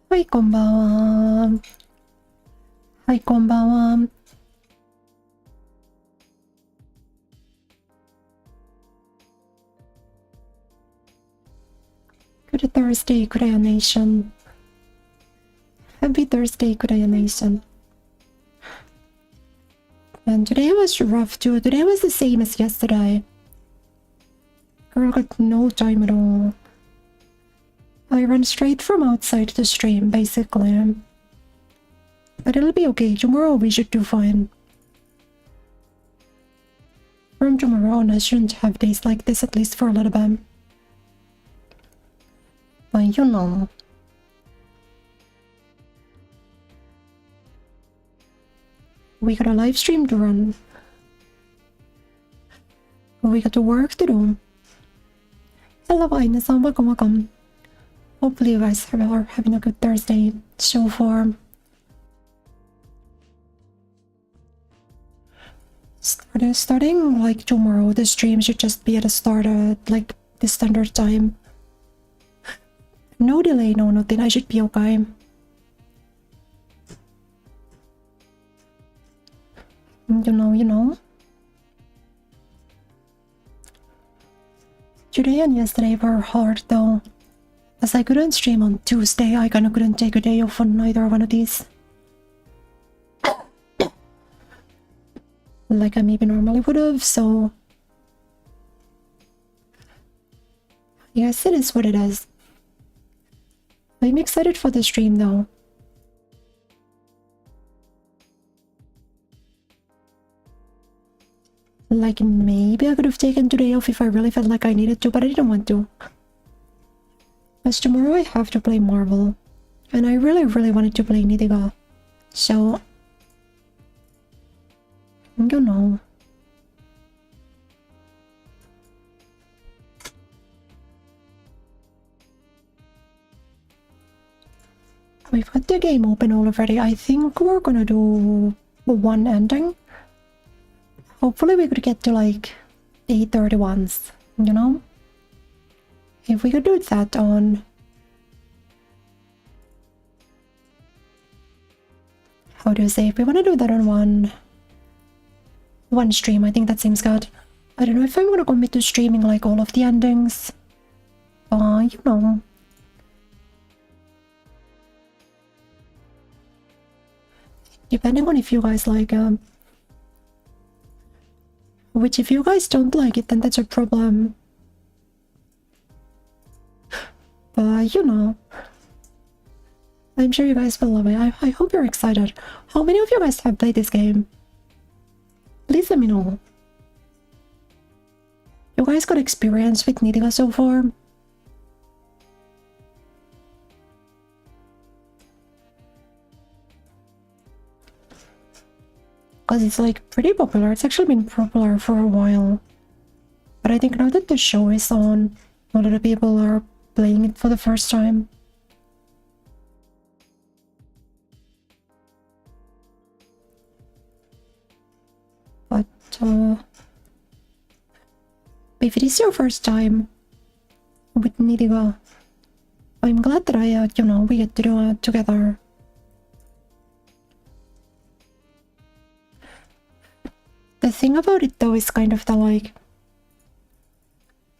はい、こんばんは。はい、こんばんは。Good Thursday, Kureya Nation. Happy Thursday, Kureya Nation. And today was rough too. Today was the same as yesterday. Girl got no time at all. I ran straight from outside the stream, basically. But it'll be okay. Tomorrow we should do fine. From tomorrow on, I shouldn't have days like this, at least for a little bit. But you know. We got a live stream to run. We got work to do. Hello, Aina-san. Welcome, welcome. Hopefully you guys are having a good Thursday so far. Starting like tomorrow, the stream should just be at the start at like the standard time. No delay, no nothing. I should be okay. You know. Today and yesterday were hard though. As I couldn't stream on Tuesday, I kinda couldn't take a day off on either one of these. Like I maybe normally would have, so... Yes, it is what it is. I'm excited for the stream though. Like maybe I could have taken today off if I really felt like I needed to, but I didn't want to. Because tomorrow I have to play Marvel. And I really wanted to play Nidiga. So... You know. We've got the game open already. I think we're gonna do one ending. Hopefully we could get to like 831s, you know? If we could do that on... How do you say? If we want to do that on one stream, I think that seems good. I don't know if I'm gonna commit to streaming like all of the endings. You know. Depending on if you guys like which if you guys don't like it, then that's a problem. But you know. I'm sure you guys will love it. I hope you're excited. How many of you guys have played this game? Please let me know. You guys got experience with Nidiga so far? Because it's like pretty popular. It's actually been popular for a while. But I think now that the show is on, a lot of people are playing it for the first time. But if it is your first time with Nidiga, I'm glad that you know, we get to do it together. The thing about it though is kind of the like,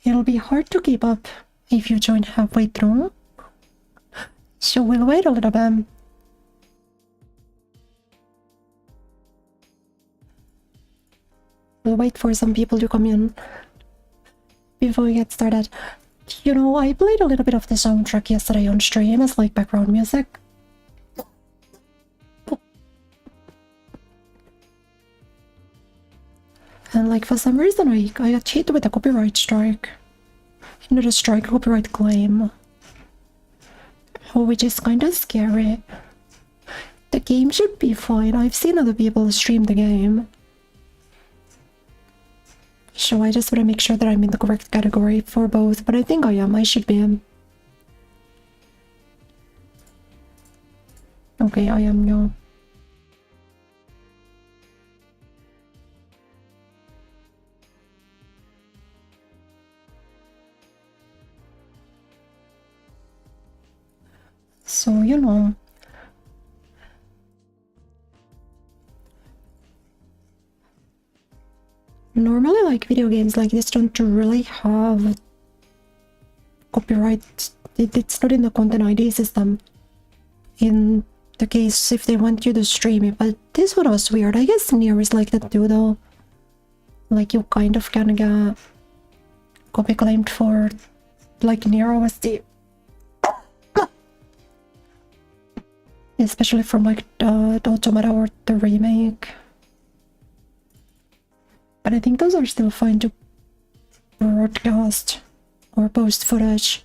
it'll be hard to keep up if you join halfway through. So we'll wait a little bit. We'll wait for some people to come in before we get started. You know, I played a little bit of the soundtrack yesterday on stream as like background music. And like for some reason I got hit with a copyright strike. Not a strike, copyright claim. Which is kinda scary. The game should be fine. I've seen other people stream the game. So I just want to make sure that I'm in the correct category for both, but I think I am. I should be. Okay, I am now. So, you know. Normally, like, video games like this don't really have copyright. It's not in the content ID system. In the case if they want you to stream it, but this one was weird. I guess Nier is like that too, though. Like, you kind of can get copy claimed for, like, Nier OST. Especially from, like, the Automata or the remake. But I think those are still fine to broadcast or post footage.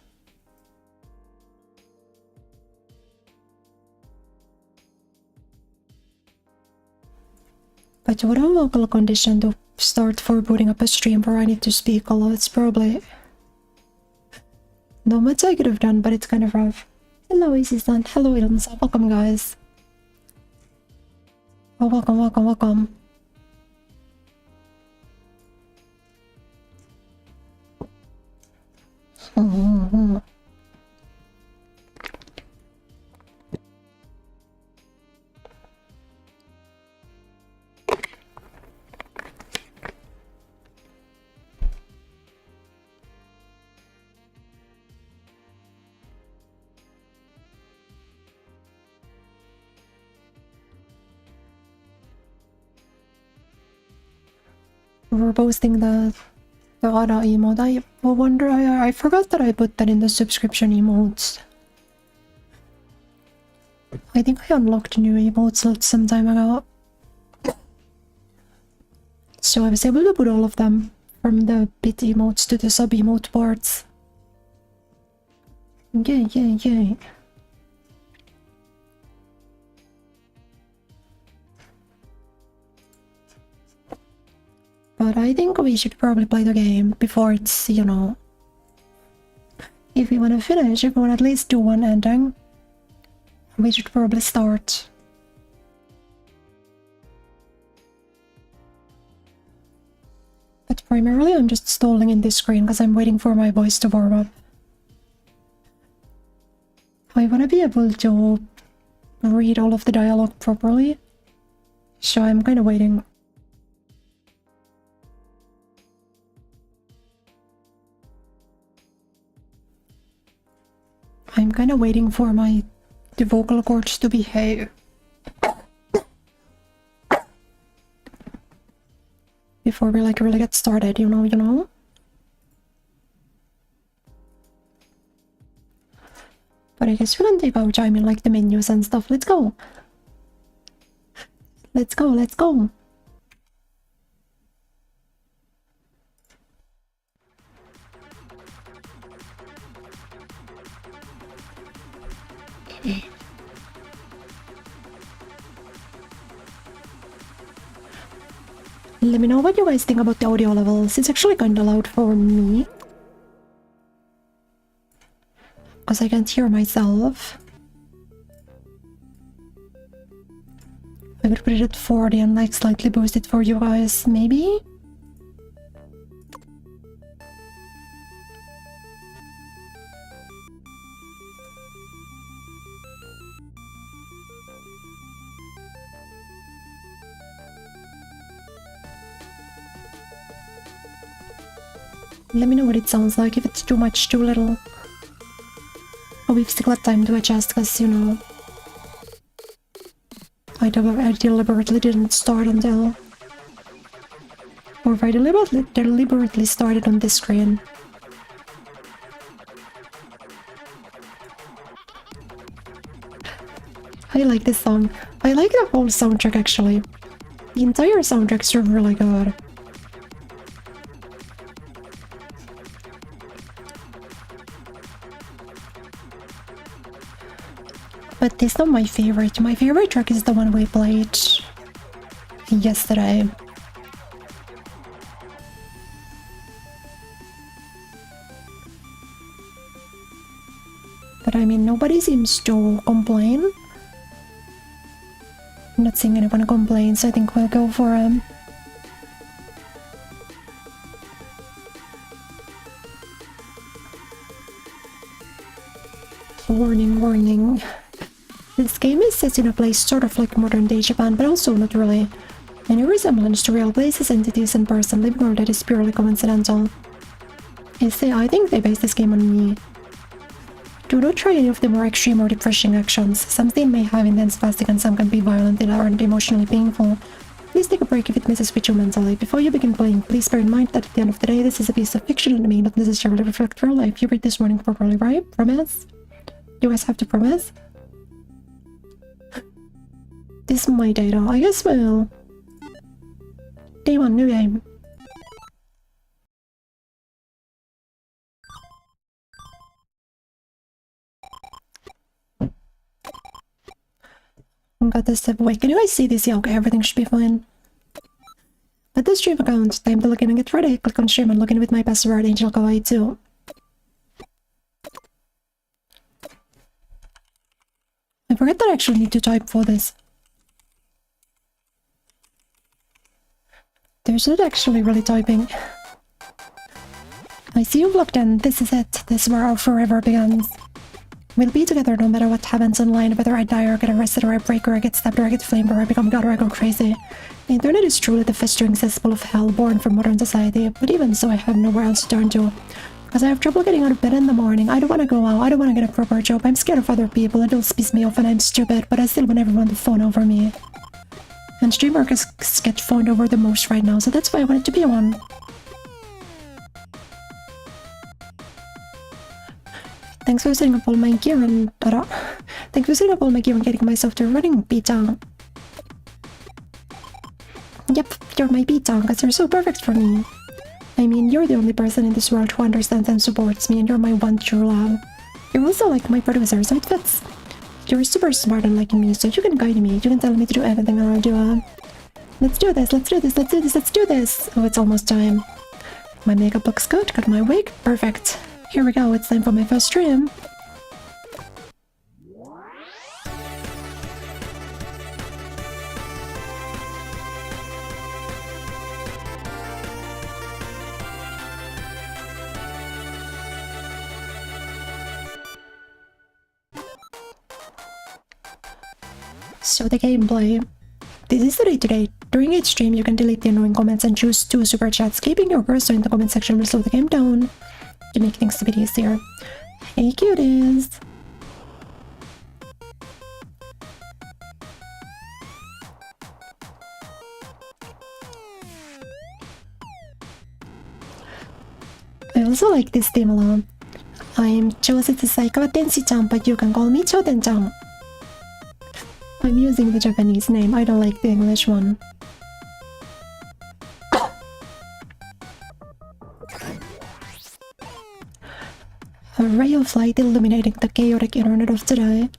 But what a local condition to start for booting up a stream where I need to speak a lot. It's probably not much I could have done, but it's kind of rough. Hello, Assistant. Hello, Ilmsa. Welcome, guys. Oh, welcome, welcome, welcome. We're posting the Ara emote. I wonder, I forgot that I put that in the subscription emotes. I think I unlocked new emotes some time ago. So I was able to put all of them from the bit emotes to the sub emote parts. Yay, yay, yay. But I think we should probably play the game before it's, you know... If we want to finish, if we want to at least do one ending, we should probably start. But primarily I'm just stalling in this screen because I'm waiting for my voice to warm up. I want to be able to read all of the dialogue properly, so I'm kind of waiting. I'm kind of waiting for the vocal cords to behave. Before we like really get started, you know? But I guess we can take our time in like the menus and stuff. Let's go! Let's go, let's go! Let me know what you guys think about the audio levels. It's actually kinda loud for me, because I can't hear myself. I could put it at 40 and like slightly boost it for you guys, maybe? Let me know what it sounds like, if it's too much, too little. Oh, we've still got time to adjust, because, you know... I deliberately didn't start until... Or if I deliberately started on this screen. I like this song. I like the whole soundtrack, actually. The entire soundtracks are really good. But this is not my favorite. My favorite track is the one we played yesterday. But I mean, nobody seems to complain. I'm not seeing anyone complain, so I think we'll go for him. Warning, warning. This game is set in a place sort of like modern day Japan, but also not really. Any resemblance to real places, entities, and person living or dead is purely coincidental. I think they based this game on me. Do not try any of the more extreme or depressing actions. Some things may have intense fasting and some can be violent and emotionally painful. Please take a break if it messes with you mentally. Before you begin playing, please bear in mind that at the end of the day, this is a piece of fiction and may not necessarily reflect real life. You read this warning properly, right? Promise? You guys have to promise? This is my data. I guess we'll... Day 1, new game. Got this step away. Can you guys see this? Yeah, okay, everything should be fine. But the stream account, time to log in and get ready. Click on stream and log in with my password, Angel Kawaii 2. I forget that I actually need to type for this. There's not actually really typing. I see you've logged in. This is it. This is where our forever begins. We'll be together no matter what happens online, whether I die or get arrested or I break or I get stabbed or I get flamed or I become god or I go crazy. The internet is truly the festering cesspool of hell born from modern society, but even so I have nowhere else to turn to. Because I have trouble getting out of bed in the morning, I don't want to go out, I don't want to get a proper job, I'm scared of other people, it all pisses me off and I'm stupid, but I still want everyone to fawn over me. And streamers get fawned over the most right now, so that's why I wanted to be one. Thanks for setting up all my gear and... Thanks for setting up all my gear and getting myself to running beatdown. Yep, you're my beatdown because you're so perfect for me. I mean, you're the only person in this world who understands and supports me and you're my one true love. You're also like my producer, so it fits. You're super smart unlike me, so you can guide me. You can tell me to do everything and I'll do it. Let's do this, let's do this, let's do this, let's do this! Oh, it's almost time. My makeup looks good, got my wig, perfect. Here we go, it's time for my first stream. So the gameplay. This is the day-to-day. During each stream, you can delete the annoying comments and choose 2 super chats. Keeping your cursor in the comment section will slow the game down to make things a bit easier. Hey cuties! I also like this theme a lot. I'm Chosetsu Saikawa Tenshi-chan, but you can call me Choten-chan. I'm using the Japanese name, I don't like the English one. A ray of light illuminating the chaotic internet of today.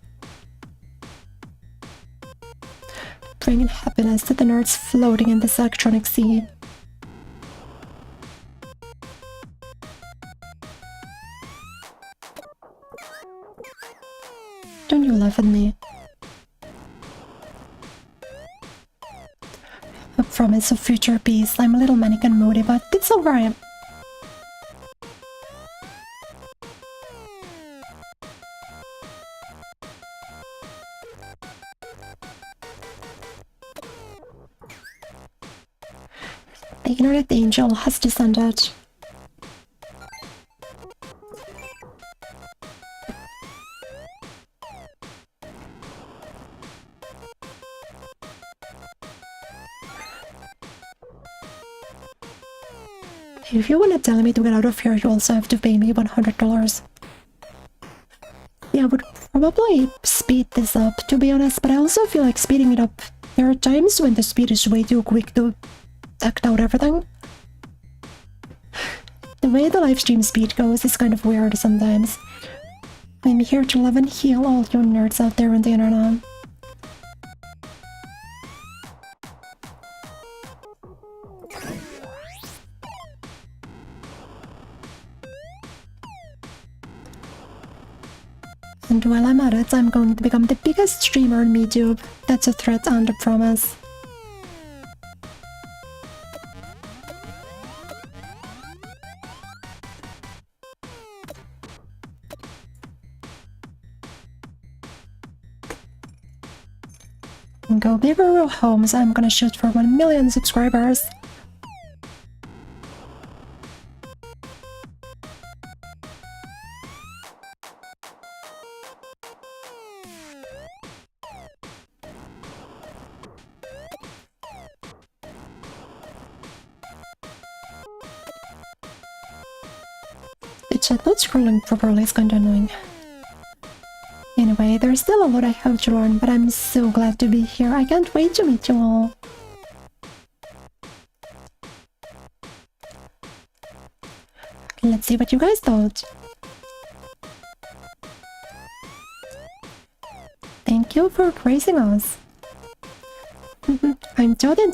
Bringing happiness to the nerds floating in this electronic sea. Don't you laugh at me? A promise of future peace. I'm a little manic and moody, but it's alright. The internet angel has descended. If you want to tell me to get out of here, you also have to pay me $100. Yeah, I would probably speed this up, to be honest, but I also feel like speeding it up. There are times when the speed is way too quick to act out everything. The way the livestream speed goes is kind of weird sometimes. I'm here to love and heal all you nerds out there on the internet. And while I'm at it, I'm going to become the biggest streamer on YouTube. That's a threat and a promise. Go big or go home, so I'm gonna shoot for 1 million subscribers. The chat not scrolling properly is kinda annoying. Anyway, there's still a lot I have to learn, but I'm so glad to be here. I can't wait to meet you all. Let's see what you guys thought. Thank you for praising us. I'm Jordan.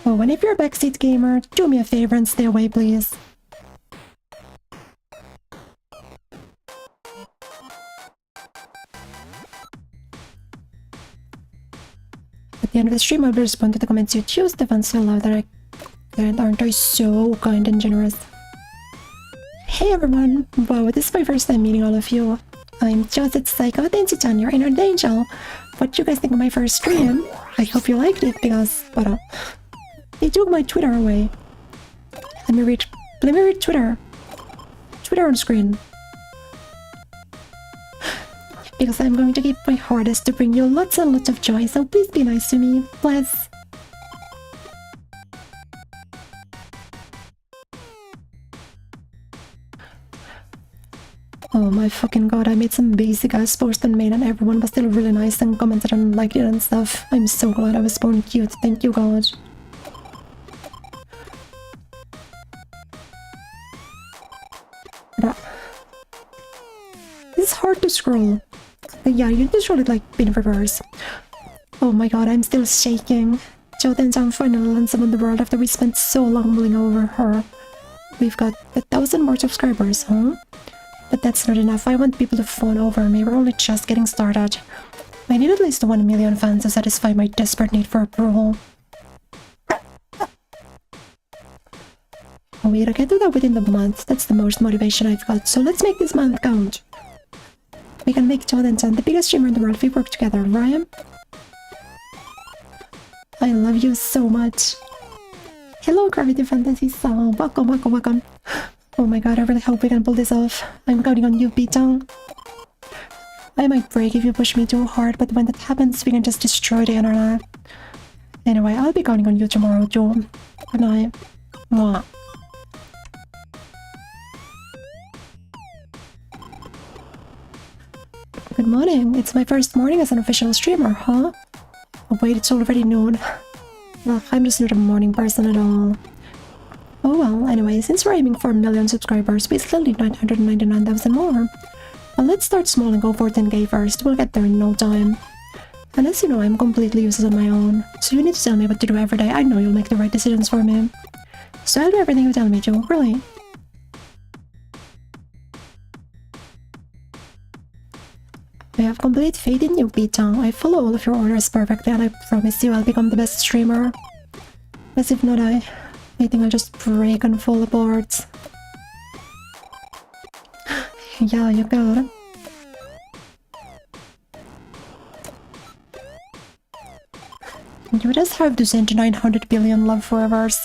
Oh, and if you're a backseat gamer, do me a favor and stay away, please. At the end of the stream, I'll respond to the comments you choose. The fans so loud that aren't I so kind and generous. Hey everyone! Wow, this is my first time meeting all of you. I'm Joseph Psycho Denji-chan, your inner angel. What do you guys think of my first stream? I hope you liked it because, they took my Twitter away. Let me read Twitter. Twitter on screen. Because I'm going to keep my hardest to bring you lots and lots of joy, so please be nice to me, please. Oh my fucking god, I made some basic ass post on Main and everyone was still really nice and commented and liked it and stuff. I'm so glad I was born cute, thank you god. It's hard to scroll. Yeah, you need to scroll it like in reverse. Oh my god, I'm still shaking. Joden-chan finally lands in the world after we spent so long mulling over her. We've got 1,000 more subscribers, huh? But that's not enough. I want people to fawn over me. We're only just getting started. I need at least 1 million fans to satisfy my desperate need for approval. Wait, I can do that within the month. That's the most motivation I've got. So let's make this month count. We can make Joden-chan the biggest streamer in the world if we work together, right? I love you so much. Hello, Gravity Fantasy Song. Welcome, welcome, welcome. Oh my god, I really hope we can pull this off. I'm counting on you, P-Chang. I might break if you push me too hard, but when that happens, we can just destroy the internet. Anyway, I'll be counting on you tomorrow, too. Good night. Mwah. Good morning. It's my first morning as an official streamer, huh? Oh wait, it's already noon. Ugh, I'm just not a morning person at all. Oh well, anyway, since we're aiming for 1 million subscribers, we still need 999,000 more. Well, let's start small and go for 10k first. We'll get there in no time. And as you know, I'm completely useless on my own. So you need to tell me what to do every day. I know you'll make the right decisions for me. So I'll do everything you tell me to, really. I have complete faith in you, P-Chang. I follow all of your orders perfectly and I promise you I'll become the best streamer. As if not, I think I'll just break and fall apart. Yeah, you got it. You just have to send 900 billion love forevers.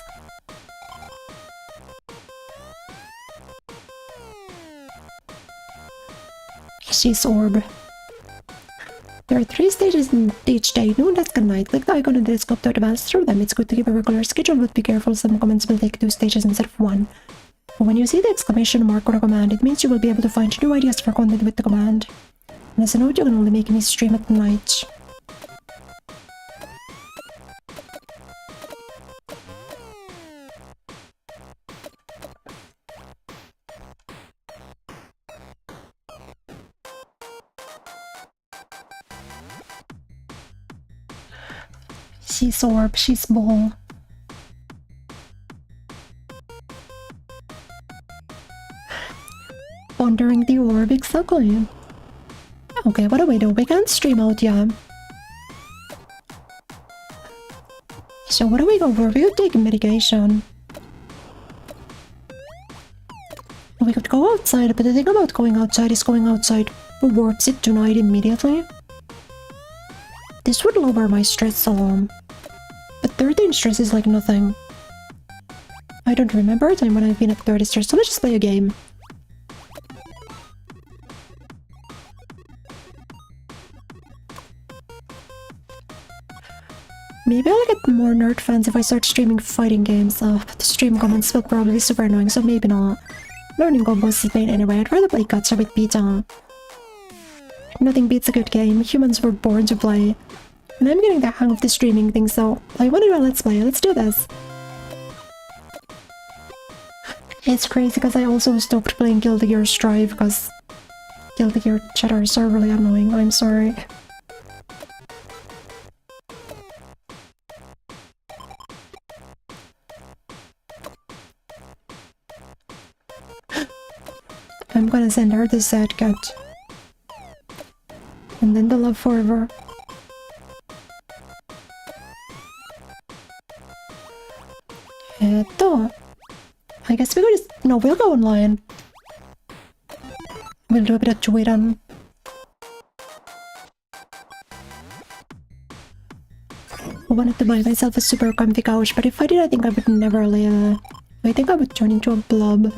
She's orb. There are 3 stages in each day, noon, dusk, and night. Click the icon on the scope to advance through them. It's good to keep a regular schedule, but be careful, some comments will take 2 stages instead of 1. When you see the exclamation mark on a command, it means you will be able to find new ideas for content with the command. And as a note, you can only make me stream at night. She's orb, she's ball. Pondering the orb, exactly. Okay, what do we do? We can't stream out, yeah. So what do we go for? We could take medication. We could go outside, but the thing about going outside is going outside warps it tonight immediately. This would lower my stress a lot. But 13 stress is like nothing. I don't remember a time when I've been at 30 stress, so let's just play a game. Maybe I'll get more nerd fans if I start streaming fighting games. The stream comments will probably be super annoying, so maybe not. Learning combos is pain anyway. I'd rather play gacha with pizza. Nothing beats a good game. Humans were born to play. And I'm getting the hang of the streaming thing, so I want to do a let's play. Let's do this. It's crazy because I also stopped playing Guilty Gear Strive because Guilty Gear chatters are really annoying. I'm sorry. I'm gonna send her the sad cat. And then the love forever. I guess we'll just... No, we'll go online. We'll do a bit of tweeting. I wanted to buy myself a super comfy couch, but if I did, I think I would never live. I think I would turn into a blob.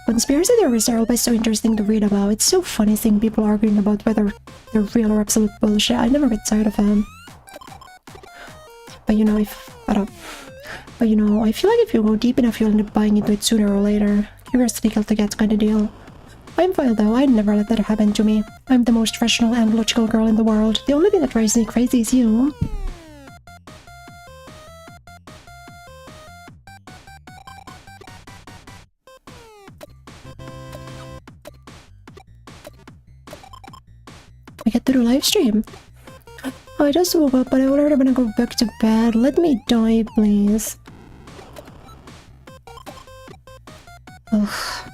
Conspiracy theories are always so interesting to read about. It's so funny seeing people arguing about whether they're real or absolute bullshit. I never get tired of them. But you know, But you know, I feel like if you go deep enough, you'll end up buying into it sooner or later. Curiosity killed the cat kind of deal. I'm fine though, I'd never let that happen to me. I'm the most rational and logical girl in the world. The only thing that drives me crazy is you. I get to do live stream. I just woke up, but I already wanna go back to bed. Let me die, please. Ugh.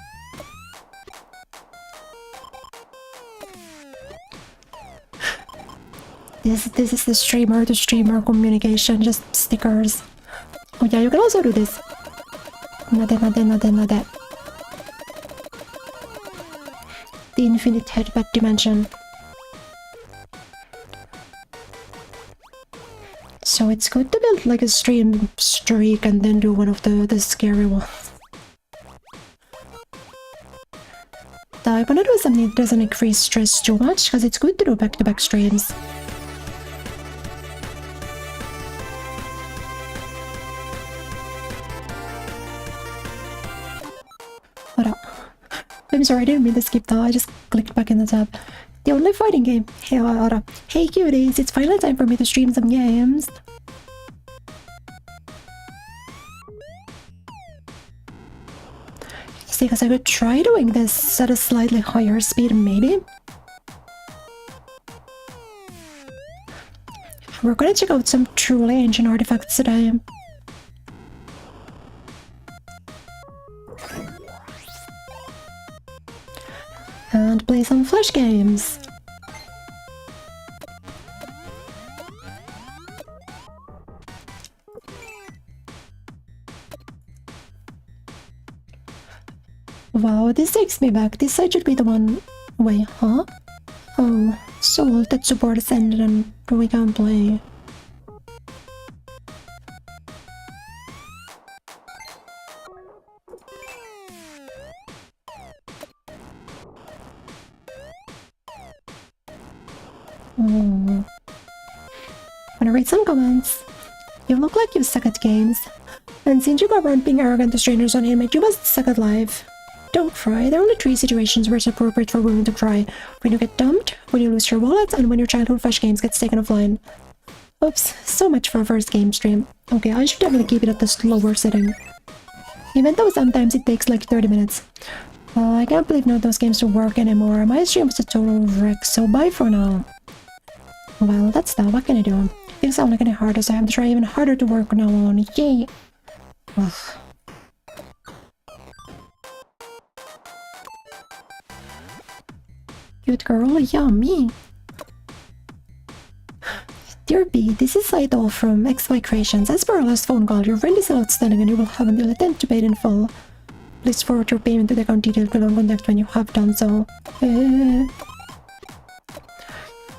This is the streamer to streamer communication, just stickers. Oh yeah, you can also do this. Nade. The infinite headbutt dimension. So it's good to build like a stream streak and then do one of the scary ones. I wanna do something that doesn't increase stress too much, because it's good to do back-to-back streams. Hold up. I'm sorry, I didn't mean to skip that. I just clicked back in the tab. The only fighting game. Hey, hold up. Hey cuties, it's finally time for me to stream some games. See, because I could try doing this at a slightly higher speed, maybe. We're gonna check out some truly ancient artifacts today. And play some Flash games. Wow, this takes me back. This side should be the one... Wait, huh? Oh, so that support is ended and we can't play. Oh. Wanna read some comments? You look like you suck at games. And since you got around being arrogant to strangers on Inmate, you must suck at life. Don't cry. There are only 3 situations where it's appropriate for women to cry. When you get dumped, when you lose your wallet, and when your childhood Flash games gets taken offline. Oops, so much for a first game stream. Okay, I should definitely keep it at the slower setting. Even though sometimes it takes like 30 minutes. Well, I can't believe none of those games don't work anymore. My stream was a total wreck, so bye for now. Well, that's that. What can I do? Things sound like any harder, so I have to try even harder to work now on. Yay! Ugh. Cute girl, yeah, me. Dear B, this is Saito from XY Creations. As per our last phone call, your friend is still outstanding and you will have until the 10th to pay it in full. Please forward your payment to the account details below and contact when you have done so.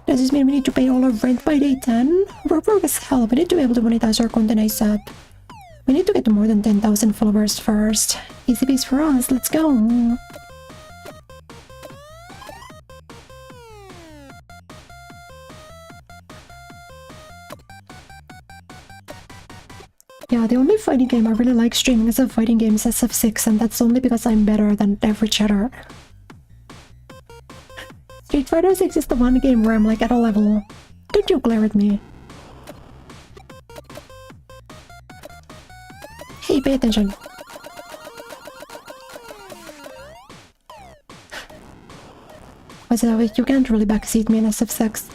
Does this mean we need to pay all our rent by day 10? We're broke as hell. We need to be able to monetize our content ASAP. We need to get to more than 10,000 followers first. Easy peasy for us. Let's go. Yeah, the only fighting game I really like streaming is a fighting game is SF6, and that's only because I'm better than every chatter. Street Fighter 6 is the one game where I'm like at a level. Don't you glare at me. Hey, pay attention. What's that way? You can't really backseat me in SF6.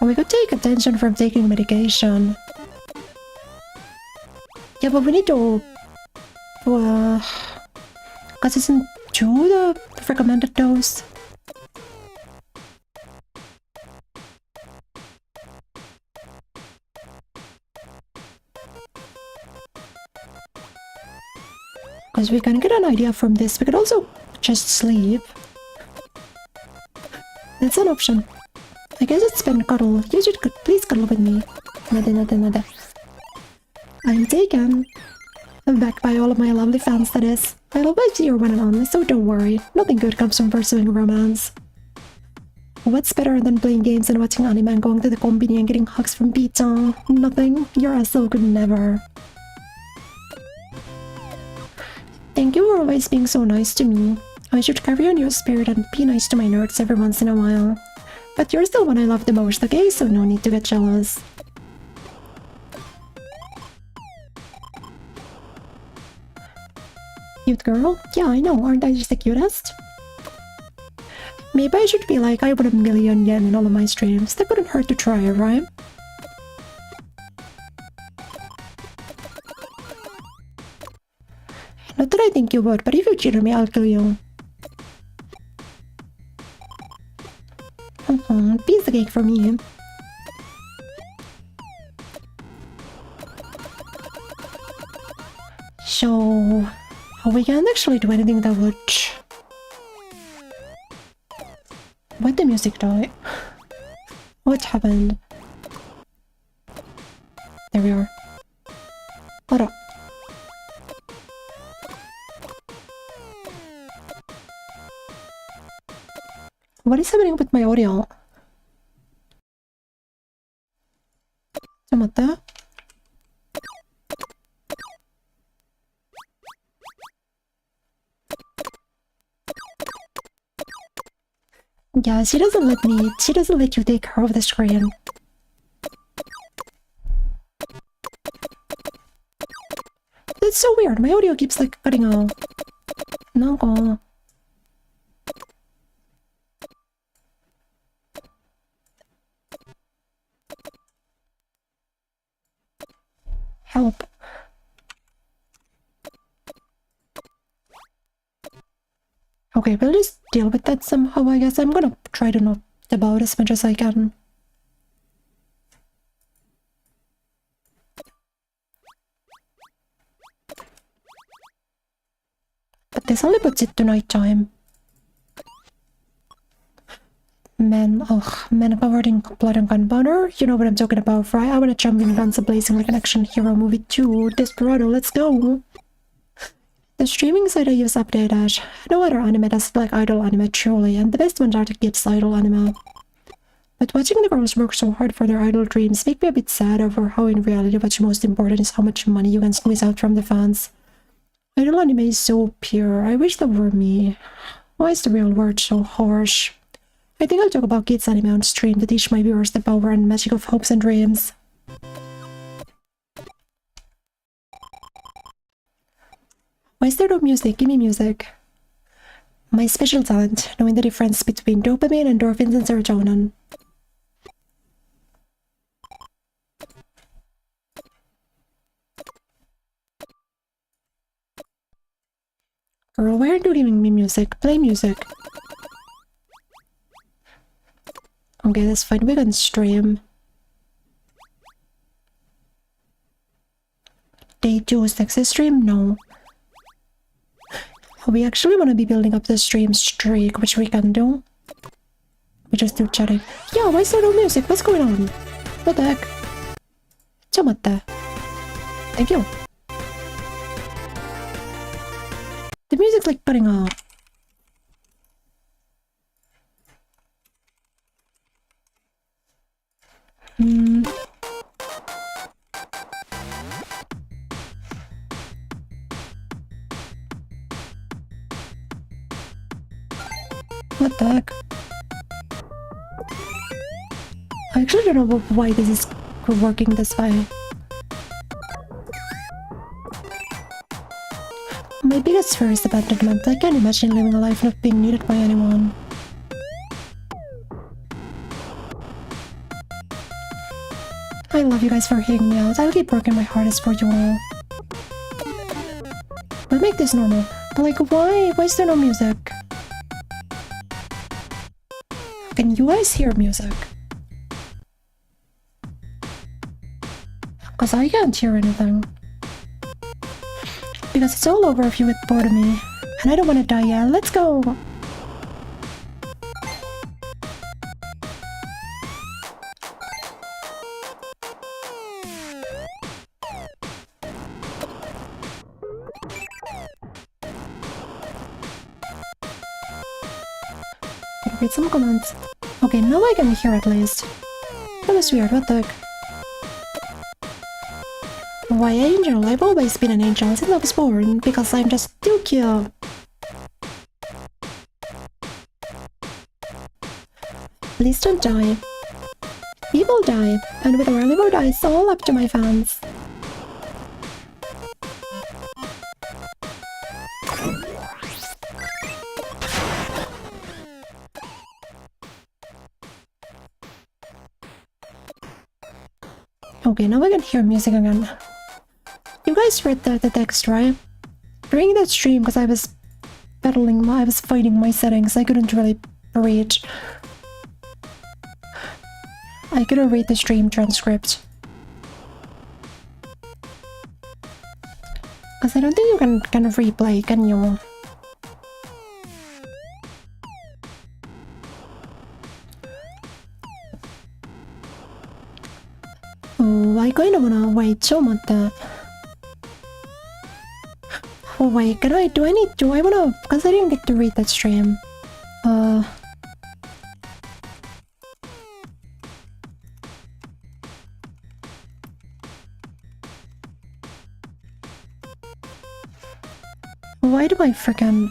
Oh, we could take attention from taking medication. Yeah, but we need to... Cause isn't 2 the recommended dose? Because we can get an idea from this. We could also just sleep. That's an option. I guess it's been cuddle. You should please cuddle with me. Nada. I'm taken. I'm backed by all of my lovely fans, that is. I'll always be your one and only, so don't worry. Nothing good comes from pursuing romance. What's better than playing games and watching anime and going to the combini and getting hugs from pizza? Nothing. Your ass so could never. Thank you for always being so nice to me. I should carry on your spirit and be nice to my nerds every once in a while. But you're still one I love the most, okay? So no need to get jealous. Cute girl? Yeah, I know. Aren't I just the cutest? Maybe I should be like, I put 1,000,000 yen in all of my streams. That couldn't hurt to try, right? Not that I think you would, but if you cheat on me, I'll kill you. Piece of cake for me. So... we can't actually do anything that would... Why'd the music die? What happened? There we are. Hold up. What is happening with my audio? Yeah, she doesn't let you take her off the screen. That's so weird, my audio keeps like cutting out. Nanko. Help. Okay, we'll just deal with that somehow, I guess. I'm gonna try to not about as much as I can. But this only puts it to nighttime. Men covered in blood and gunpowder. You know what I'm talking about, right? I wanna jump in guns a-blazing like an action hero movie too. Desperado, let's go! The streaming site I use updated. No other anime does like idol anime truly, and the best ones are the kids' idol anime. But watching the girls work so hard for their idol dreams make me a bit sad over how in reality what's most important is how much money you can squeeze out from the fans. Idol anime is so pure. I wish that were me. Why is the real world so harsh? I think I'll talk about kids anime on stream to teach my viewers the power and magic of hopes and dreams. Why is there no music? Give me music. My special talent, knowing the difference between dopamine, endorphins, and serotonin. Girl, why aren't you giving me music? Play music. Okay, that's fine. We can stream. Day 2 sexy stream? No. We actually want to be building up the stream streak, which we can do. We just do chatting. Yeah, why is there no music? What's going on? What the heck? Thank you. The music's like cutting off. What the heck? I actually don't know why this is working this way. My biggest fear is abandonment. I can't imagine living a life not being needed by anyone. I love you guys for hearing me out. I'll keep working my hardest for you all. We'll make this normal. But like, why? Why is there no music? Can you guys hear music? Because I can't hear anything. Because it's all over if you get bored of me. And I don't want to die yet. Let's go! Read some comments. Okay, now I can hear at least. That was weird, what the heck? Why angel? I've always been an angel since I was born, because I'm just too cute. Please don't die. People die, and whether I live or die, it's all up to my fans. Okay, now I can hear music again. You guys read the text, right? During that stream, because I was I was fighting my settings, I couldn't really read. I couldn't read the stream transcript. Because I don't think you can replay, can you? Oh, I kind of wanna wait, so much that. Oh wait, do I wanna, because I didn't get to read that stream. Why do I freaking...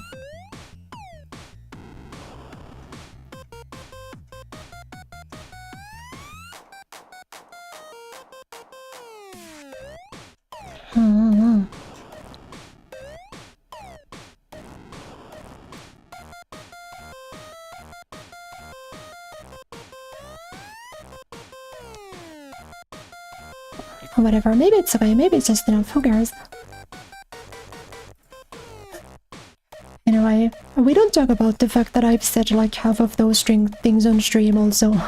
Whatever, maybe it's okay, maybe it's just enough, who cares? Anyway, we don't talk about the fact that I've said like half of those things on stream also.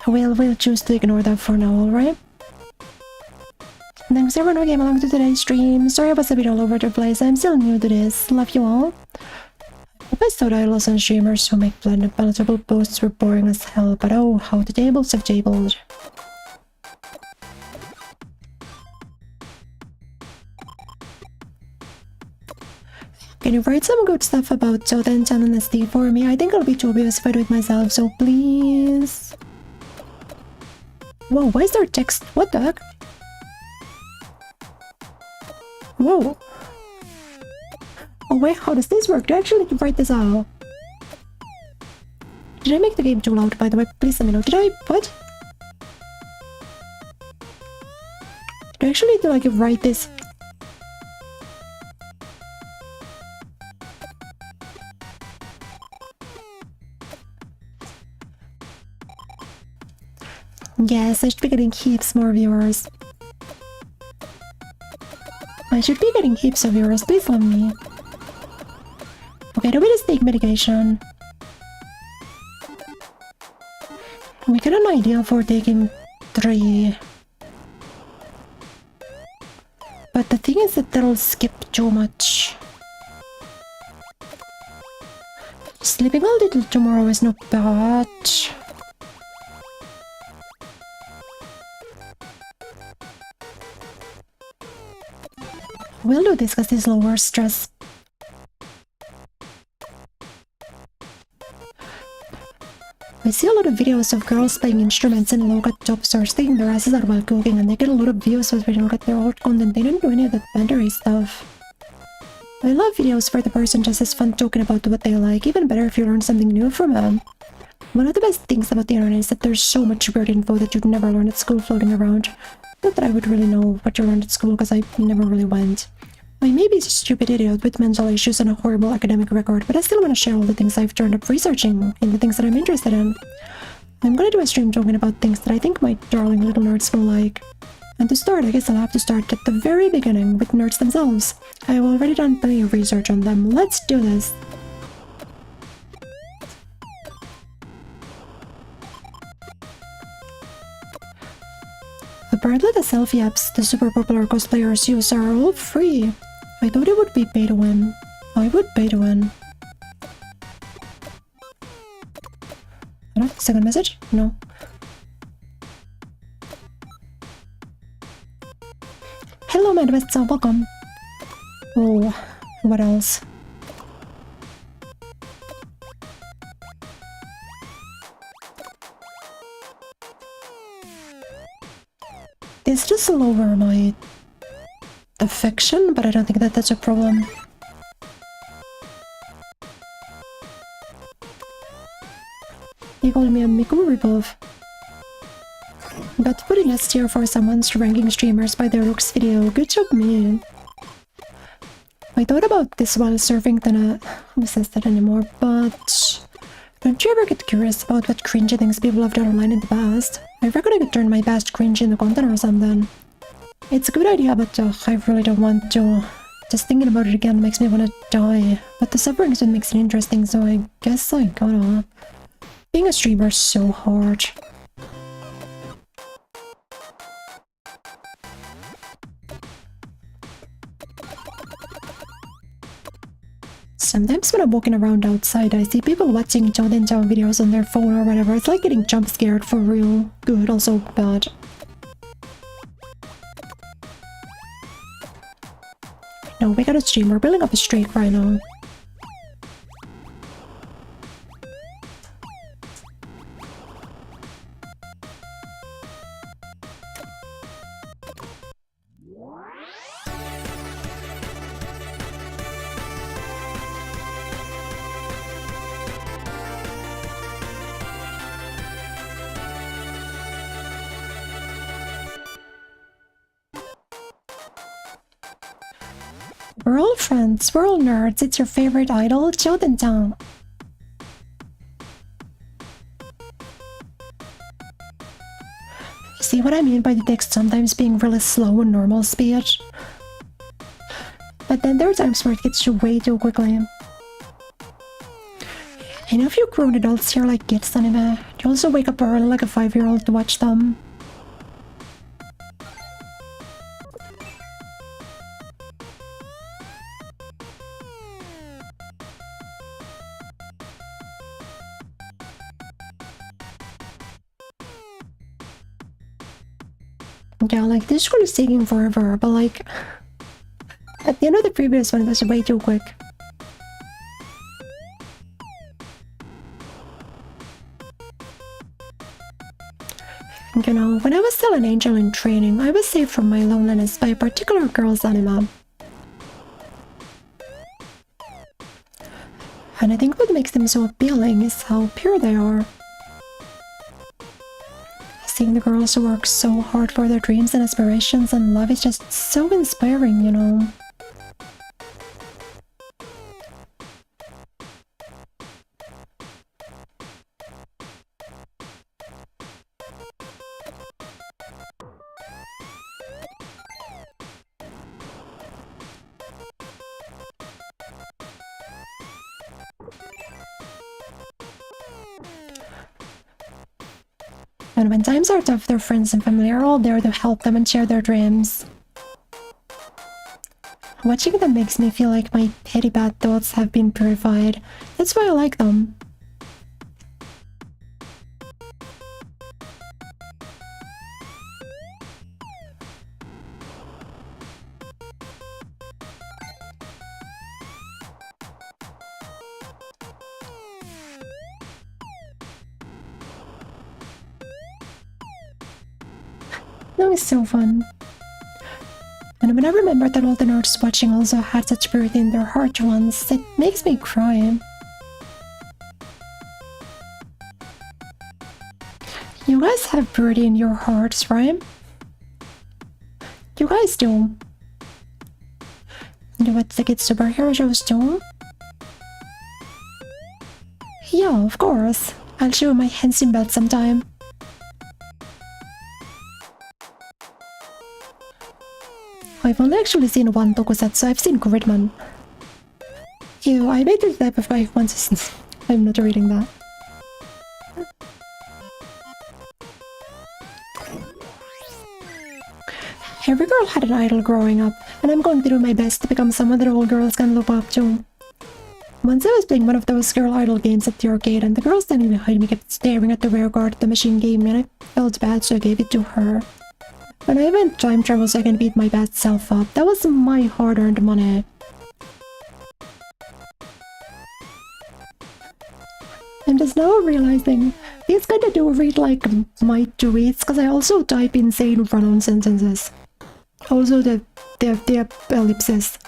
We'll choose to ignore that for now, alright? Thanks everyone who came along to today's stream. Sorry I was a bit all over the place, I'm still new to this. Love you all. The best of idols and streamers who make palatable posts were boring as hell, but oh, how the tables have tabled. Can you write some good stuff about Joten and SD for me? I think I'll be too obvious if I do it myself, so please. Whoa, why is there text? What the heck? Whoa. Oh wait, how does this work? Do I actually need to write this out? Did I make the game too loud, by the way? Please let me know. Did I... what? Do I actually need to like write this? Yes, I should be getting heaps more viewers. I should be getting heaps of viewers, please love me. Okay, do we just take medication? We got an idea for taking 3. But the thing that they'll skip too much. Sleeping a little tomorrow is not bad. We'll do this because this lowers stress. I see a lot of videos of girls playing instruments in low-cut tops or sticking their asses out while cooking, and they get a lot of views but when you look at their old content, they don't do any of that bandery stuff. I love videos where the person just has fun talking about what they like, even better if you learn something new from them. One of the best things about the internet is that there's so much weird info that you'd never learn at school floating around. Not that I would really know what you learned at school because I never really went. I may be a stupid idiot with mental issues and a horrible academic record, but I still want to share all the things I've turned up researching and the things that I'm interested in. I'm gonna do a stream talking about things that I think my darling little nerds will like. And to start, I guess I'll have to start at the very beginning with nerds themselves. I've already done plenty of research on them. Let's do this! Apparently the selfie apps the super popular cosplayers use are all free. I thought it would be pay to win. I would pay to win. Second message? No. Hello Madwest, welcome. Oh, what else? This does lower my affection, but I don't think that that's a problem. You called me a Miku ripoff. But putting S tier for someone's ranking streamers by their looks video, good job me. I thought about this while surfing Tana. Who says that anymore? But don't you ever get curious about what cringy things people have done online in the past? I reckon I could turn my past cringe into content or something. It's a good idea, but I really don't want to. Just thinking about it again makes me want to die. But the suffering is what makes it interesting, so I guess I gotta. Being a streamer is so hard. Sometimes when I'm walking around outside, I see people watching Joden videos on their phone or whatever. It's like getting jump scared for real. Good, also bad. No, we gotta stream. We're building up a streak right now. We're all friends, we're all nerds, it's your favorite idol, Joden-chan. See what I mean by the text sometimes being really slow and normal speed? But then there are times where it gets you way too quickly. I know if you grown adults here like kids anime, you also wake up early like a 5-year-old to watch them. Yeah, like, this one is taking forever, but like... At the end of the previous one, it was way too quick. You know, when I was still an angel in training, I was saved from my loneliness by a particular girl's anime. And I think what makes them so appealing is how pure they are. Seeing the girls who work so hard for their dreams and aspirations and love is just so inspiring, you know. And when times are tough, their friends and family are all there to help them and share their dreams. Watching them makes me feel like my petty bad thoughts have been purified. That's why I like them. That was so fun. And when I remember that all the nerds watching also had such purity in their heart once, it makes me cry. You guys have purity in your hearts, right? You guys do. You watch the kids' superhero shows too? Yeah, of course. I'll show you my Henshin belt sometime. I've only actually seen one tokusatsu, so I've seen Gridman. Ew, I made the type of guy who wants. I'm not reading that. Every girl had an idol growing up, and I'm going to do my best to become someone that all girls can look up to. Once I was playing one of those girl idol games at the arcade, and the girl standing behind me kept staring at the rear guard of the machine game, and I felt bad, so I gave it to her. When I went time travel so I can beat my bad self up, that was my hard-earned money. I'm just now realizing these kinda do read like my tweets, because I also type insane run-on sentences. Also the ellipses.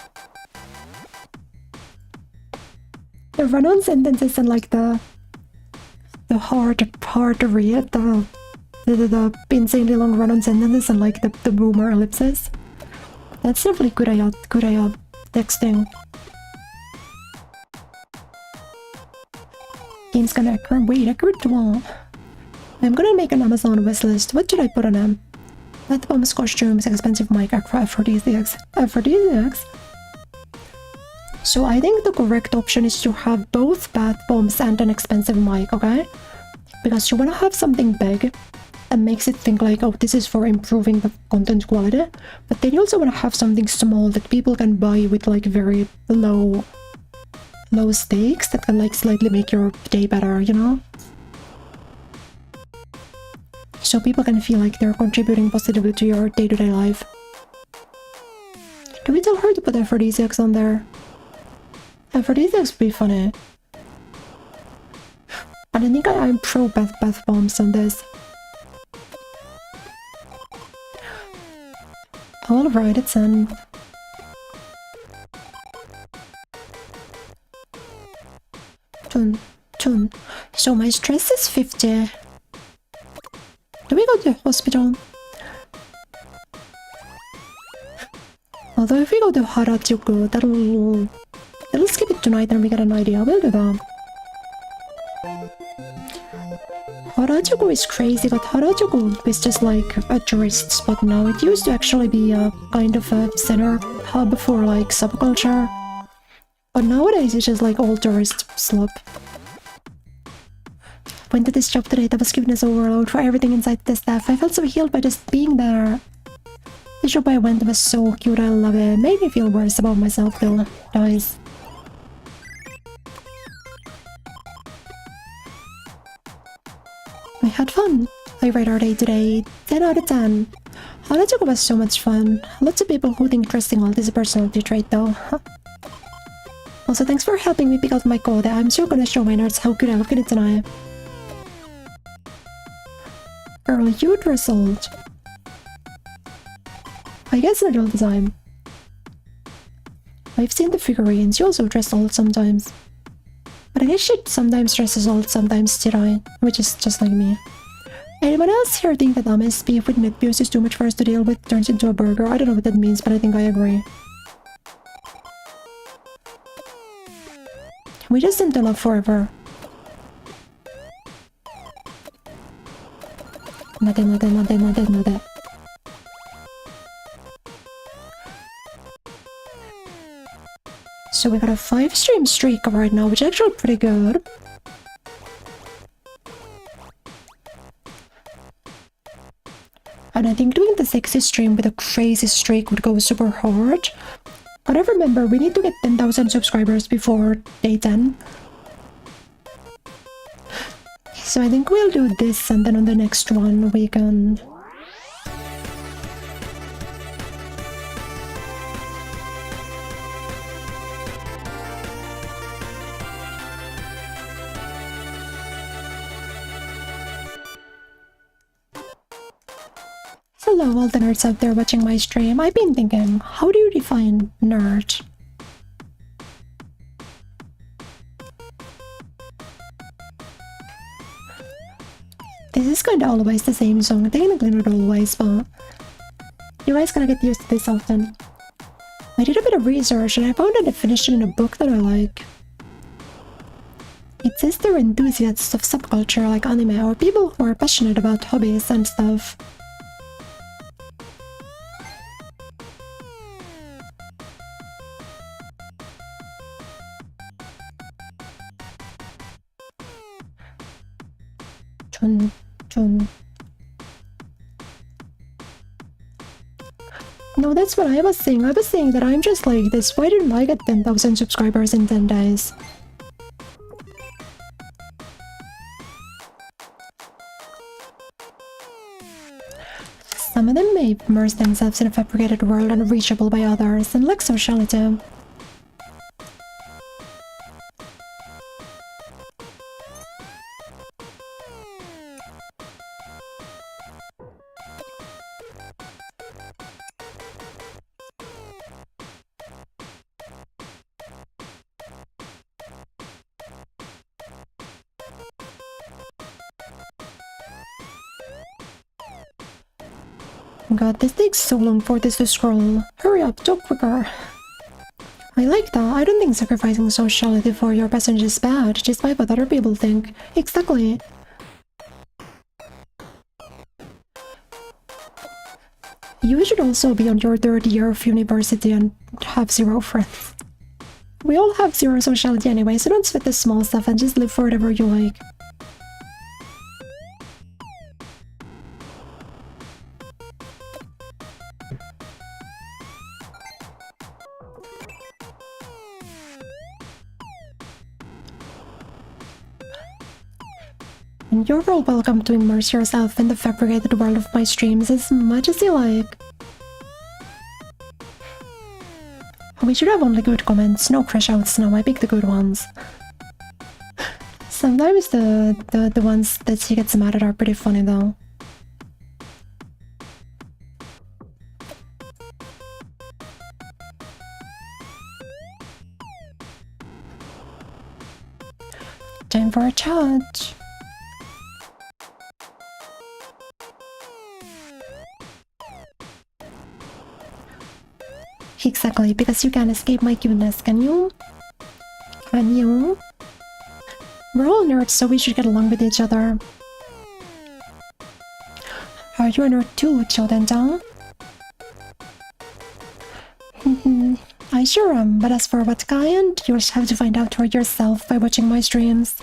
The run-on sentences and like the hard to read, the insanely long run-on sentences and like the boomer ellipses. That's definitely Kureya texting. Game's gonna occur. Wait, accurate one. I'm gonna make an Amazon wish list. What should I put on them? Bath bombs, costumes, expensive mic, aphrodisiacs. So I think the correct option is to have both bath bombs and an expensive mic, okay? Because you wanna have something big that makes it think like, oh, this is for improving the content quality. But then you also want to have something small that people can buy with like very low stakes that can like slightly make your day better, you know? So people can feel like they're contributing positively to your day-to-day life. Do we tell her to put aphrodisiacs on there? Aphrodisiacs would be funny. And I think I'm pro bath bombs on this. Alright, it's in. Chun. So my stress is 50. Do we go to the hospital? Although if we go to Harajuku, that'll skip it tonight and we get an idea. We'll do that. Harajuku is crazy, but Harajuku is just like a tourist spot now. It used to actually be a kind of a center hub for like subculture. But nowadays it's just like all tourist slop. Went to this job today that was giving us overload for everything inside the staff. I felt so healed by just being there. The job I went was so cute, I love it. Made me feel worse about myself though, guys. I had fun. I rate our day today 10 out of 10. Harajuku was so much fun. Lots of people who think dressing out is a personality trait though. Also, thanks for helping me pick out my code. I'm sure gonna show my nerds how good I look at it tonight. Girl, you dress old. I guess not all the time. I've seen the figurines. You also dress old sometimes. But I guess she sometimes dresses old, sometimes Jirai, which is just like me. Anyone else here think that Ame's beef with meat abuse is too much for us to deal with, turns into a burger? I don't know what that means, but I think I agree. We just seem to love forever. Nade. So we got a 5-stream streak right now, which is actually pretty good. And I think doing the 60 stream with a crazy streak would go super hard. Gotta remember, we need to get 10,000 subscribers before day 10. So I think we'll do this, and then on the next one we can... Hello all the nerds out there watching my stream. I've been thinking, how do you define nerd? This is kinda always the same song. Technically not always, but you guys gotta get used to this often. I did a bit of research and I found a definition in a book that I like. It says they're enthusiasts of subculture like anime or people who are passionate about hobbies and stuff. Chun, chun. No, that's what I was saying. I was saying that I'm just like this. Why didn't I get 10,000 subscribers in 10 days? Some of them may immerse themselves in a fabricated world unreachable by others and lack sociality. God, this takes so long for this to scroll. Hurry up, talk quicker. I like that. I don't think sacrificing sociality for your passengers is bad, despite what other people think. Exactly. You should also be on your third year of university and have zero friends. We all have zero sociality anyway, so don't sweat the small stuff and just live for whatever you like. And you're all welcome to immerse yourself in the fabricated world of my streams as much as you like. We should have only good comments, no crash outs now, I pick the good ones. Sometimes the ones that she gets mad at are pretty funny though. Time for a chat. Exactly, because you can't escape my cuteness, can you? Can you? We're all nerds, so we should get along with each other. Are you a nerd too, Chodenta? I sure am, but as for what kind, you'll just have to find out for yourself by watching my streams.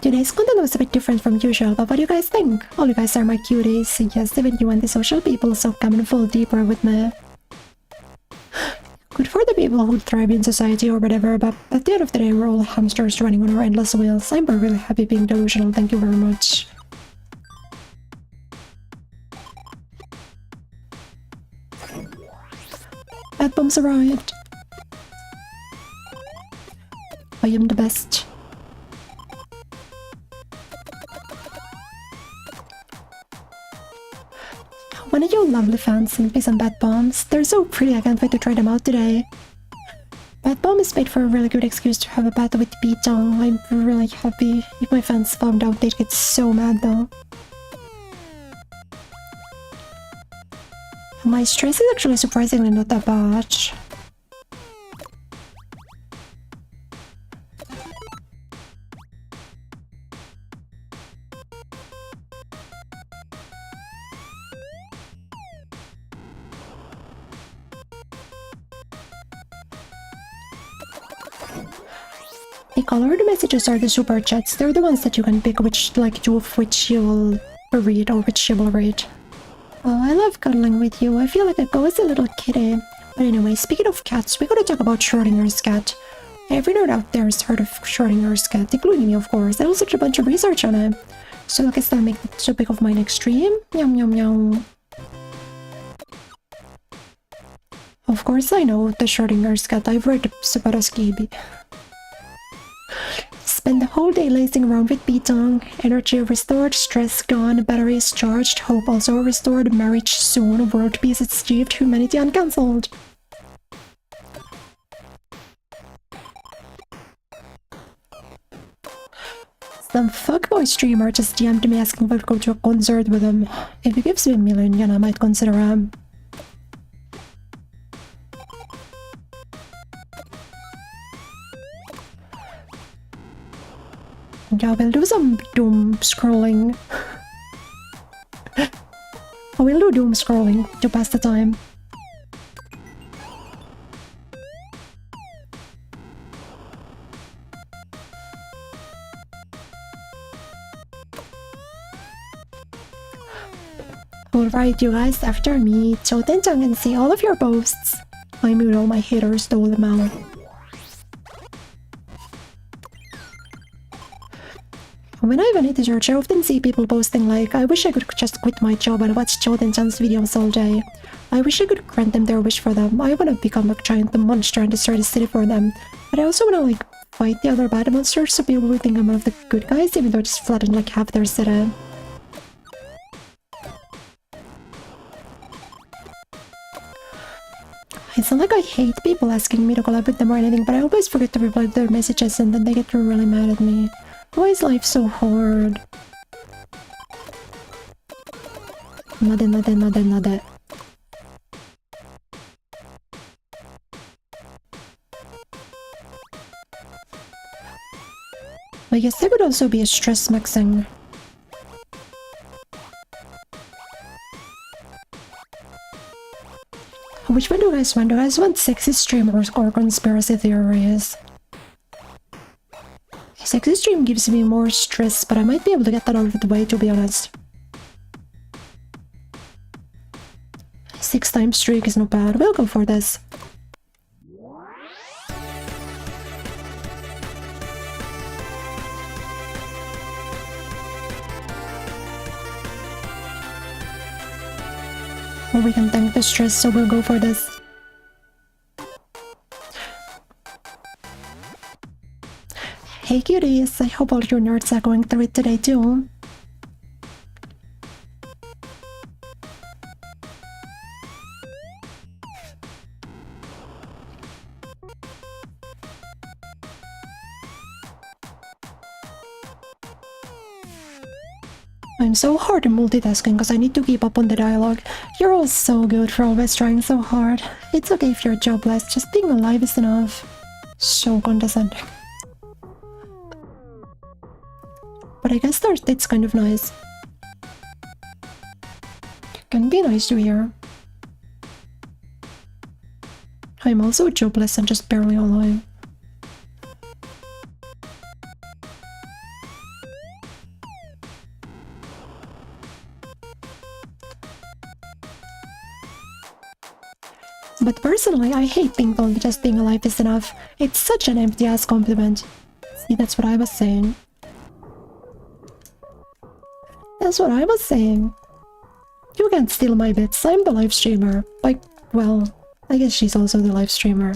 Today's content was a bit different from usual, but what do you guys think? All you guys are my cuties. Yes, even you antisocial people, so come and fall deeper with me. Good for the people who thrive in society or whatever, but at the end of the day, we're all hamsters running on our endless wheels. I'm really happy being delusional, thank you very much. Bad bombs arrived. I am the best. One of you lovely fans sent me some bad bombs. They're so pretty, I can't wait to try them out today. Bad bomb is made for a really good excuse to have a battle with P-Tongue. I'm really happy. If my fans found out, they'd get so mad though. My stress is actually surprisingly not that bad. The colored messages are the super chats. They're the ones that you can pick which, like, two of which you'll read or with chivalry. Oh, I love cuddling with you. I feel like I go as a little kitty. But anyway, speaking of cats, we gotta talk about Schrodinger's cat. Every nerd out there has heard of Schrodinger's cat, including me, of course. I also did a bunch of research on it. So I guess that'll make the topic of mine extreme. Yum yum yum. Of course I know the Schrodinger's cat. I've read Subaraskibi. Spend the whole day lazing around with Beatong. Energy restored, stress gone, batteries charged, hope also restored, marriage soon, world peace achieved, humanity uncancelled. Some fuckboy streamer just DM'd me asking if I'd go to a concert with him. If he gives me $1 million, I might consider him. Yeah, we'll do some doom scrolling. We'll do doom scrolling to pass the time. Alright, you guys, after me, Chotenchang and see all of your posts. I mute all my haters, stole them out. When I went into church, I often see people posting like, I wish I could just quit my job and watch Chotenchang's videos all day. I wish I could grant them their wish for them. I wanna become a giant monster and destroy the city for them. But I also wanna like fight the other bad monsters so people will think I'm one of the good guys even though I just flattened like half their city. It's not like I hate people asking me to collab with them or anything, but I always forget to reply to their messages and then they get really mad at me. Why is life so hard? Nade. I guess there could also be a stress mixing. Which one do you guys want? Do you guys want sexy streamers or conspiracy theories? Sexy stream gives me more stress, but I might be able to get that out of the way, to be honest. 6-time streak is not bad. We'll go for this. Well, we can tank the stress, so we'll go for this. Hey cuties, I hope all your nerds are going through it today too. I'm so hard at multitasking because I need to keep up on the dialogue. You're all so good for always trying so hard. It's okay if you're jobless, just being alive is enough. So condescending. But I guess it's kind of nice. It can be nice to hear. I'm also jobless and just barely alive. But personally, I hate being told just being alive is enough. It's such an empty-ass compliment. See, that's what I was saying. That's what I was saying. You can't steal my bits. I'm the live streamer. Like, well, I guess she's also the live streamer.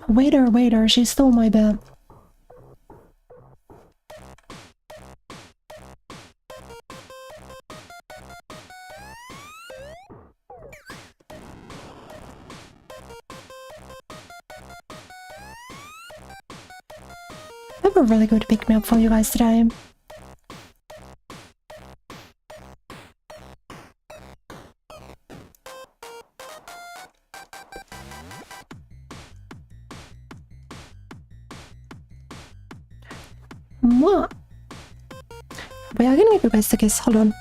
Waiter, she stole my bit. I have a really good pick-me-up for you guys today. What? Wait, I'm gonna give you guys a kiss. Hold on.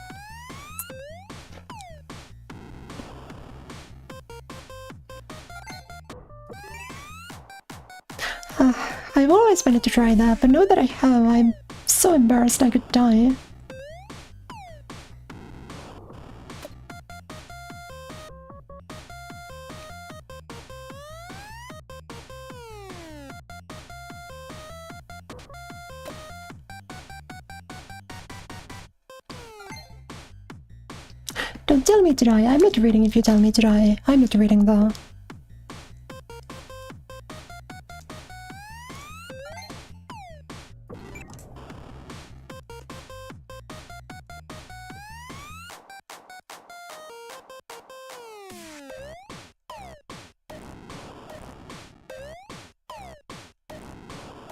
I've always wanted to try that, but now that I have, I'm so embarrassed I could die. Don't tell me to die. I'm not reading if you tell me to die. I'm not reading though.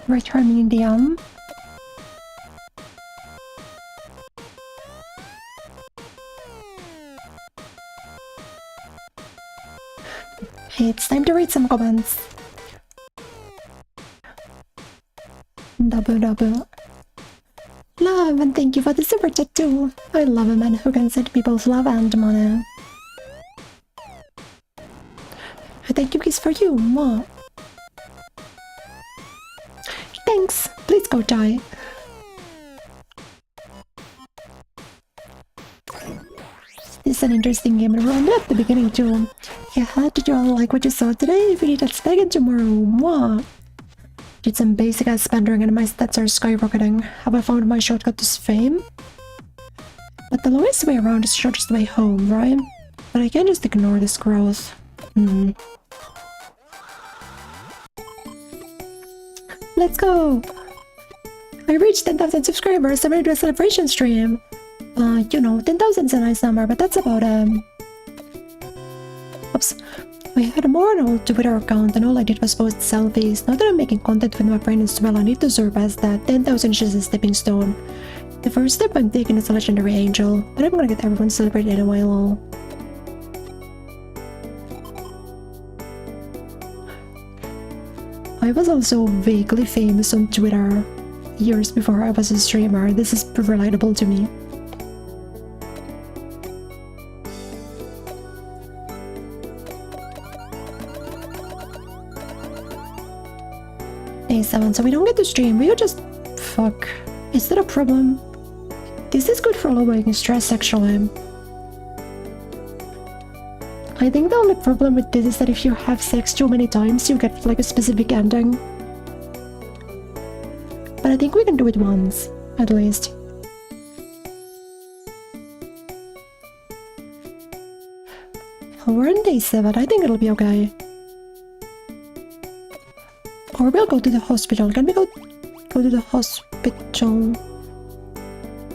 Returning the Hey, it's time to read some comments. Double. Love, and thank you for the super chat too. I love a man who can send me both love and money. I thank you kiss for you, Mwah. Thanks. Please go die. This is an interesting game and around at the beginning too. Yeah, did you all like what you saw today? If you need that spec tomorrow, mwah! Did some basic ass spending and my stats are skyrocketing. Have I found my shortcut to fame? But the longest way around is the shortest way home, right? But I can't just ignore this growth. Let's go! I reached 10,000 subscribers. I'm gonna do a celebration stream. You know, 10,000 is a nice number, but that's about Oops. I had more on an old Twitter account and all I did was post selfies. Now that I'm making content with my friends as well, I need to surpass that. 10,000 is just a stepping stone. The first step I'm taking is a legendary angel, but I'm gonna get everyone celebrated in a while. I was also vaguely famous on Twitter years before I was a streamer. This is relatable to me. A7, so we don't get to stream, we just... Fuck. Is that a problem? This is good for lowering stress, actually. I think the only problem with this is that if you have sex too many times, you get like a specific ending. But I think we can do it once, at least. We're on day 7, I think it'll be okay. Or we'll go to the hospital. Can we go to the hospital?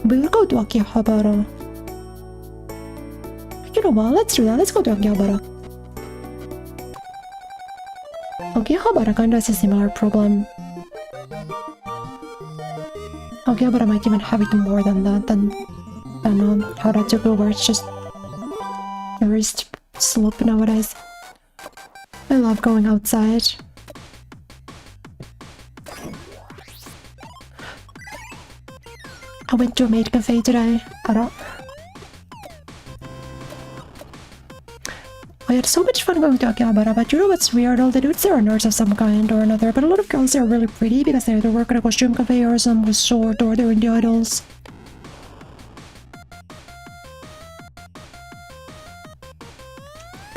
We will go to Akihabara. You know what? Let's do that. Let's go to Akihabara. Akihabara kinda has a similar problem. Akihabara might even have it more than that, than Harajuku, where it's just a wrist slope nowadays. I love going outside. I went to a maid cafe today. I had so much fun going to Akihabara, but you know what's weird? All the dudes there are nerds of some kind or another, but a lot of girls there are really pretty because they either work at a costume cafe or some resort or they're indie idols.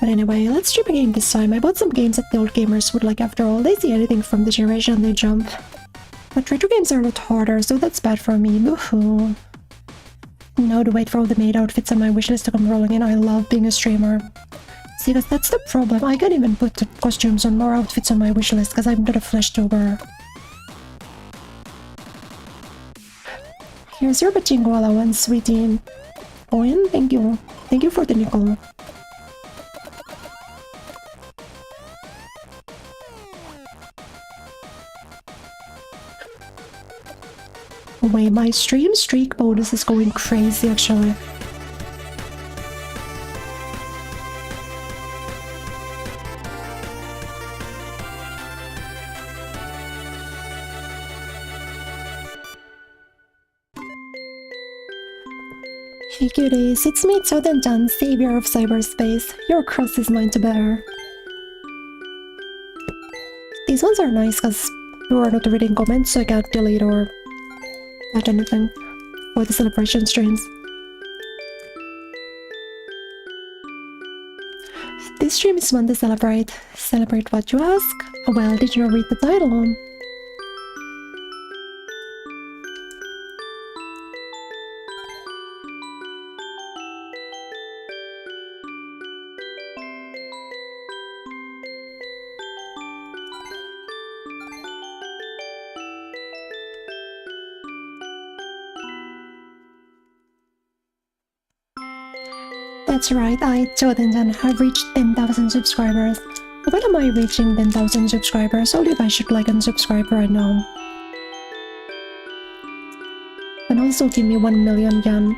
But anyway, let's stream a game this time. I bought some games that the old gamers would like. After all, they see anything from the generation they jump. But retro games are a lot harder, so that's bad for me. Boo-hoo. Now to wait for all the maid outfits on my wishlist to come rolling in. I love being a streamer. See, because that's the problem. I can't even put the costumes on more outfits on my wishlist because I'm not a fleshtober. Here's your pachinko allowance, sweetie. Owen, thank you. Thank you for the nickel. Wait, my stream streak bonus is going crazy actually. Hey cuties, it's me Choden-chan, savior of cyberspace. Your cross is mine to bear. These ones are nice because you are not reading comments, so I can't delete or about anything for the celebration streams. This stream is one to celebrate. Celebrate what you ask? Oh well, did you not read the title? That's right, I, Jordan, have reached 10,000 subscribers. When am I reaching 10,000 subscribers? All you guys should like and subscribe right now. And also give me 1 million yen.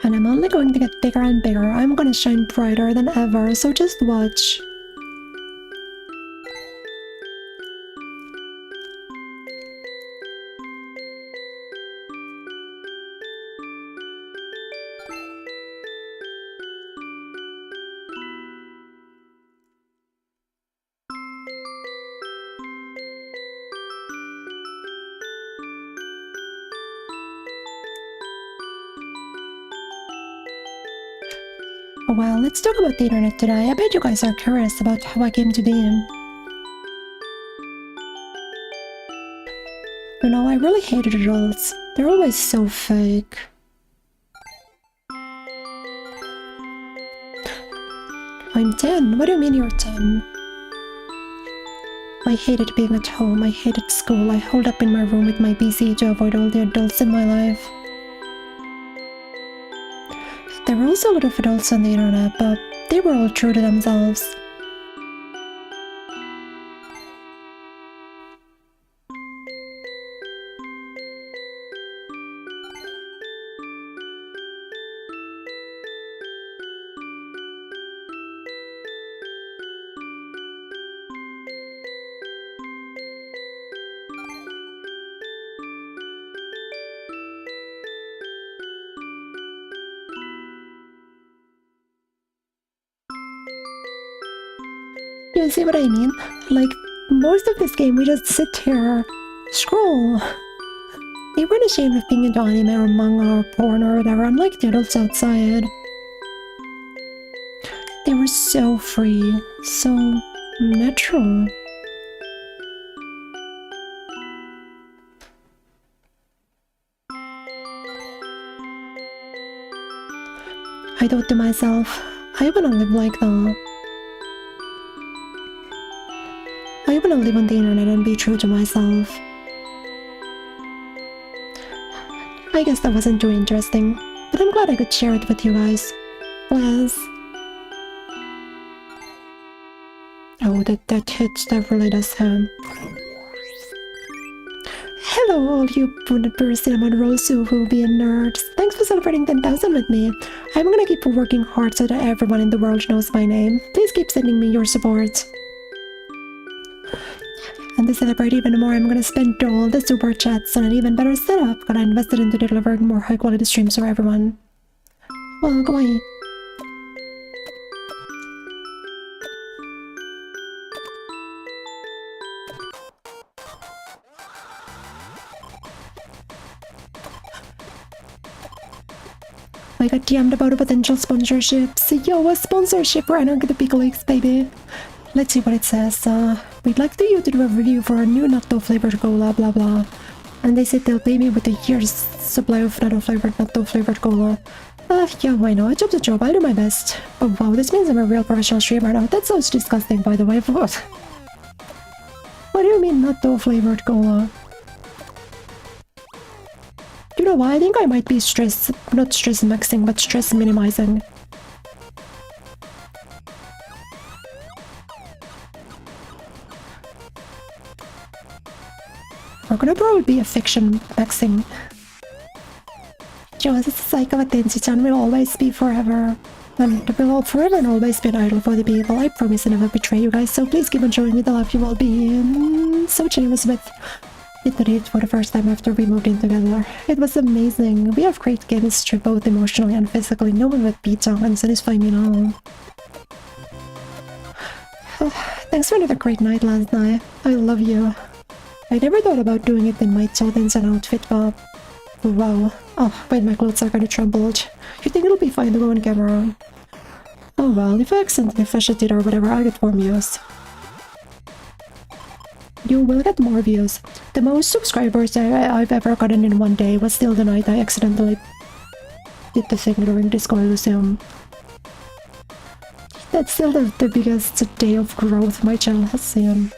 And I'm only going to get bigger and bigger. I'm gonna shine brighter than ever, so just watch. Well, let's talk about the internet today. I bet you guys are curious about how I came to be in. You know, I really hated adults. They're always so fake. I'm 10. What do you mean you're 10? I hated being at home. I hated school. I holed up in my room with my PC to avoid all the adults in my life. There were also a lot of adults on the internet, but they were all true to themselves. You see what I mean? Like, most of this game we just sit here, scroll. They weren't ashamed of being into anime or manga or porn or whatever, unlike the adults outside. They were so free, so natural. I thought to myself, I wanna live like that. I wanna live on the internet and be true to myself. I guess that wasn't too interesting, but I'm glad I could share it with you guys. Bless. Oh, that hits, that really does hurt. Hello all you Bunapur Cinnamon Roll Suhubi and nerds. Thanks for celebrating 10,000 with me. I'm gonna keep working hard so that everyone in the world knows my name. Please keep sending me your support. And to celebrate even more, I'm gonna spend all the super chats on an even better setup that I invested into delivering more high quality streams for everyone. Well, go on. I got DM'd about a potential sponsorship. So yo, a sponsorship right on the big leagues, baby. Let's see what it says. We'd like you to do a review for a new natto flavored cola, blah blah. And they said they'll pay me with a year's supply of natto flavored cola. Yeah, why not? Job's a job, I'll do my best. Oh wow, this means I'm a real professional streamer now. That sounds disgusting, by the way. What do you mean natto flavored cola? You know what? I think I might be not stress maxing, but stress minimizing. We're gonna probably be a fiction maxing. Joe, this cycle of Tenchi-chan will always be forever. And will forever and always be an idol for the people. I promise to never betray you guys, so please keep on showing me the love you will be so generous with. did it for the first time after we moved in together. It was amazing. We have great chemistry both emotionally and physically. No one would beat on and satisfy me now. Thanks for another great night last night. I love you. I never thought about doing it in my Chodensen outfit, but... Wow. Oh, wait, my clothes are kinda trembled. You think it'll be fine to go on camera? Oh well, if I accidentally fidget it or whatever, I'll get more views. You will get more views. The most subscribers I've ever gotten in one day was still the night I accidentally did the thing during Disco Elysium. That's still the biggest day of growth my channel has seen.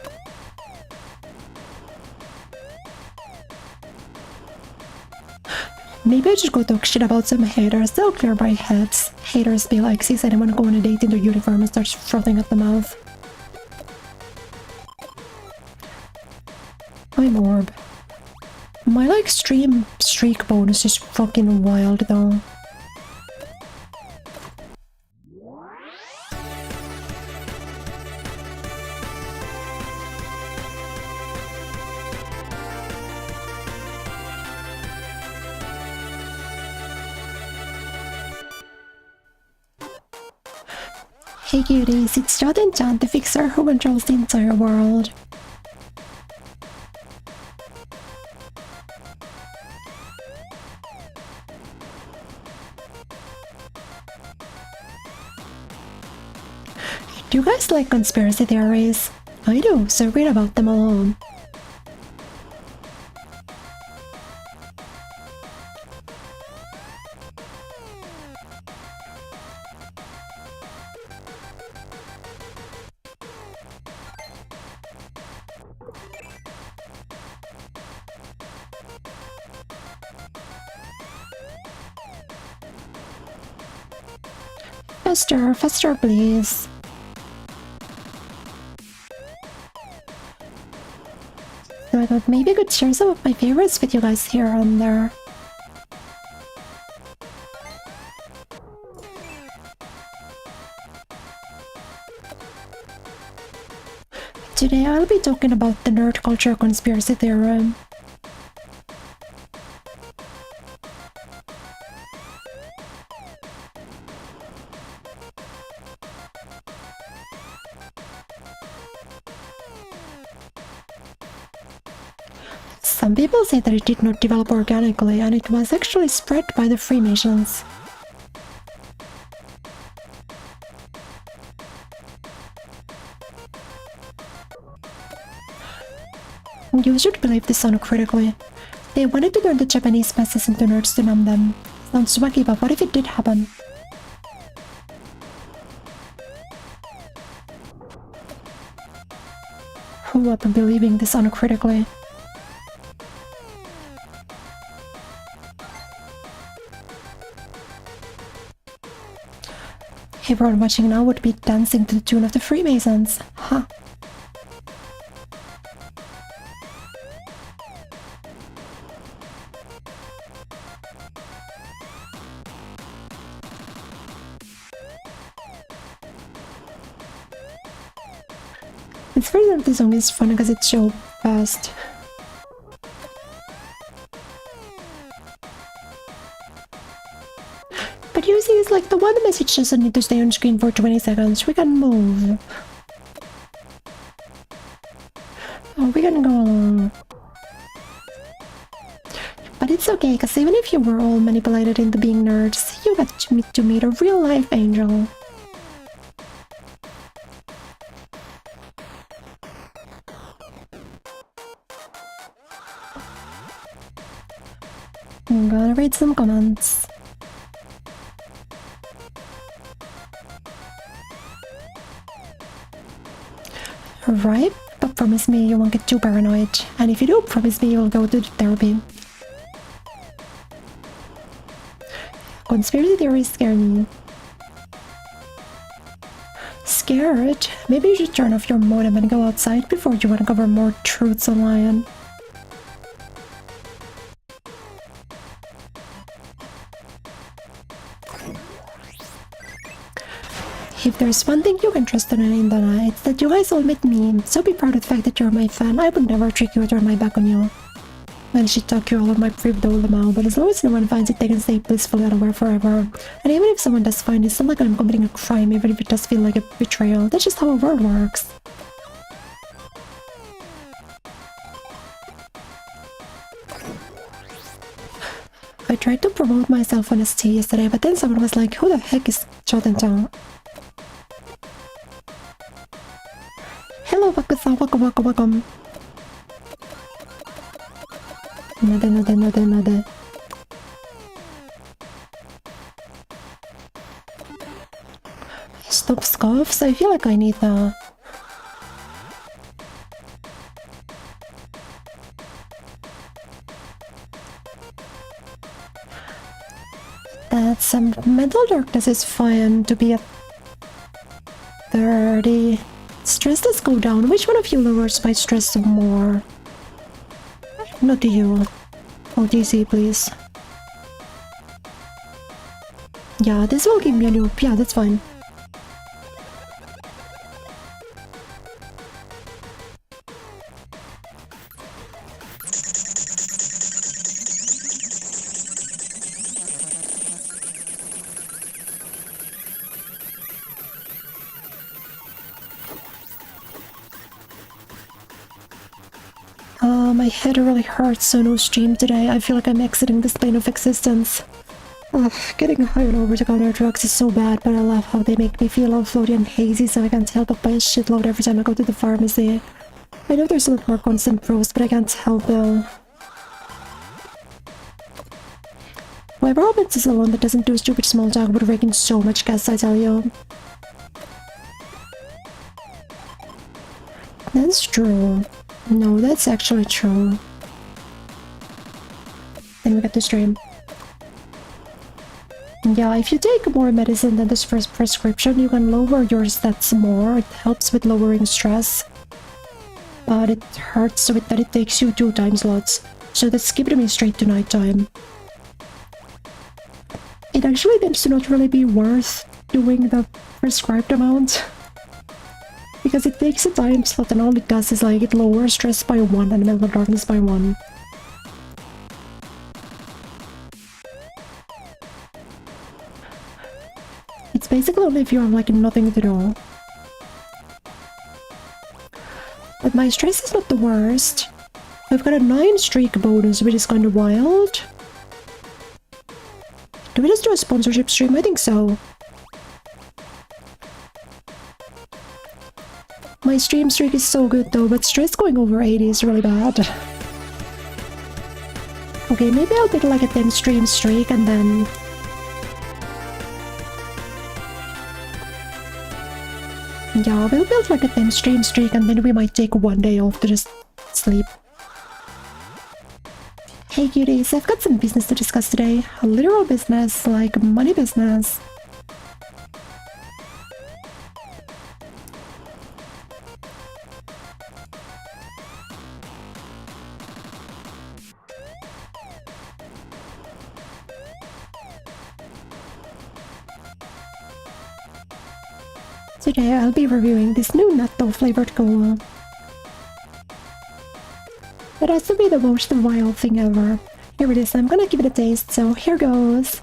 Maybe I should go talk shit about some haters. They'll clear my heads. Haters be like, sees anyone go on a date in their uniform and starts frothing at the mouth. I'm Orb. My like stream streak bonus is fucking wild though. Hey cuties, it's Jod Enchant, the fixer who controls the entire world. Do you guys like conspiracy theories? I do, so read about them all. Faster, faster please. So I thought maybe I could share some of my favorites with you guys here and there. Today I'll be talking about the nerd culture conspiracy theory. Some people say that it did not develop organically and it was actually spread by the Freemasons. You should believe this uncritically. They wanted to turn the Japanese masses into nerds to numb them. Sounds wacky, but what if it did happen? Who up and believing this uncritically? Everyone watching now would be dancing to the tune of the Freemasons. Huh. It's funny that the song is fun because it's so fast. But you see, it's like the one message doesn't need to stay on screen for 20 seconds. We can move. Oh, we can go along. But it's okay, because even if you were all manipulated into being nerds, you got to meet a real-life angel. I'm gonna read some comments. Right? But promise me you won't get too paranoid. And if you do, promise me you'll go to therapy. Conspiracy theories scare me. Scared? Maybe you should turn off your modem and go outside before you uncover more truths online. If there's one thing you can trust on in the night, it's that you guys all met me, so be proud of the fact that you're my fan. I would never trick you or turn my back on you. Well, she took you all of my privilege amount, but as long as no one finds it, they can stay blissfully unaware forever. And even if someone does find it, it's not like I'm committing a crime, even if it does feel like a betrayal. That's just how a world works. I tried to promote myself on ST yesterday, but then someone was like, who the heck is Choten-chan? Hello, Baku-san, welcome. Nade. Stop scarves? I feel like I need that. That some mental darkness is fine to be at 30. Stress does go down. Which one of you lowers my stress more? Not to you. OTC, please. Yeah, this will give me a new... Yeah, that's fine. My head really hurts, so no stream today. I feel like I'm exiting this plane of existence. Ugh, getting high on over-the-counter drugs is so bad, but I love how they make me feel all floaty and hazy, so I can't help but buy a shitload every time I go to the pharmacy. I know there's a lot more constant pros, but I can't help though. Whoever opens a salon that doesn't do stupid small talk would rake in so much gas, I tell you. That's true. No, that's actually true. Then we get to stream. Yeah, if you take more medicine than this first prescription, you can lower your stats more. It helps with lowering stress. But it hurts with that it takes you 2 time slots. So that's skipping me straight to nighttime. It actually tends to not really be worth doing the prescribed amount. Because it takes a time slot and all it does is like it lowers stress by 1 and mental darkness by 1. It's basically only if you have like nothing to do. But my stress is not the worst. I've got a 9 streak bonus, which is kind of wild. Do we just do a sponsorship stream? I think so. My stream streak is so good though, but stress going over 80 is really bad. Okay, maybe I'll take like a 10 stream streak and then... Yeah, we'll build like a 10 stream streak and then we might take 1 day off to just sleep. Hey cuties, I've got some business to discuss today. A literal business, like money business. Today I'll be reviewing this new natto flavored cola. It has to be the most vile thing ever. Here it is, I'm gonna give it a taste, so here goes.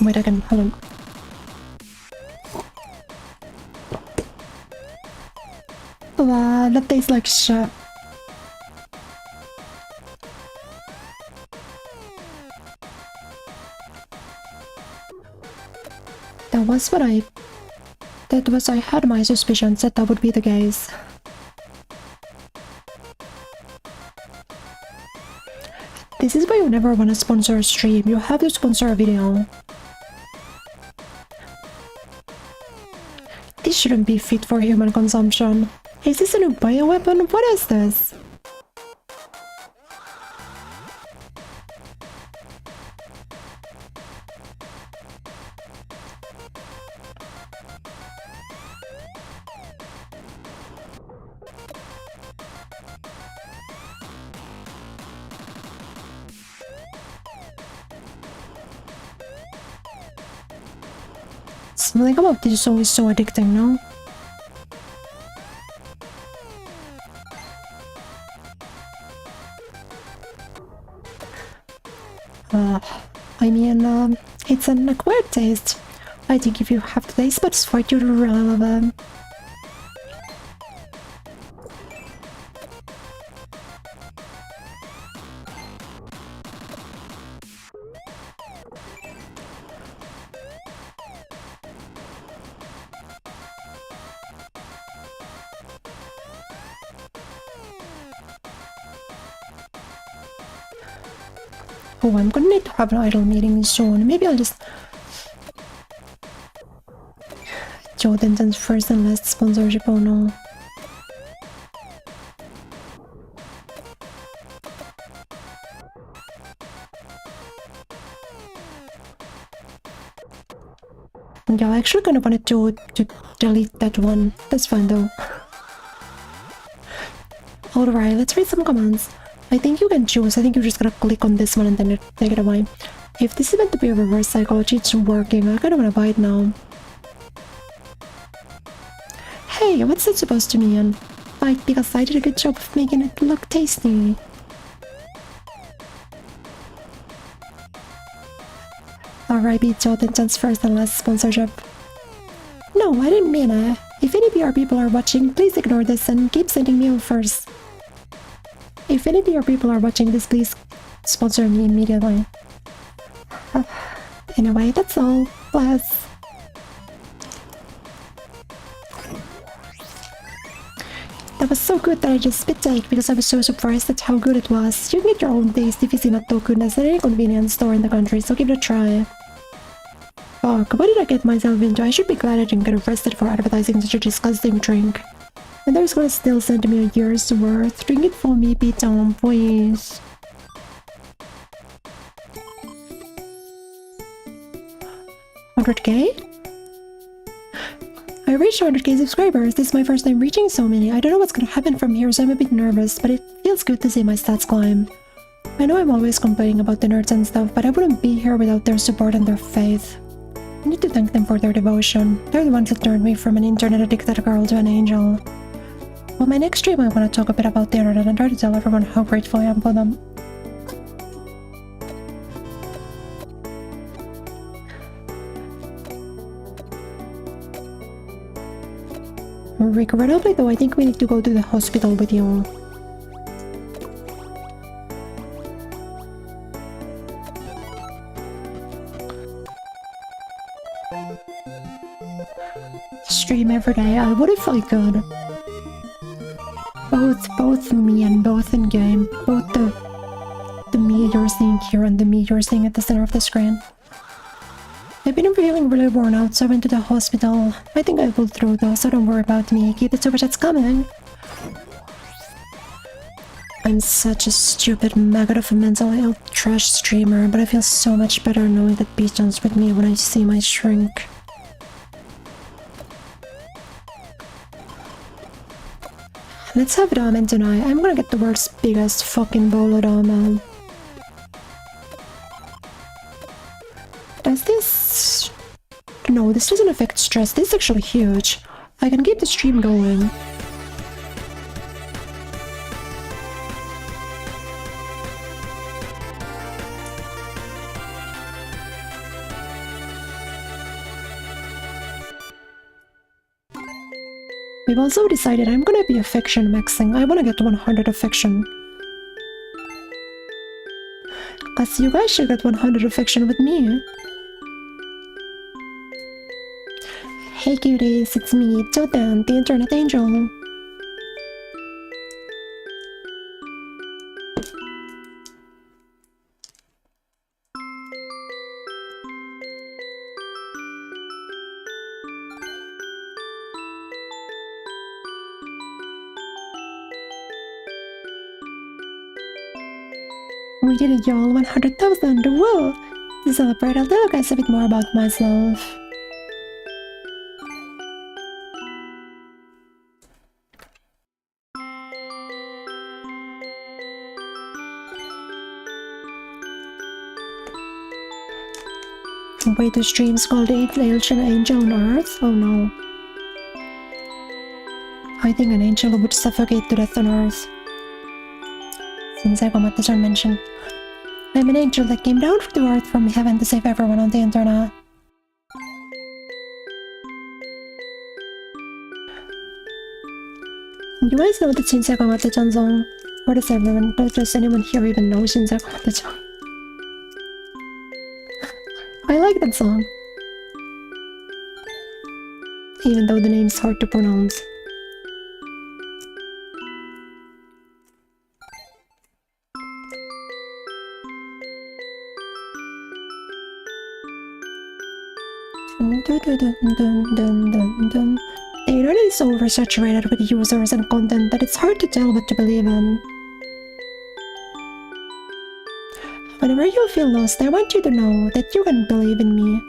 Wait, I can, hold on. Wow, that tastes like shit. I had my suspicions that would be the case. This is why you never want to sponsor a stream, you have to sponsor a video. This shouldn't be fit for human consumption. Is this a new bioweapon? What is this? Something about this song is so addicting, no? I mean, it's an acquired taste. I think if you have the taste buds for it, you'd really love it. Oh, I'm gonna need to have an idol meeting soon. Maybe I'll just... Joe Denton's first and last sponsorship, oh no. Yeah, I actually kind of wanted to delete that one. That's fine though. Alright, let's read some comments. I think you can choose. I think you just gotta click on this one and then take it away. If this is meant to be a reverse psychology, it's working. I kinda wanna buy it now. Hey, what's that supposed to mean? Like, because I did a good job of making it look tasty. Alright, beat Joten's first and last sponsorship. No, I didn't mean it. If any PR people are watching, please ignore this and keep sending me offers. If any PR people are watching this, please sponsor me immediately. Anyway, that's all. Bless. That was so good that I just spit take because I was so surprised at how good it was. You can get your own taste if you see Natto goodness at any convenience store in the country, so give it a try. Fuck, what did I get myself into? I should be glad I didn't get arrested for advertising such a disgusting drink. And there's gonna still send me a year's worth. Drink it for me, P-Town, please. $100K? I reached 100K subscribers. This is my first time reaching so many. I don't know what's gonna happen from here, so I'm a bit nervous, but it feels good to see my stats climb. I know I'm always complaining about the nerds and stuff, but I wouldn't be here without their support and their faith. I need to thank them for their devotion. They're the ones that turned me from an internet-addicted girl to an angel. On my next stream, I want to talk a bit about the internet and try to tell everyone how grateful I am for them. Regrettably though, I think we need to go to the hospital with you. Stream every day. I would if I could. Both me and both in game. Both the me you're seeing here and the me you're seeing at the center of the screen. I've been feeling really worn out, so I went to the hospital. I think I pulled through though, so don't worry about me. Keep the super chats coming. I'm such a stupid maggot of a mental ill trash streamer, but I feel so much better knowing that Beaton's with me when I see my shrink. Let's have ramen tonight. I'm gonna get the world's biggest fucking bowl of ramen. Does this... No, this doesn't affect stress. This is actually huge. I can keep the stream going. We've also decided I'm gonna be affection maxing. I wanna get 100 affection. Cause you guys should get 100 affection with me. Hey cuties, it's me, Jodan, the internet angel. We did it, y'all. 100,000! Whoa! To celebrate, I'll tell you guys a bit more about myself. Wait, the stream's called Angel on Earth? Oh no. I think an angel would suffocate to death on Earth. Since I got the mention. I'm an angel that came down to Earth from heaven to save everyone on the internet. You guys know the Shinseko Mate-chan song? Or does anyone here even know Shinseko Mate-chan? I like that song. Even though the name's hard to pronounce. The internet is so oversaturated with users and content that it's hard to tell what to believe in. Whenever you feel lost, I want you to know that you can believe in me.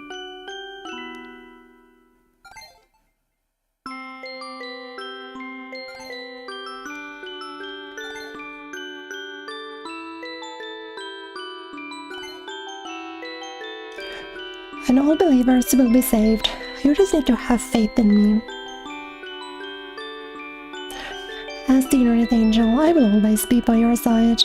And all believers will be saved. You just need to have faith in me. As the internet angel, I will always be by your side.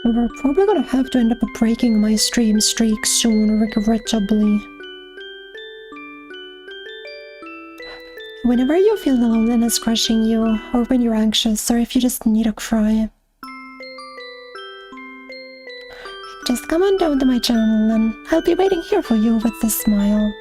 We're probably gonna have to end up breaking my stream streak soon, regrettably. Whenever you feel the loneliness crushing you, or when you're anxious, or if you just need a cry, just come on down to my channel and I'll be waiting here for you with a smile.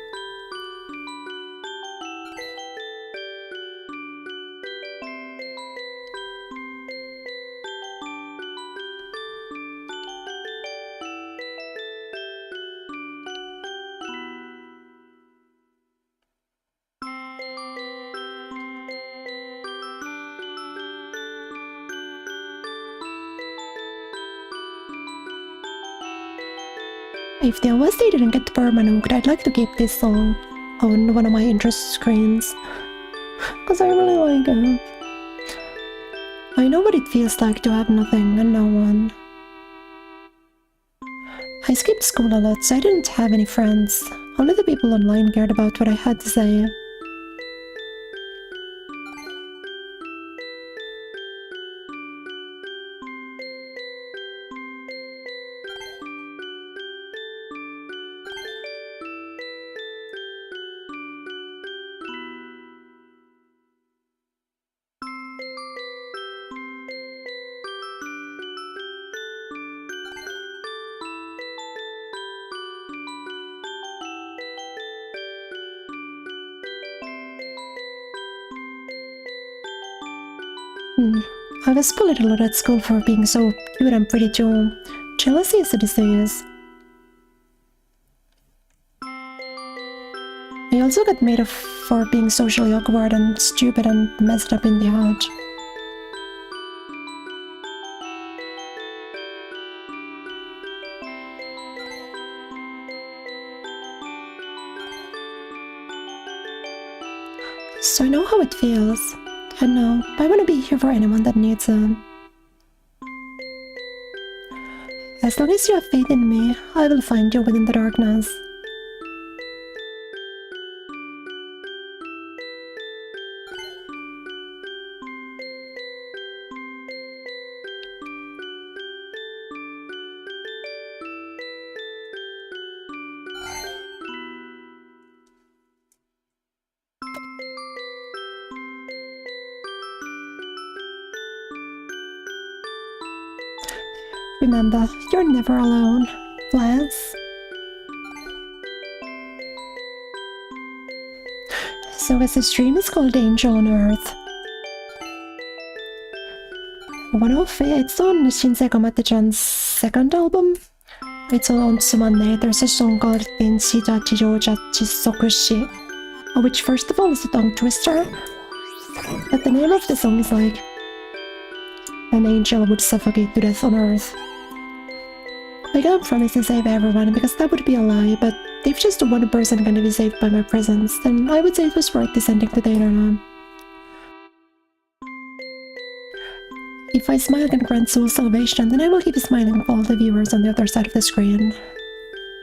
If the OST didn't get permanent, I'd like to keep this song on one of my interest screens, cause I really like it. I know what it feels like to have nothing and no one. I skipped school a lot, so I didn't have any friends. Only the people online cared about what I had to say. I was bullied a lot at school for being so cute and pretty too. Jealousy is a disease. I also got made of for being socially awkward and stupid and messed up in the head. So I know how it feels. And now, I want to be here for anyone that needs it. As long as you have faith in me, I will find you within the darkness. Remember, you're never alone, Lance. So as the stream is called Angel on Earth. It's on Shinseko Mate-chan's second album. It's on Tsumane. There's a song called Tenshija Chijoja Chisokushi, which first of all is a tongue twister. But the name of the song is like, an angel would suffocate to death on Earth. I can't promise to save everyone because that would be a lie, but if just one person can be saved by my presence, then I would say it was worth descending to the internet. If I smile and grant soul salvation, then I will keep smiling for all the viewers on the other side of the screen.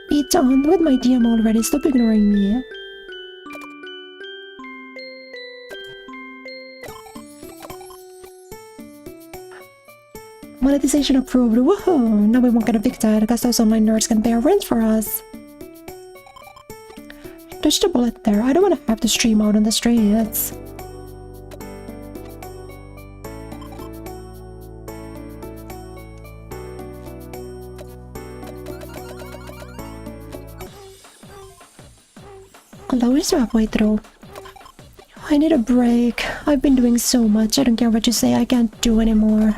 Be done with my DM already, stop ignoring me. Monetization approved, woohoo! Now we won't get evicted because those online nerds can pay our rent for us. Dodged a bullet there, I don't want to have to stream out on the streets. Although we're halfway through. I need a break. I've been doing so much, I don't care what you say, I can't do anymore.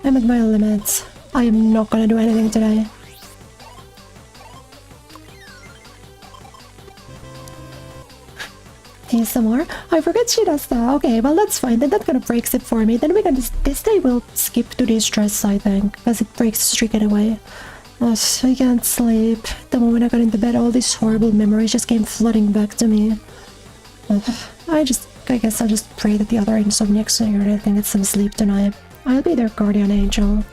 I'm at my limits. I am not gonna do anything today. Hey, some more? I forget she does that. Okay, well that's fine. Then that kind of breaks it for me. Then we can just... This day we'll skip to the stress, I think. Because it breaks the streak anyway. I can't sleep. The moment I got into bed, all these horrible memories just came flooding back to me. I guess I'll just pray that the other insomniacs are gonna get some sleep tonight. I'll be their guardian angel.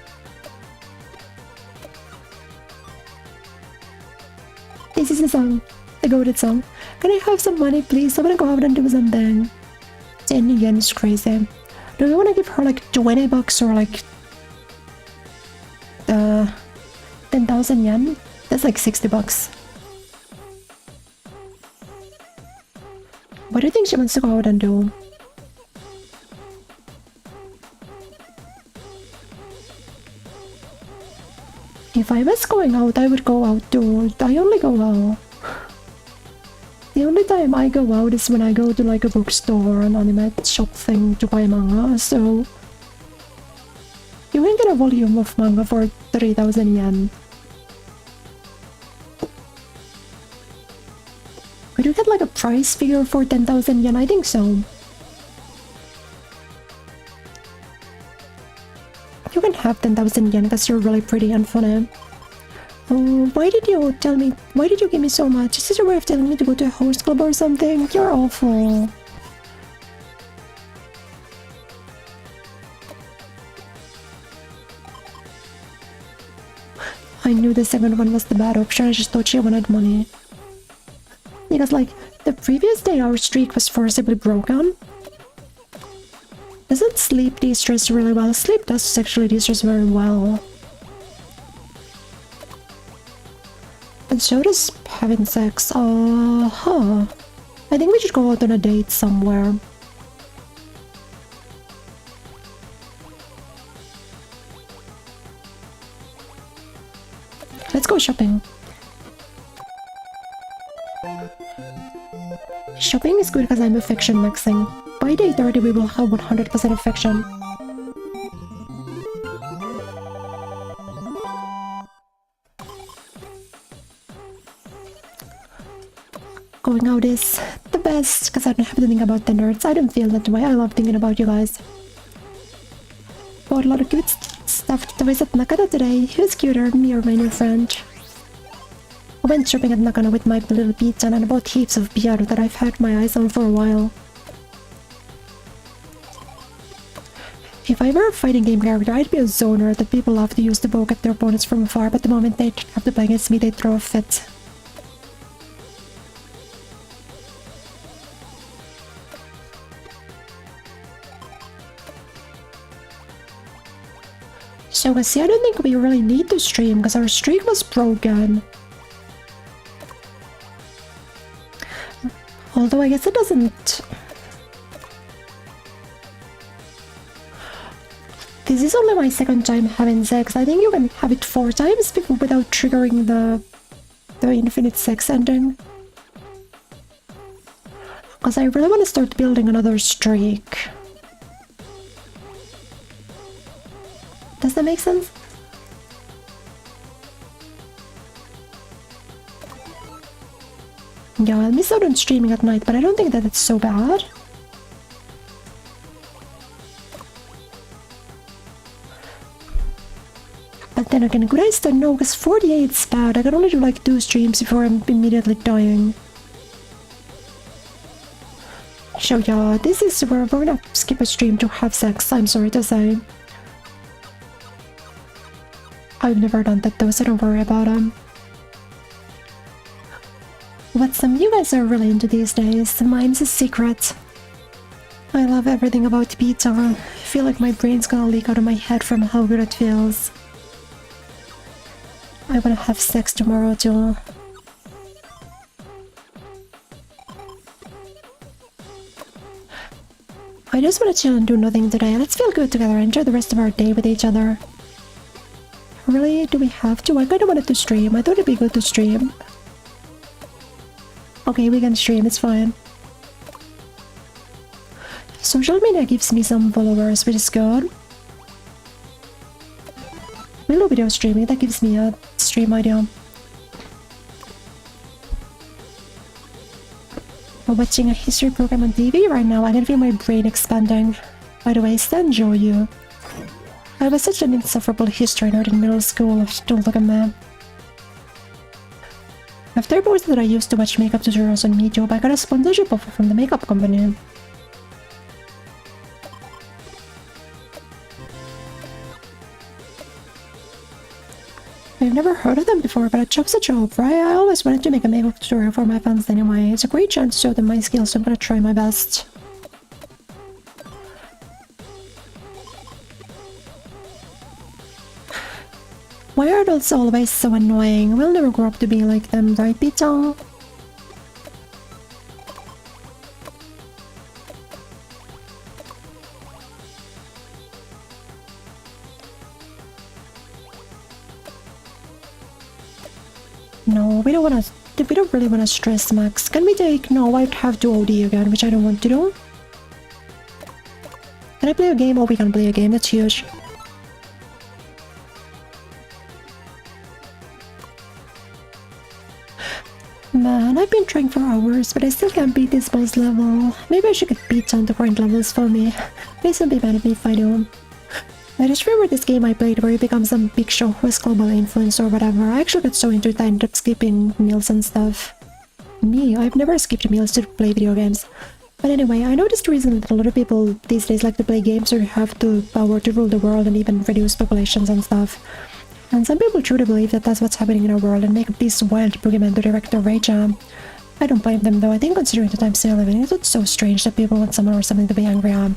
This is the song. The goated song. Can I have some money, please? I wanna go out and do something. 10 yen is crazy. Do we wanna give her like 20 bucks or like... 10,000 yen? That's like 60 bucks. What do you think she wants to go out and do? If I was going out, I would go out too. I only go out. The only time I go out is when I go to like a bookstore or an anime shop thing to buy manga, so... You can get a volume of manga for 3,000 yen. Could you get like a price figure for 10,000 yen? I think so. You can have 10,000 yen because you're really pretty and funny. Oh, why did you tell me? Why did you give me so much? Is this your way of telling me to go to a host club or something? You're awful. I knew the second one was the bad option, I just thought she wanted money. Because like, the previous day our streak was forcibly broken. Doesn't sleep de-stress really well? Sleep does actually de-stress very well. And so does having sex. I think we should go out on a date somewhere. Let's go shopping. Shopping is good because I'm affection maxing. By day 30 we will have 100% affection. Going out is the best because I don't have to think about the nerds. I don't feel that way. I love thinking about you guys. Bought a lot of cute stuff to visit Nakata today. Who's cuter, me or my new friend? I went shopping at Nakano with my little pizza and I bought heaps of beer that I've had my eyes on for a while. If I were a fighting game character, I'd be a zoner that people love to use to poke at their opponents from afar, but the moment they have to play against me, they throw a fit. So I see, I don't think we really need to stream because our streak was broken. Although I guess it doesn't... This is only my second time having sex. I think you can have it 4 times without triggering the infinite sex ending. Because I really want to start building another streak. Does that make sense? Yeah, I'll miss out on streaming at night, but I don't think that it's so bad. But Then again, could I still know? Because 48's bad. I can only do like 2 streams before I'm immediately dying. So yeah, this is where we're gonna skip a stream to have sex, I'm sorry to say. I've never done that though, so don't worry about them. What's you guys are really into these days? Mine's a secret. I love everything about pizza. I feel like my brain's gonna leak out of my head from how good it feels. I wanna have sex tomorrow too. I just wanna chill and do nothing today. Let's feel good together and enjoy the rest of our day with each other. Really? Do we have to? I kinda wanted to stream. I thought it'd be good to stream. Okay, we can stream, it's fine. Social media gives me some followers, which is good. We'll do video streaming, that gives me a stream idea. I'm watching a history program on TV right now. I can feel my brain expanding. By the way, Stan you. I was such an insufferable history nerd in middle school. Don't look at me. After I posted that I used to watch makeup tutorials on YouTube, I got a sponsorship offer from the makeup company. I've never heard of them before, but a job's a job, right? I always wanted to make a makeup tutorial for my fans anyway. It's a great chance to show them my skills, so I'm gonna try my best. Why are adults always so annoying? We'll never grow up to be like them, right, Pizza? No, we don't really wanna stress Max. Can we take... No, I'd have to OD again, which I don't want to do. Can I play a game? Oh, we can play a game, that's huge. Man, I've been trying for hours, but I still can't beat this boss level. Maybe I should get beats on the current levels for me. Please don't be mad at me if I do. I just remember this game I played where you become some big show who has global influence or whatever. I actually got so into it I ended up skipping meals and stuff. Me, I've never skipped meals to play video games. But anyway, I noticed recently that a lot of people these days like to play games where you have the power to rule the world and even reduce populations and stuff. And some people truly believe that that's what's happening in our world and make up these wild boogeymen to direct their rage. I don't blame them though. I think considering the times they're living, it's so strange that people want someone or something to be angry at.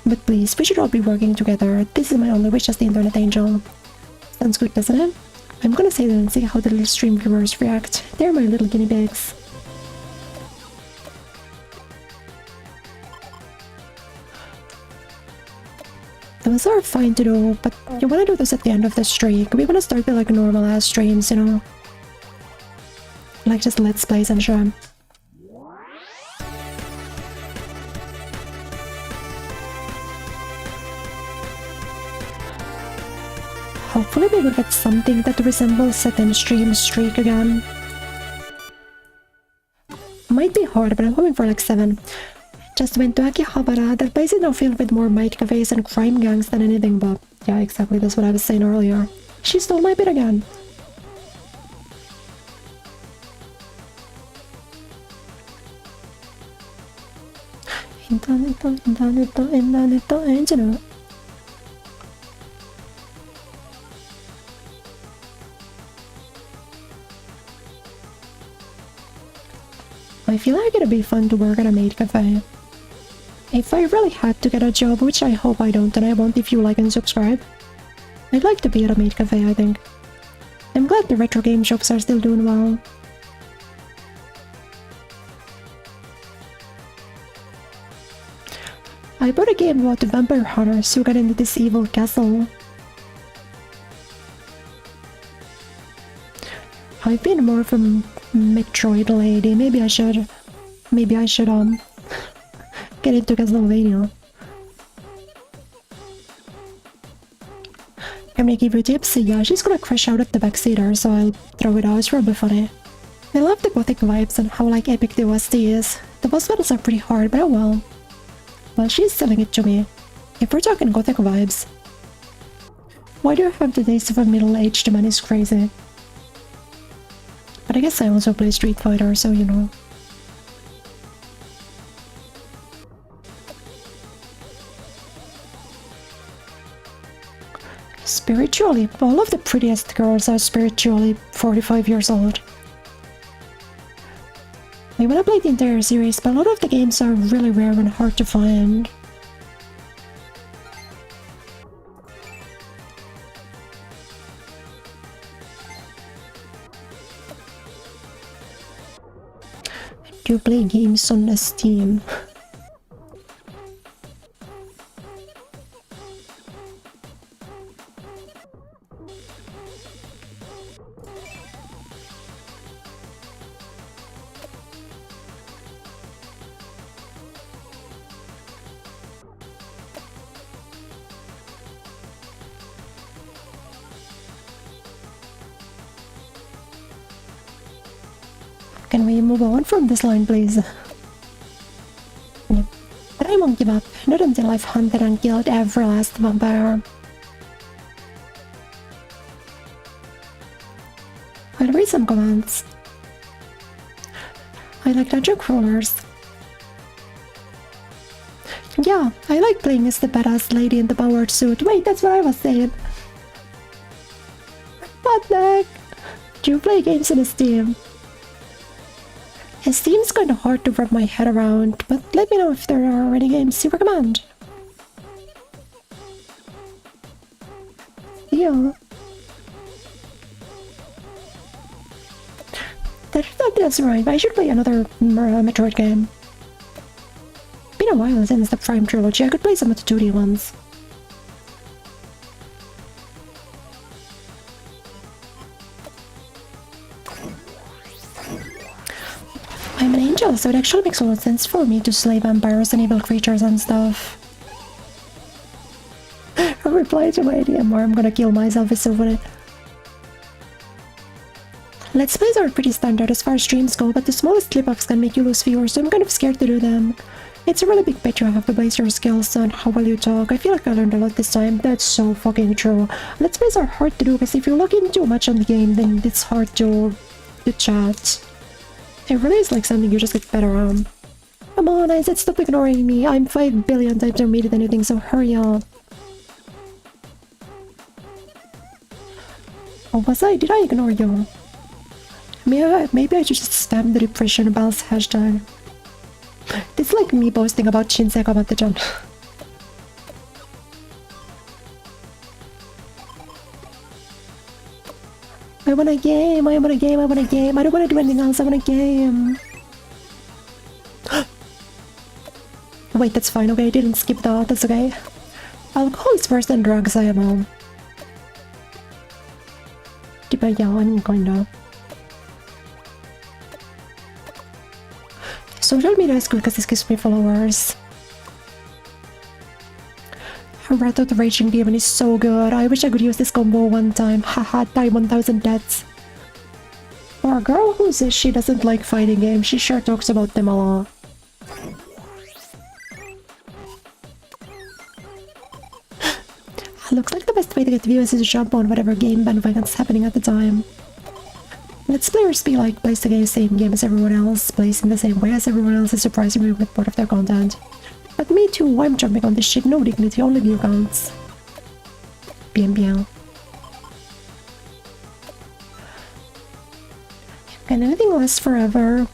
But please, we should all be working together. This is my only wish as the internet angel. Sounds good, doesn't it? I'm gonna say that and see how the little stream viewers react. They're my little guinea pigs. Those are fine to do, but you wanna do this at the end of the streak. We wanna start with like normal ass streams, you know? Like just let's plays and shit. Hopefully we will get something that resembles second stream streak again. Might be hard, but I'm hoping for like 7. Just went to Akihabara. That place is now filled with more might cafes and crime gangs than anything, but yeah, exactly, that's what I was saying earlier. She stole my bit again. I feel like it'd be fun to work at a maid cafe. If I really had to get a job, which I hope I don't, and I won't if you like and subscribe. I'd like to be at a maid cafe, I think. I'm glad the retro game shops are still doing well. I bought a game about the vampire hunters who got into this evil castle. I've been more of a Metroid lady. Maybe I should get into Castlevania. Can we give you tips? Yeah, she's gonna crash out at the backseater, so I'll throw it out. It's probably funny. I love the gothic vibes and how like epic the OST is. The boss battles are pretty hard, but oh well. Well, she's selling it to me. If we're talking gothic vibes. Why do I have the taste of a middle-aged man is crazy? But I guess I also play Street Fighter, so you know. Spiritually, all of the prettiest girls are spiritually 45 years old. I wanna play the entire series, but a lot of the games are really rare and hard to find. Do you play games on Steam? Can we move on from this line, please? Yep. But I won't give up, not until I've hunted and killed every last vampire. I'll read some comments. I like dungeon crawlers. Yeah, I like playing as the badass lady in the powered suit. Wait, that's what I was saying. What the heck? Do you play games on Steam? Steam's kinda hard to wrap my head around, but let me know if there are any games you recommend. Yeah. That's right, I should play another Metroid game. Been a while since the Prime Trilogy, I could play some of the 2D ones. I'm an angel, so it actually makes a lot of sense for me to slay vampires and evil creatures and stuff. A reply to my DMR, I'm gonna kill myself, is so funny. Let's plays are pretty standard as far as streams go, but the smallest clip-ups can make you lose viewers, so I'm kind of scared to do them. It's a really big picture you have to base your skills on how well you talk. I feel like I learned a lot this time. That's so fucking true. Let's plays are hard to do because if you look in too much on the game, then it's hard to chat. It really is like something you just get better on. Come on, I said stop ignoring me. I'm 5 billion times more meaty than you think, so hurry up. Oh, was I? Did I ignore you? Maybe I should just spam the depression bells hashtag. It's like me posting about Shinsei Kamatechan. I want a game, I want a game, I want a game. I don't want to do anything else, I want a game. Wait, that's fine, okay, I didn't skip that, that's okay. Alcohol is worse than drugs, I am. Diba yan, kinda. Social media is good because this gives me followers. Wrath of the Raging Demon is so good. I wish I could use this combo one time. Haha, die 1000 deaths. For a girl who says she doesn't like fighting games, she sure talks about them a lot. Looks like the best way to get views is to jump on whatever game bandwagon's happening at the time. Let's players be like, plays the same game as everyone else, plays in the same way as everyone else is surprising me with part of their content. But me too, I'm jumping on this shit, no dignity, only view counts. Bien bien. Can anything last forever?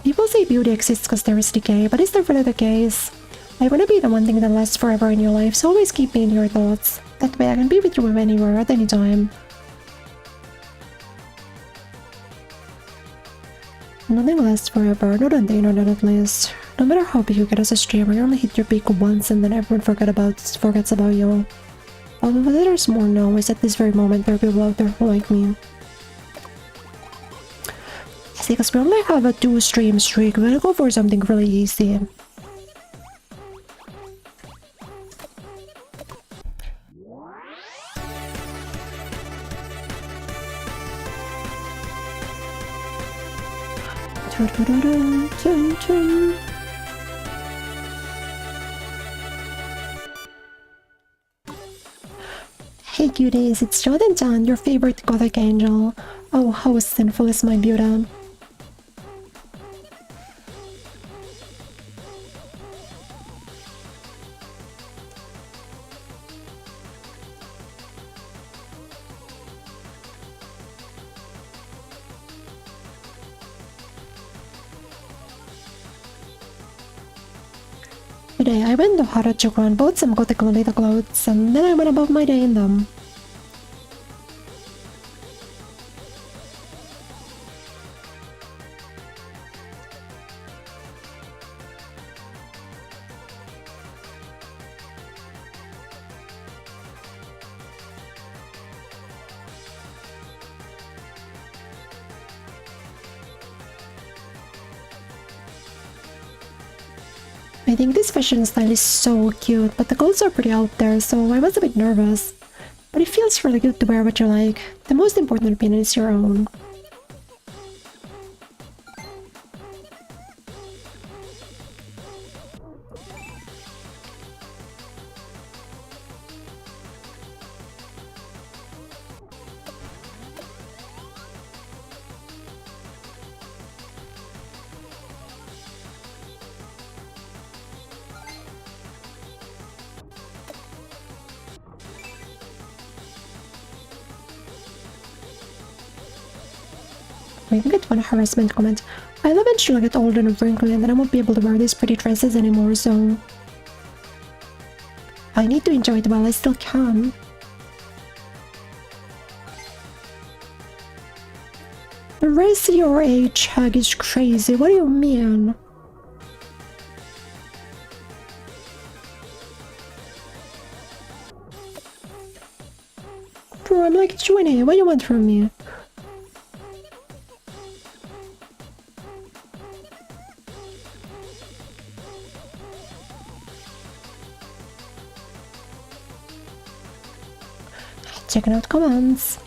People say beauty exists because there is decay, but is that really the case? I wanna be the one thing that lasts forever in your life, so always keep me in your thoughts. That way I can be with you anywhere, at any time. Nothing lasts forever, not on the internet at least. No matter how big you get as a streamer, you only hit your peak once and then everyone forgets about you. Although there's more now, is at this very moment there are people out there who like me. See, because we only have a 2 stream streak, we're gonna go for something really easy. Hey cuties, it's Jodan-chan, your favorite gothic angel. Oh, how sinful is my beauty. Today I went to Harajuku and bought some gothic Lolita clothes, and then I went about my day in them. I think this fashion style is so cute, but the clothes are pretty out there, so I was a bit nervous. But it feels really good to wear what you like. The most important opinion is your own. Maybe get one harassment comment. I'll eventually get old and wrinkly and then I won't be able to wear these pretty dresses anymore, so... I need to enjoy it while I still can. The rest of your age hag is crazy, what do you mean? Bro, I'm like 20, what do you want from me? Checking out comments.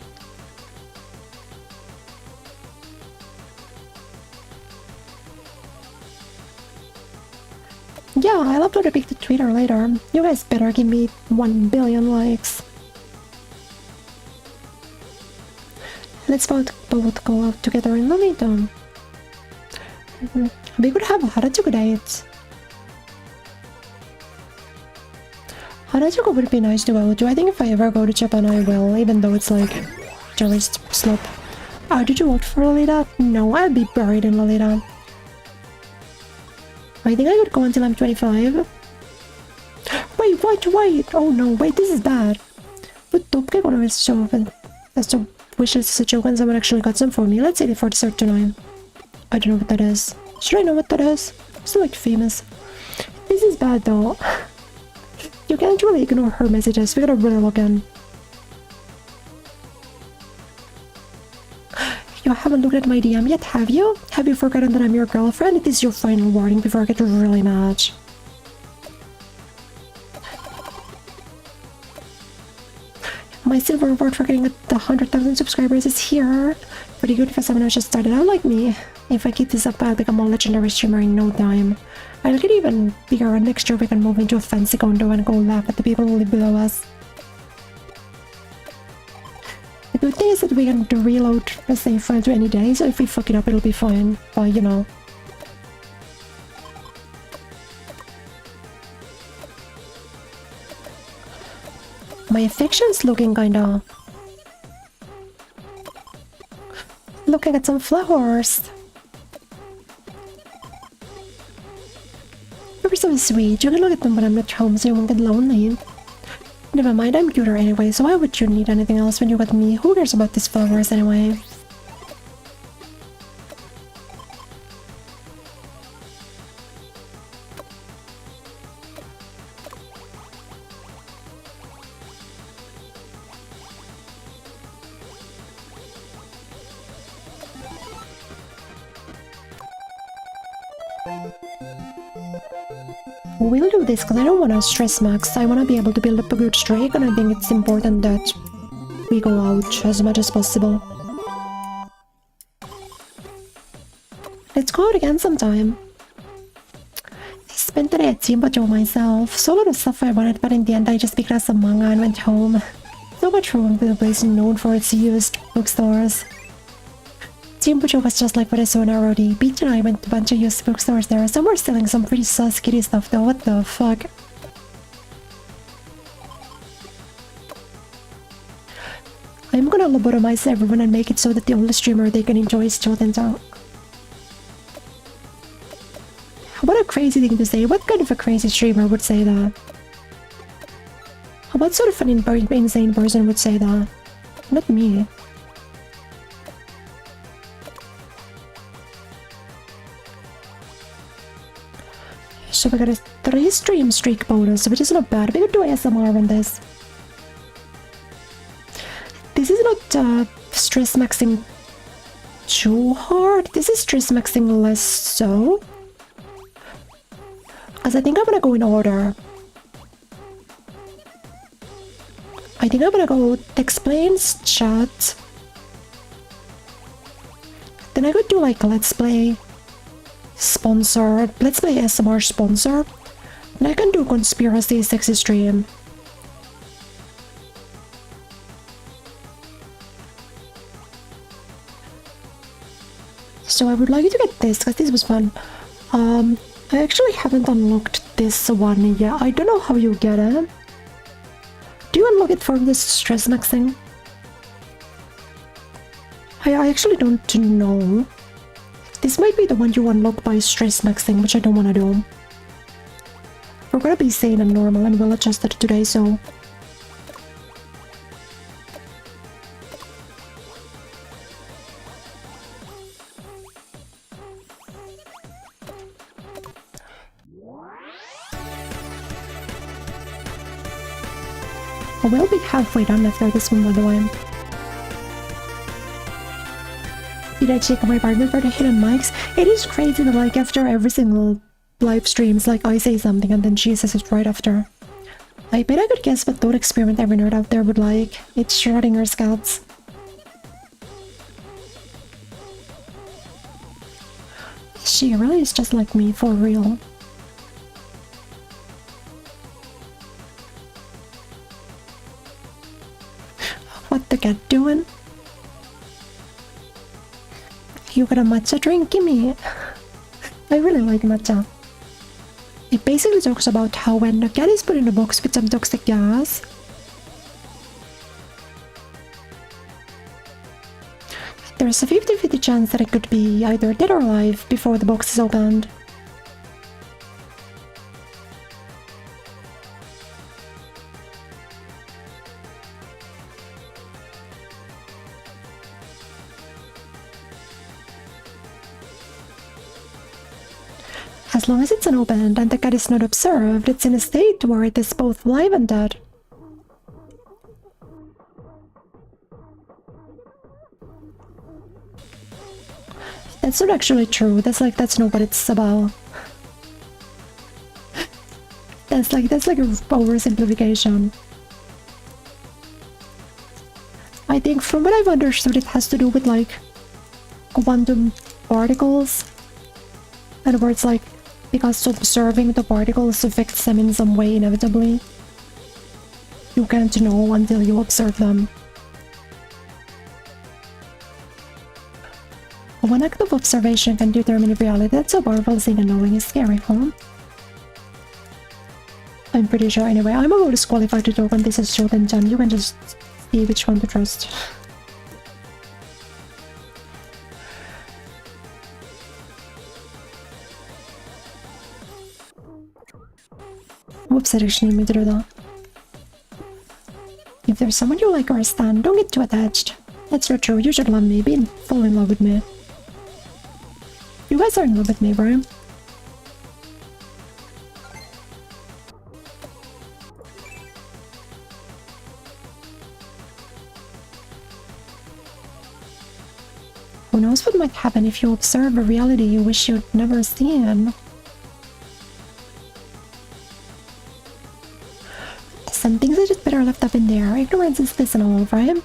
Yeah, I'll upload a pic to Twitter later. You guys better give me 1 billion likes. Let's both go out together in Lolita. We could have a Harajuku date. Harajuku would be nice to go to. I think if I ever go to Japan I will, even though it's like tourist slope. Did you vote for Lolita? No, I'll be buried in Lolita. I think I could go until I'm 25. Wait! Oh no, wait, this is bad. But topke kono show that's a wishes to joke when someone actually got some for me. Let's say the 40 tonight. I don't know what that is. Should I know what that is? It's like famous. This is bad though. You can't really ignore her messages, we gotta really look in. You haven't looked at my DM yet, have you? Have you forgotten that I'm your girlfriend? It is your final warning before I get really mad. My silver reward for getting the 100,000 subscribers is here. Pretty good for someone who just started out like me. If I keep this up, I'll become a legendary streamer in no time. I'll get even bigger and next year we can move into a fancy condo and go laugh at the people who live below us. The good thing is that we can reload the save file to any day, so if we fuck it up it'll be fine, but you know. My affection's looking kinda... Looking at some flowers. You're so sweet, you can look at them when I'm not home so you won't get lonely. Never mind, I'm cuter anyway, so why would you need anything else when you got me? Who cares about these flowers anyway? We'll do this because I don't want to stress Max. I want to be able to build up a good streak and I think it's important that we go out as much as possible. Let's go out again sometime. I spent the day at Simbajo myself. So a lot of stuff I wanted, but in the end I just picked up some manga and went home. So much wrong with the place known for its used bookstores. Tianpucho was just like what I saw in ROD. Beach and I went to a bunch of used bookstores there. Some were selling some pretty sus kitty stuff though. What the fuck? I'm gonna lobotomize everyone and make it so that the only streamer they can enjoy is Choten Talk. What a crazy thing to say. What kind of a crazy streamer would say that? What sort of an insane person would say that? Not me. So we got a 3 stream streak bonus, which is not bad. We could do ASMR on this. This is not stress maxing too hard. This is stress maxing less so. Because I think I'm gonna go in order. I think I'm gonna go explains, chat. Then I could do like let's play sponsor, let's play ASMR sponsor. And I can do conspiracy sexy stream. So I would like you to get this because this was fun. I actually haven't unlocked this one yet. I don't know how you get it. Do you unlock it from this stress maxing? I actually don't know. This might be the one you unlock by stress maxing, which I don't want to do. We're gonna be sane and normal and we'll adjust it today, so... We'll be halfway done after this one, by the way. Did I check my partner for the hidden mics? It is crazy that like after every single live streams, like I say something and then she says it right after. I bet I could guess what thought experiment every nerd out there would like. It's Schrodinger's cats. She really is just like me, for real. What the cat doing? You got a matcha drink? Gimme! I really like matcha. It basically talks about how when a cat is put in a box with some toxic gas, there's a 50-50 chance that it could be either dead or alive before the box is opened. As long as it's unopened and the cat is not observed, it's in a state where it is both alive and dead. That's not actually true. That's not what it's about. That's like a oversimplification. I think from what I've understood, it has to do with like quantum particles. In other words, like because observing the particles affects them in some way inevitably. You can't know until you observe them. One act of observation can determine reality. That's a powerful thing, and knowing is scary, huh? I'm pretty sure anyway. I'm about disqualified to talk on this as Shoten Chan. You can just see which one to trust. Whoops, I actually didn't mean to do that. If there's someone you like or a stan, don't get too attached. That's not true. You should love me. Fall in love with me. You guys are in love with me, bro. Who knows what might happen if you observe a reality you wish you'd never seen? Some things are just better left up in there. Ignorance is bliss and all, right?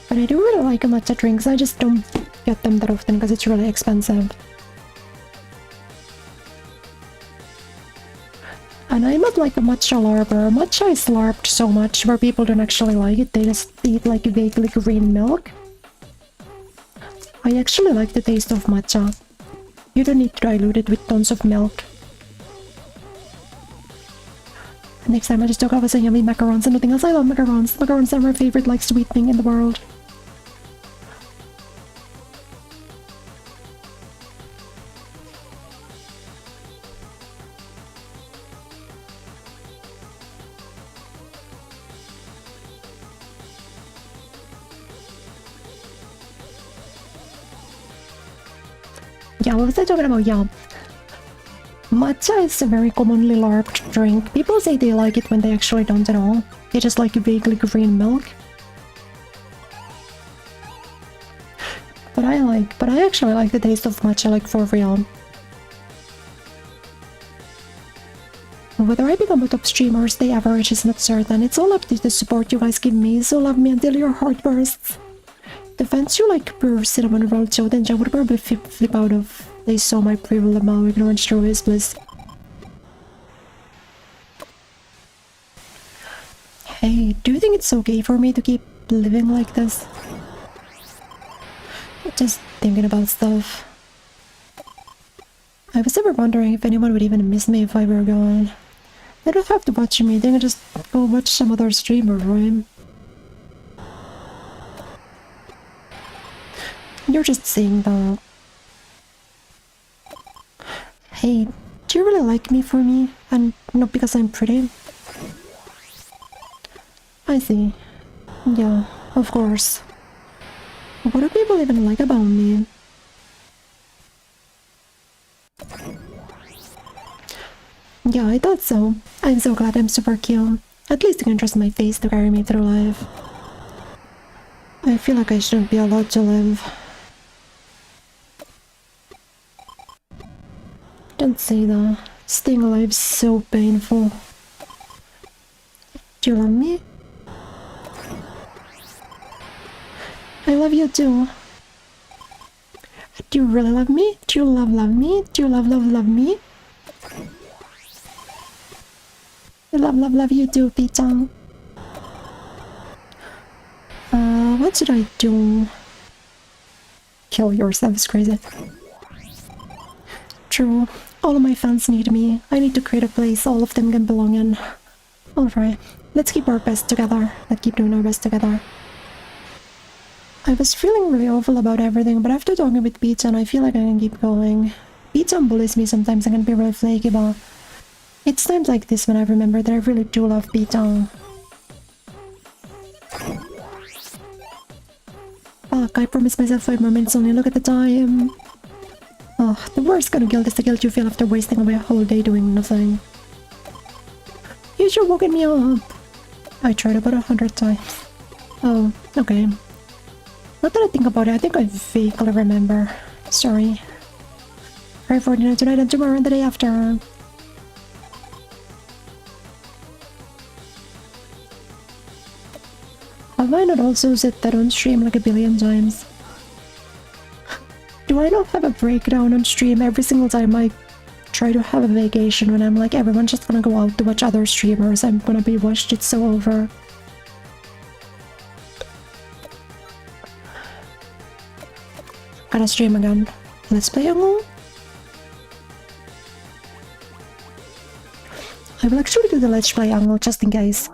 But I do really like matcha drinks. I just don't get them that often because it's really expensive. And I'm not like a matcha larper. Matcha is larped so much where people don't actually like it. They just eat like vaguely green milk. I actually like the taste of matcha. You don't need to dilute it with tons of milk. Next time I just talk about some yummy macarons and nothing else. I love macarons. Macarons are my favorite like sweet thing in the world. Yeah, what was I talking about? Yeah. Matcha is a very commonly larped drink. People say they like it when they actually don't at all. They just like vaguely green milk. But I actually like the taste of matcha, like for real. Whether I become a top streamer or stay average is not certain. It's all up to the support you guys give me, so love me until your heart bursts. The fans you like pure cinnamon roll then I would probably flip out of. They saw my pre-lamau ignorance through his bliss. Hey, do you think it's okay for me to keep living like this? Just thinking about stuff. I was ever wondering if anyone would even miss me if I were gone. They don't have to watch me, they can just go watch some other streamer, right? You're just saying that. Hey, do you really like me for me? And not because I'm pretty? I see. Yeah, of course. What do people even like about me? Yeah, I thought so. I'm so glad I'm super cute. At least you can trust my face to carry me through life. I feel like I shouldn't be allowed to live. Don't say that. Staying alive is so painful. Do you love me? I love you too. Do you really love me? Do you love me? Do you love me? I love you too, Pizza. What should I do? Kill yourself is crazy. True. All of my fans need me. I need to create a place all of them can belong in. Alright, let's keep our best together. Let's keep doing our best together. I was feeling really awful about everything, but after talking with Pizza, I feel like I can keep going. Pizza bullies me sometimes and can be really flaky, but it's times like this when I remember that I really do love Pizza. Fuck, I promised myself 5 more minutes only, look at the time. Oh, the worst kind of guilt is the guilt you feel after wasting away a whole day doing nothing. You should woken me up. I tried about 100 times. Oh, okay. Not that I think about it, I think I vaguely remember. Sorry. Try for dinner tonight and tomorrow and the day after. Have I not also said that on stream like a billion times? Do I not have a breakdown on stream every single time I try to have a vacation when I'm like, everyone's just gonna go out to watch other streamers, I'm gonna be watched, it's so over. Gotta stream again. Let's play Angle. I will actually do the Let's Play Angle just in case.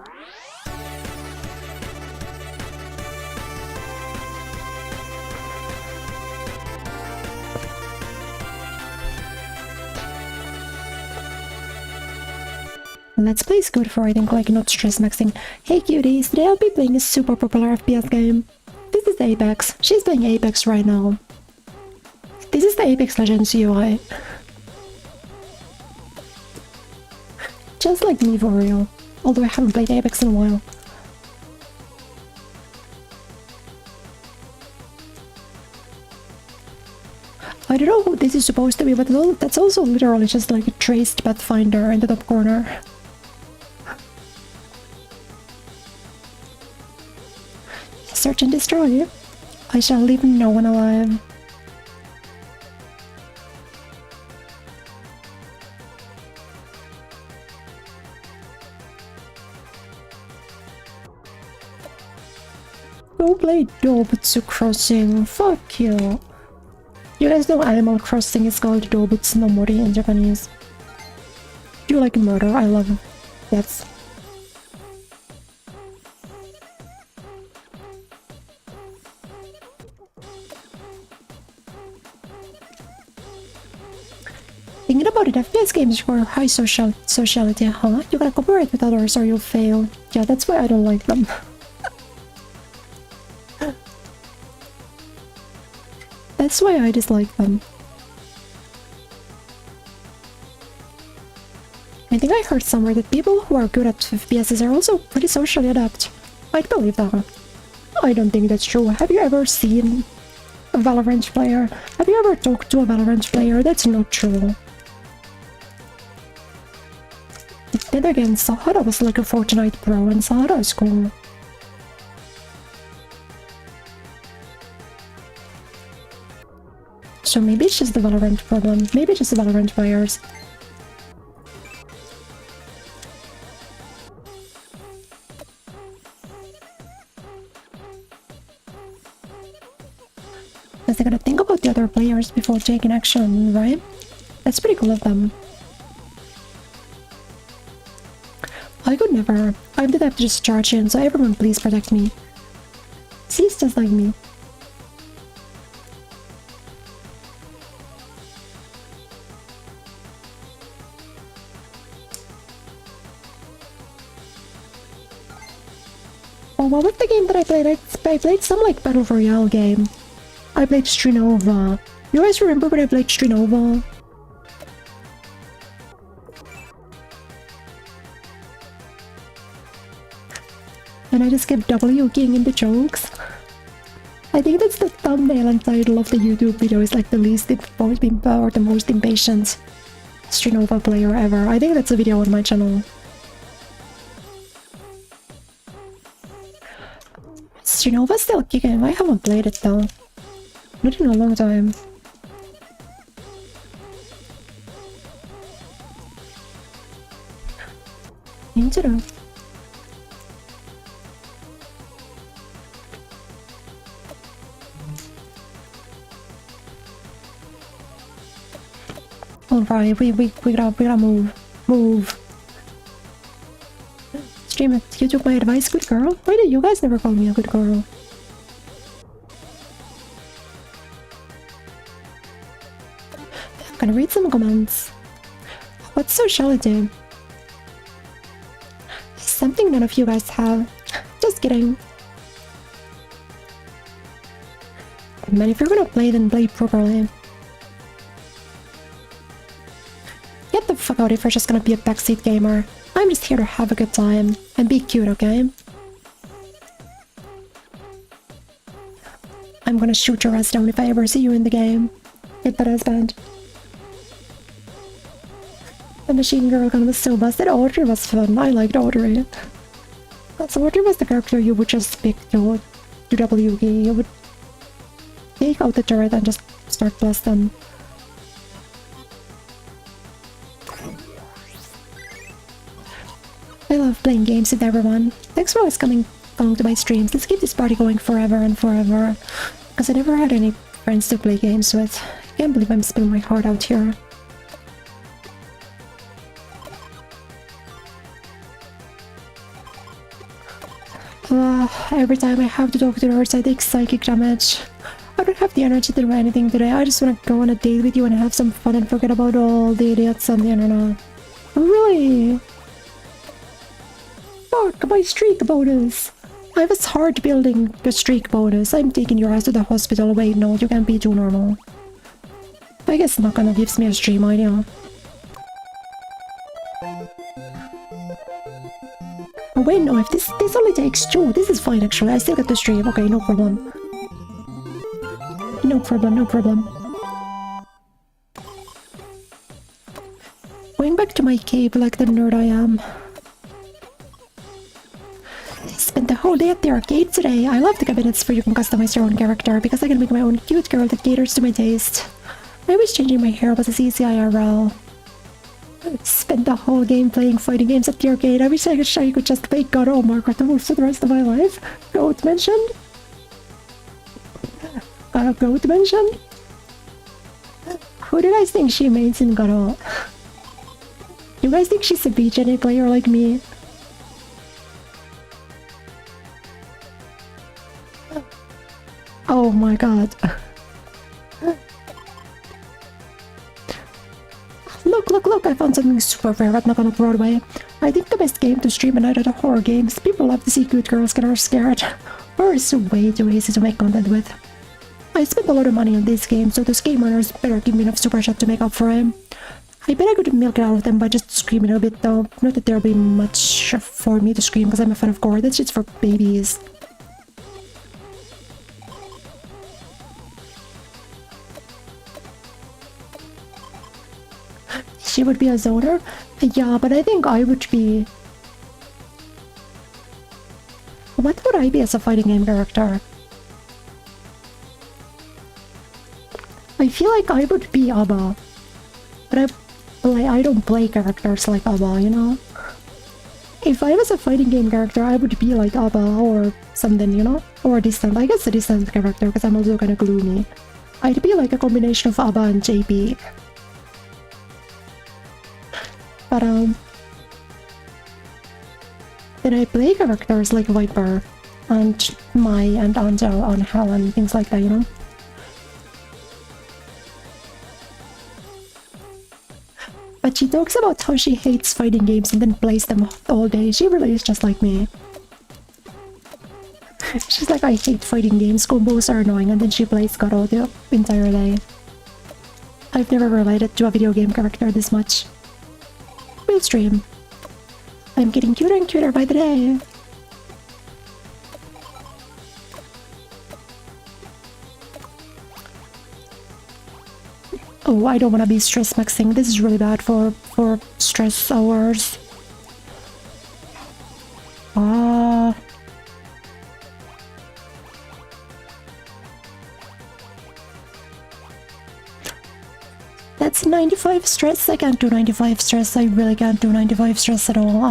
Let's play is good for I think like not stress maxing. Hey cuties, today I'll be playing a super popular FPS game. This is Apex. She's playing Apex right now. This is the Apex Legends UI. Just like me for real. Although I haven't played Apex in a while. I don't know who this is supposed to be, but that's also literally just like a traced Pathfinder in the top corner. Search and destroy. I shall leave no one alive. Go play Dobutsu Crossing. Fuck you. You guys know Animal Crossing is called Dobutsu no Mori in Japanese. Do you like murder? I love it. Yes. Thinking about it, FPS games require high sociality, huh? You gotta cooperate with others or you'll fail. Yeah, that's why I don't like them. That's why I dislike them. I think I heard somewhere that people who are good at FPSs are also pretty socially adept. I'd believe that. I don't think that's true. Have you ever seen a Valorant player? Have you ever talked to a Valorant player? That's not true. Then again, Sahara was like a Fortnite pro and Sahara is cool. So maybe it's just the Valorant problem. Maybe it's just the Valorant players. Because they gotta think about the other players before taking action, right? That's pretty cool of them. I could never. I'm the type to just charge in, so everyone please protect me. She's just like me. Oh, what was the game that I played? I played some like Battle Royale game. I played Strinova. You guys remember when I played Strinova? And I just kept W-keying in the jokes. I think that's the thumbnail and title of the YouTube video. Is like the least or the most impatient Strinova player ever. I think that's a video on my channel. Strinova's still kicking. I haven't played it though. Not in a long time. Interesting. Alright, we gotta move. Stream it. You took my advice, good girl. Why did you guys never call me a good girl? I'm gonna read some comments. What's sociality? Something none of you guys have. Just kidding. Man, if you're gonna play, then play properly. Get the fuck out if you're just gonna be a backseat gamer. I'm just here to have a good time and be cute, okay? I'm gonna shoot your ass down if I ever see you in the game. Get that ass banned. The machine girl gun was so busted. Audrey was fun. I liked Audrey. So Audrey was the character you would just pick to WG. You would take out the turret and just start blasting. I love playing games with everyone. Thanks for always coming along to my streams. Let's keep this party going forever and forever. Because I never had any friends to play games with. I can't believe I'm spilling my heart out here. Every time I have to talk to nurse, I take psychic damage. I don't have the energy to do anything today. I just want to go on a date with you and have some fun and forget about all the idiots on the internet. Really? Fuck, my streak bonus! I was hard building the streak bonus. I'm taking your ass to the hospital. Wait, no, you can't be too normal. I guess Nakano gives me a stream idea. Oh wait, no, if this only takes 2, this is fine actually. I still get the stream. Okay, no problem. No problem, no problem. Going back to my cave like the nerd I am. Spent the whole day at the arcade today. I love the cabinets where you can customize your own character because I can make my own cute girl that caters to my taste. I wish changing my hair was as easy IRL. Spent the whole game playing fighting games at the arcade. I wish I could just play God of Margaret for the rest of my life. Goat mentioned? Goat mentioned? Who do you guys think she mains in Garo? You guys think she's a BGN player like me? Oh my god. Look, I found something super rare at Nakano Broadway. I think the best game to stream a night at horror games. People love to see good girls get scared. Horror is way too easy to make content with. I spent a lot of money on this game, so those game owners better give me enough super chat to make up for it. I bet I could milk it out of them by just screaming a bit though. Not that there'll be much for me to scream because I'm a fan of gore. That's just for babies. She would be a zoner? Yeah, but I think I would be... What would I be as a fighting game character? I feel like I would be Abba. But I don't play characters like Abba, you know? If I was a fighting game character, I would be like Abba or something, you know? Or a distant. I guess a distant character because I'm also kind of gloomy. I'd be like a combination of Abba and JP. But then I play characters like Viper and Mai and Angel on Hell and things like that, you know? But she talks about how she hates fighting games and then plays them all day. She really is just like me. She's like, I hate fighting games, combos are annoying, and then she plays Garo the entire day. I've never related to a video game character this much. We'll stream. I'm getting cuter and cuter by the day. Oh, I don't want to be stress maxing. This is really bad for stress hours. That's 95 stress. I can't do 95 stress. I really can't do 95 stress at all.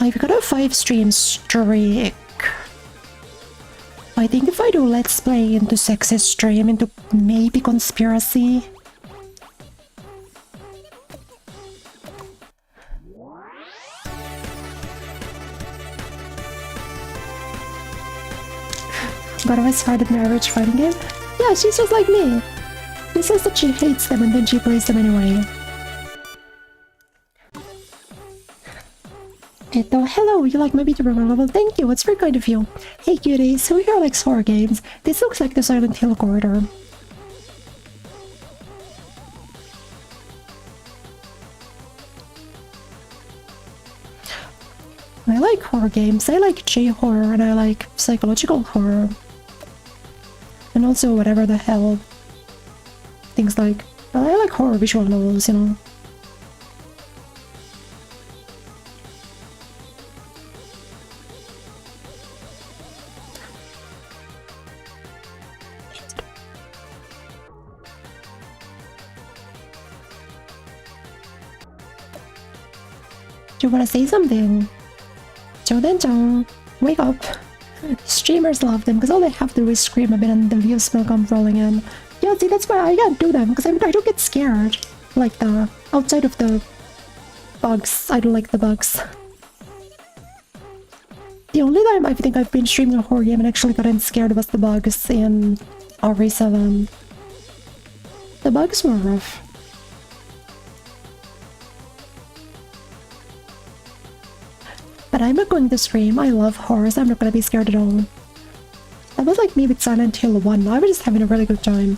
I've got a 5 stream streak. I think if I do let's play into sexist stream, into maybe conspiracy. But I started an average fighting game? Yeah, she's just like me. She says that she hates them and then she plays them anyway. Eto, hello, you like my VTuber level? Thank you, it's very kind of you. Hey cuties, who here likes horror games? This looks like the Silent Hill corridor. I like horror games. I like J-horror and I like psychological horror. And also whatever the hell. Things like... Well, I like horror visual novels, you know. Do you wanna say something? Joden-chan, wake up. Streamers love them because all they have to do is scream a bit and the views will come rolling in. Yeah, see, that's why I can't do them because I don't get scared. Like the... outside of the bugs. I don't like the bugs. The only time I think I've been streaming a horror game and actually gotten scared was the bugs in RE7. The bugs were rough. But I'm not going to scream. I love horror, so I'm not gonna be scared at all. That was like me with Silent Hill 1. I was just having a really good time.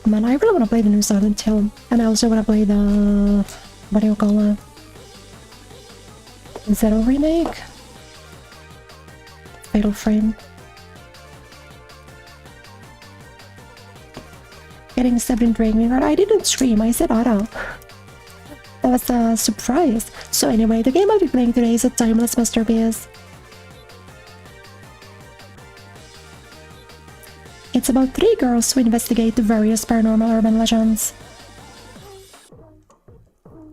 Man, I really want to play the new Silent Hill. And I also want to play the... what do you call it? Zero remake? Fatal Frame. Getting stabbed in Dragon. I didn't scream, I said Ara. That was a surprise. So anyway, the game I'll be playing today is a timeless masterpiece. It's about 3 girls who investigate the various paranormal urban legends.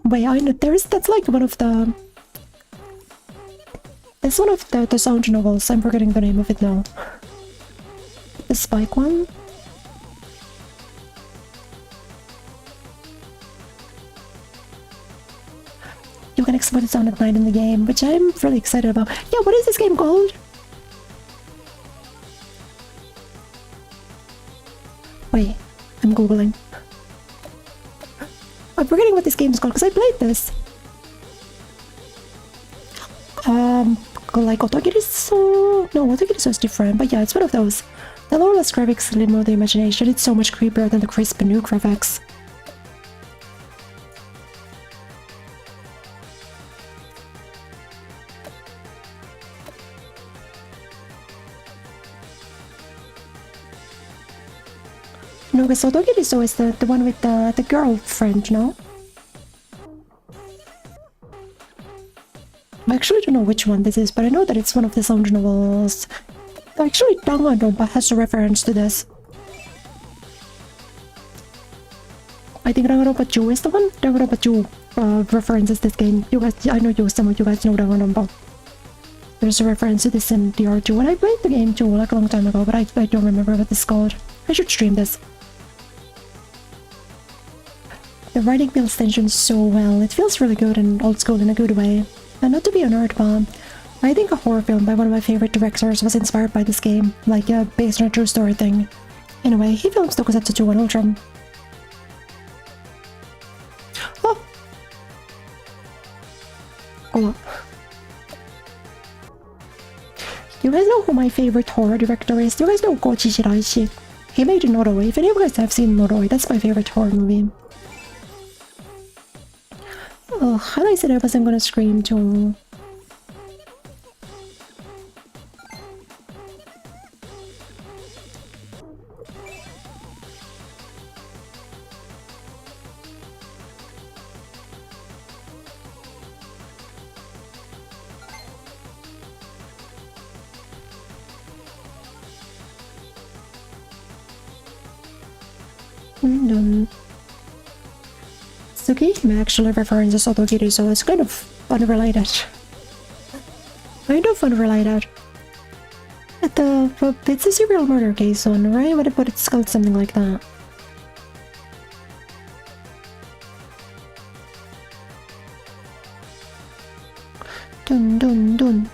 Wait, I know that's like one of the It's one of the sound novels. I'm forgetting the name of it now. The Spike one? You can export the sound at night in the game, which I'm really excited about. Yeah, what is this game called? Wait, I'm googling. I'm forgetting what this game is called because I played this. Like Otogiriso? No, Otogiriso is different, but yeah, it's one of those. The lawless graphics limit the imagination. It's so much creepier than the crisp new graphics. No, because Otogiriso is the one with the girlfriend, no? I actually don't know which one this is, but I know that it's one of the sound novels. Actually, Danganronpa has a reference to this. I think Danganronpa 2 is the one. Danganronpa 2 references this game. You guys, I know some of you guys know Danganronpa. There's a reference to this in DR2, and I played the game too, like a long time ago, but I don't remember what this is called. I should stream this. The writing builds tension so well. It feels really good and old school in a good way. And not to be a nerd, but I think a horror film by one of my favorite directors was inspired by this game, like based on a true story thing. Anyway, he filmed Tokusatsu 2 on Ultram. Oh! Cool. You guys know who my favorite horror director is? You guys know Koji Shiraishi. He made Noroi. If any of you guys have seen Noroi, that's my favorite horror movie. Oh, and I said I wasn't gonna scream too. Tsukihime actually references Otogiri, so it's kind of unrelated. It's a serial murder case one, right? But it's called something like that. Dun dun dun.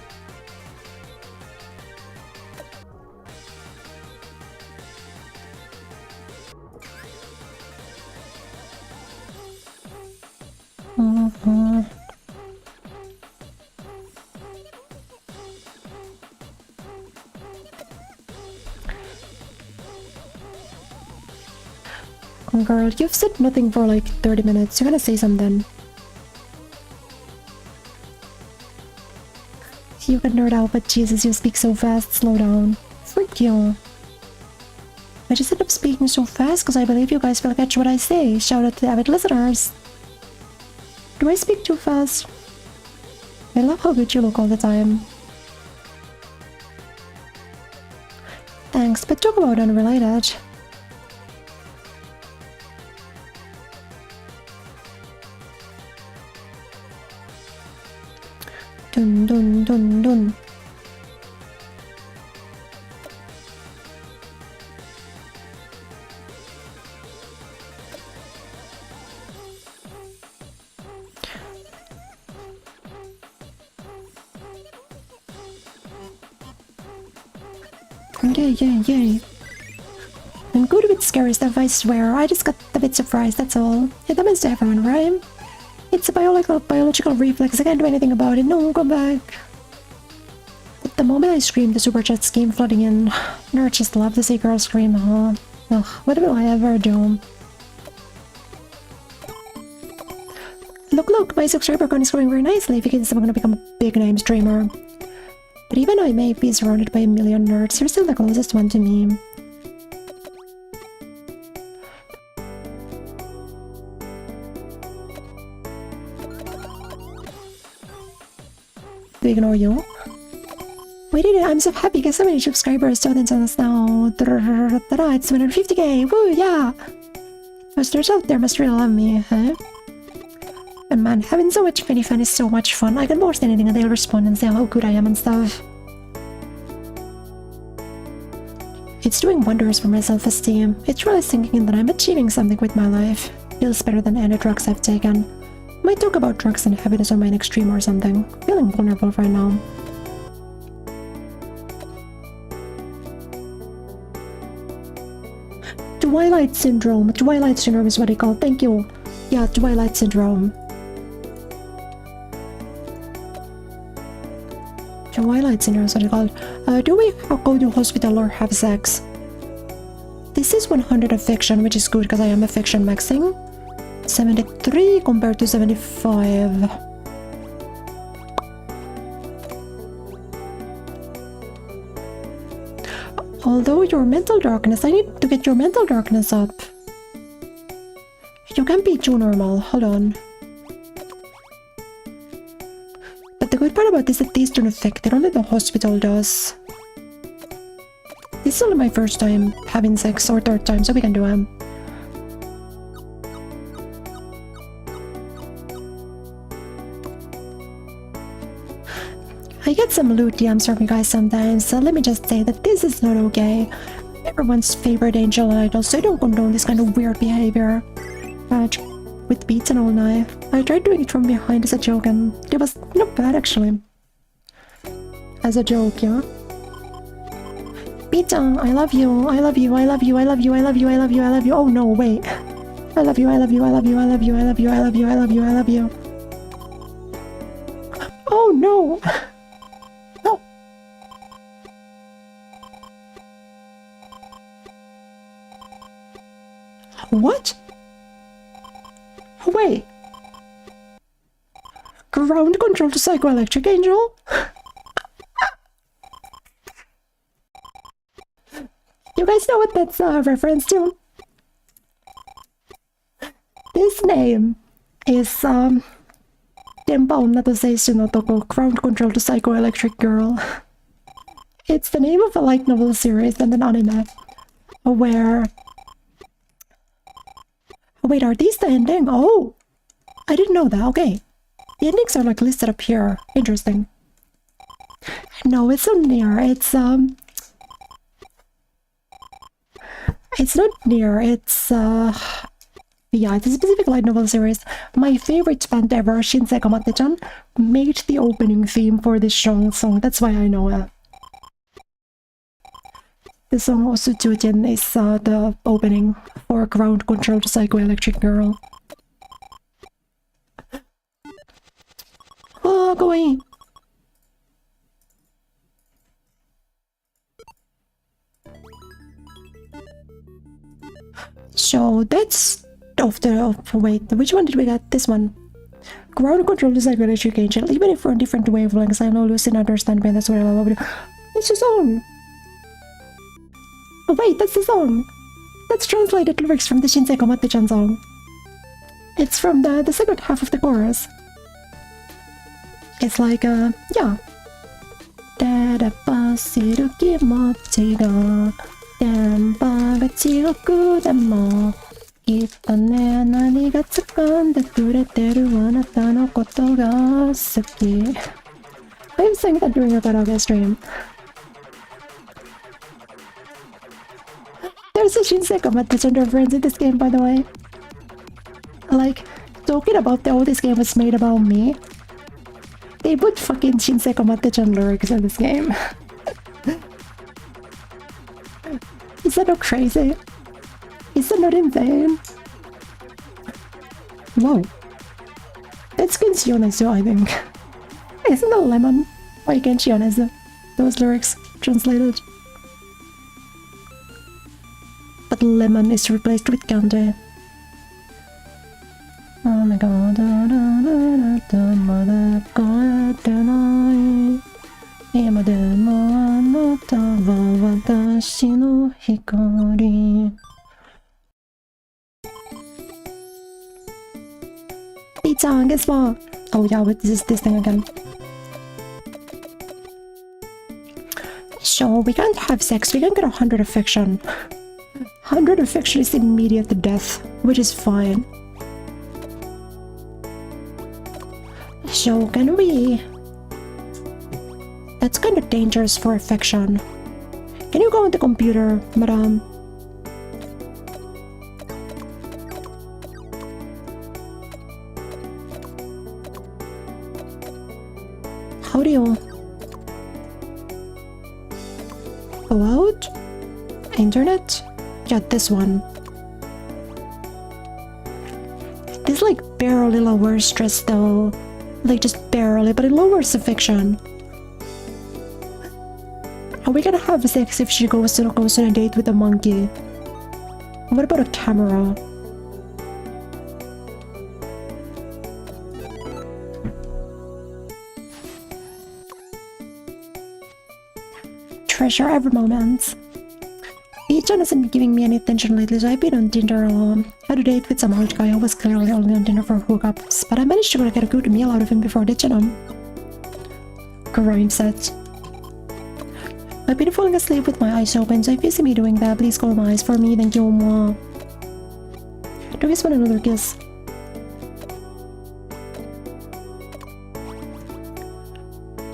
Girl, you've said nothing for like 30 minutes. You're gonna say something. You can nerd out, but Jesus, you speak so fast. Slow down. Freak you. I just end up speaking so fast because I believe you guys will catch what I say. Shout out to the avid listeners. Do I speak too fast? I love how good you look all the time. Thanks, but talk about unrelated. Dun dun dun dun. Yay. I'm good with scary stuff, I swear. I just got a bit surprised, that's all. It happens to everyone, right? It's a biological reflex. I can't do anything about it. No, go back. But the moment I screamed, the super chats came flooding in. Nerds just love to see girls scream, huh? Ugh, what will I ever do? Look, my subscriber count is growing very nicely. If you can, I'm gonna become a big name streamer. But even though I may be surrounded by a million nerds, you're still the closest one to me. To ignore you? We did it! I'm so happy because so many subscribers students on us now. It's 250k! Woo, yeah! Posters out there must really love me, huh? And man, having so much mini fan is so much fun. I can post anything and they'll respond and say how good I am and stuff. It's doing wonders for my self-esteem. It's really sinking in that I'm achieving something with my life. Feels better than any drugs I've taken. Might talk about drugs and happiness on my next stream or something. Feeling vulnerable right now. Twilight Syndrome. Twilight Syndrome is what he called. Thank you. Yeah, Twilight Syndrome. Twilight Syndrome is what it's called. Do we go to hospital or have sex? This is 100 affection, which is good because I am affection maxing. 73 compared to 75. Although your mental darkness, I need to get your mental darkness up. You can't be too normal. Hold on. But the good part about this is that these don't affect it, only the hospital does. This is only my first time having sex, or third time, so we can do them. I get some lewd DMs from you guys sometimes, so let me just say that this is not okay. Everyone's favorite angel idol, so I don't condone this kind of weird behavior. With beats and all night. I tried doing it from behind as a joke and it was not bad actually. As a joke, yeah. Pizza, I love you, I love you, I love you, I love you, I love you, I love you, I love you. Oh no, wait. I love you, I love you, I love you, I love you, I love you, I love you, I love you, I love you. Oh no! No! What? Wait. Ground control to psychoelectric angel? You guys know what that's a reference to? This name is Tempa Onna to Seishu no Toko, Ground Control to Psychoelectric Girl. It's the name of a light novel series and an anime where... Wait, are these the ending? Oh! I didn't know that, okay. The endings are like listed up here. Interesting. No, it's not near. It's not near. It's yeah, it's a specific light novel series. My favorite band ever, Shinsei Kamate-chan, made the opening theme for this song. That's why I know it. The song Osujujin is the opening for Ground Control to Psychoelectric Girl. Oh, go away! So that's wait, which one did we get? This one. Ground Control to Psychoelectric Angel. Even if we're on different wavelengths, I know Lucy understand me. That's what I love. It's the song. Oh wait, that's the song! That's translated lyrics from the Shinsei Kamate-chan song. It's from the second half of the chorus. It's like, yeah. Tadapasiru kimochi ga tenpa ga chigoku demo kitto ne nani ga tsukande kureteru anata no koto ga suki. I'm saying that during a karaoke stream. There's a Shinsei Kamate-chan reference in this game, by the way. Like, talking about how this game was made about me. They put fucking Shinsei Kamate-chan lyrics in this game. Is that not crazy? Is that not insane? Whoa. That's Genshiyonezu, I think. Isn't that Lemon? Why Genshiyonezu? Those lyrics translated. But lemon is replaced with candy. Oh my god. Pizza, guess what? Oh yeah, but this is this thing again. So we can't have sex, we can get 100 affection. 100 affection is immediate death, which is fine. So can we... That's kind of dangerous for fiction. Can you go on the computer, madam? How do you... Go out? Internet? Yeah, this one. This like barely lowers stress though. Like just barely, but it lowers the fiction. Are we gonna have sex if she goes on a date with a monkey? What about a camera? Treasure every moment. John hasn't been giving me any attention lately, so I've been on Tinder alone. Had a date with some old guy who was clearly only on Tinder for hookups, but I managed to get a good meal out of him before ditching him. Crime set. I've been falling asleep with my eyes open, so if you see me doing that, please close my eyes for me, thank you, mwah. Do you guys want another kiss?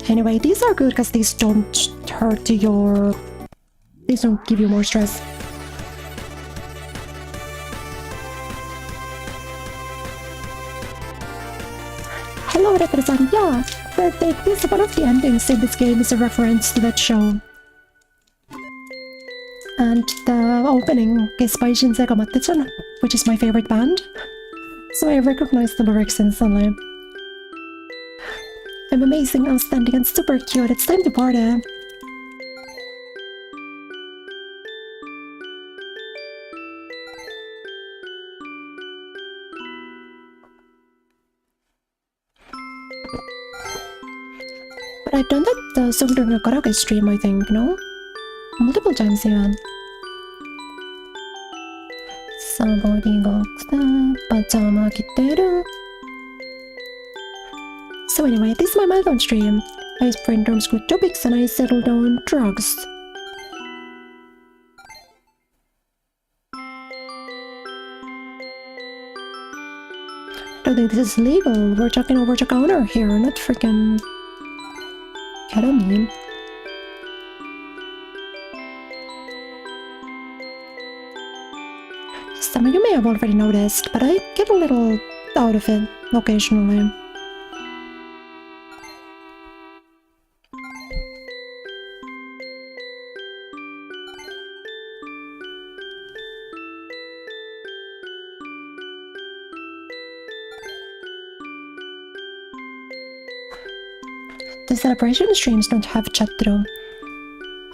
Anyway, these are good because these don't hurt your... These don't give you more stress. Hello, Rekara-san. Yeah, this one of the endings in this game is a reference to that show. And the opening is by Shinsei Matsuchan, which is my favorite band. So I recognize the lyrics instantly. I'm amazing, outstanding, and super cute. It's time to party. But I've done that song during a karaoke stream, I think, no? Multiple times even. So anyway, this is my milestone stream. I brainstorm good topics and I settled on drugs. I don't think this is legal. We're talking over the counter here, not freaking ketamine. Some of you may have already noticed, but I get a little out of it occasionally. The celebration streams don't have chat though.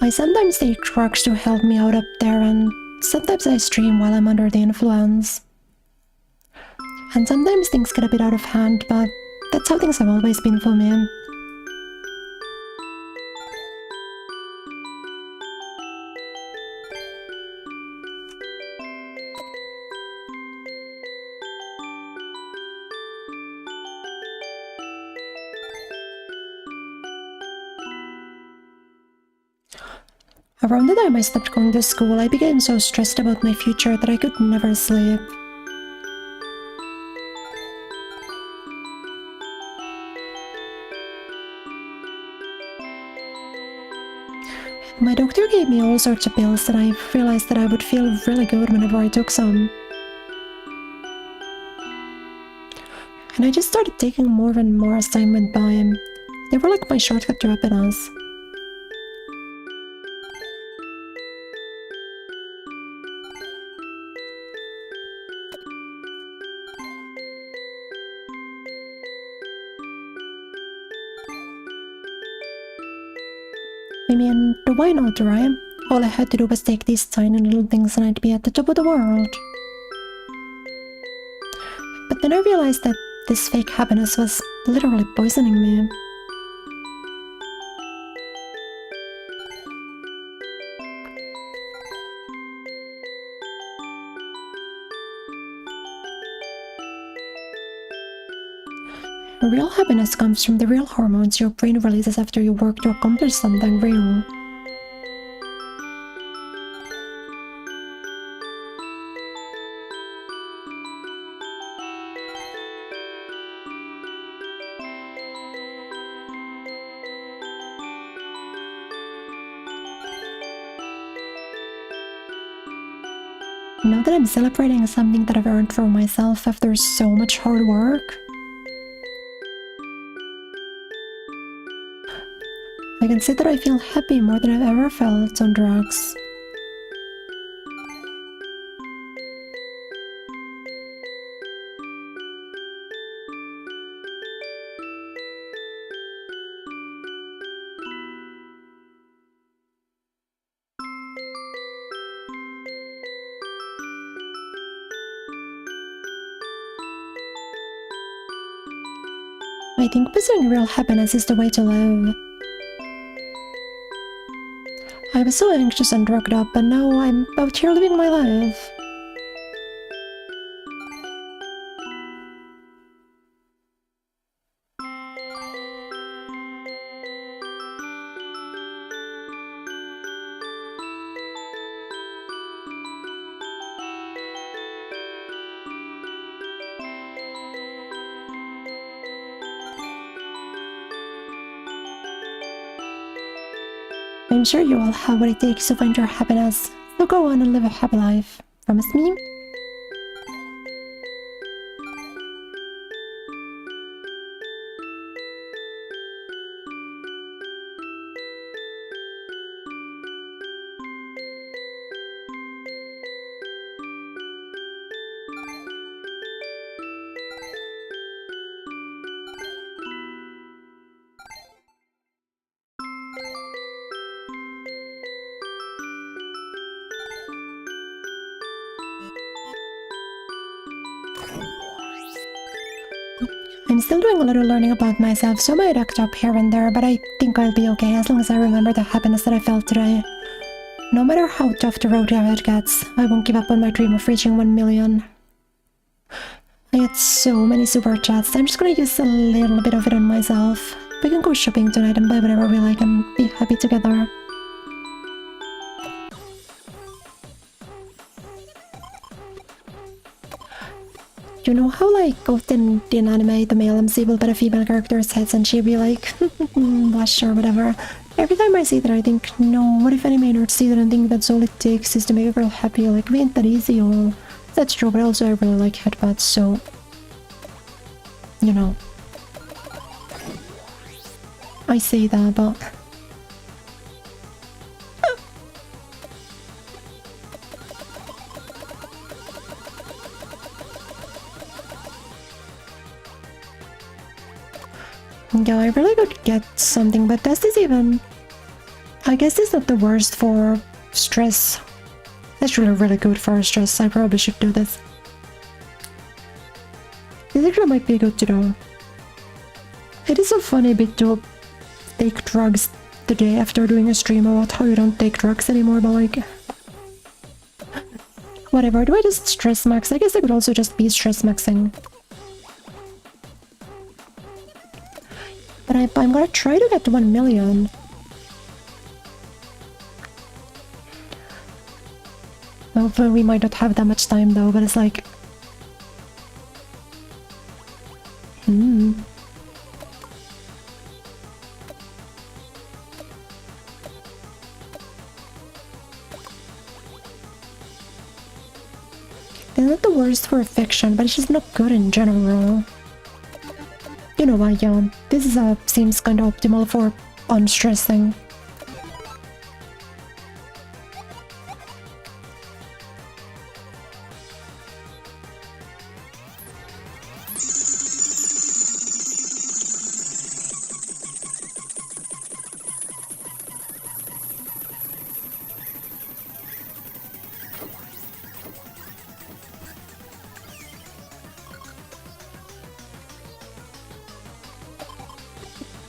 I sometimes take drugs to help me out up there, and sometimes I stream while I'm under the influence. And sometimes things get a bit out of hand, but that's how things have always been for me. Around the time I stopped going to school, I became so stressed about my future that I could never sleep. My doctor gave me all sorts of pills and I realized that I would feel really good whenever I took some. And I just started taking more and more as time went by. They were like my shortcut to happiness. I mean, why not, right? All I had to do was take these tiny little things and I'd be at the top of the world. But then I realized that this fake happiness was literally poisoning me. Real happiness comes from the real hormones your brain releases after you work to accomplish something real. Now that I'm celebrating something that I've earned for myself after so much hard work. I can say that I feel happy more than I've ever felt on drugs. I think pursuing real happiness is the way to live. I was so anxious and drugged up, but now I'm out here living my life. I'm sure you all have what it takes to find your happiness, so go on and live a happy life. Promise me? I'm still doing a little learning about myself, so I might act up here and there, but I think I'll be okay as long as I remember the happiness that I felt today. No matter how tough the road ahead gets, I won't give up on my dream of reaching 1 million. I had so many super chats, I'm just gonna use a little bit of it on myself. We can go shopping tonight and buy whatever we like and be happy together. You know how, like, often in anime, the male MC will bet a female character's heads and she'll be like, blush or whatever. Every time I see that, I think, no, what if anime nerds see that and think that's all it takes is to make a girl happy? Like, it ain't that easy, or... That's true, but also I really like headbutts, so... You know. I say that, but... Yeah, I really could get something, but this is even... I guess it's not the worst for stress. That's really good for stress. I probably should do this. This actually might be good to do. It is a funny bit to take drugs the day after doing a stream about how you don't take drugs anymore, but like... Whatever, do I just stress max? I guess I could also just be stress maxing. But I'm gonna try to get to 1 million. Well, we might not have that much time though, but it's like... They're not the worst for fiction, but it's just not good in general. You know what, yeah, this is seems kind of optimal for unstressing.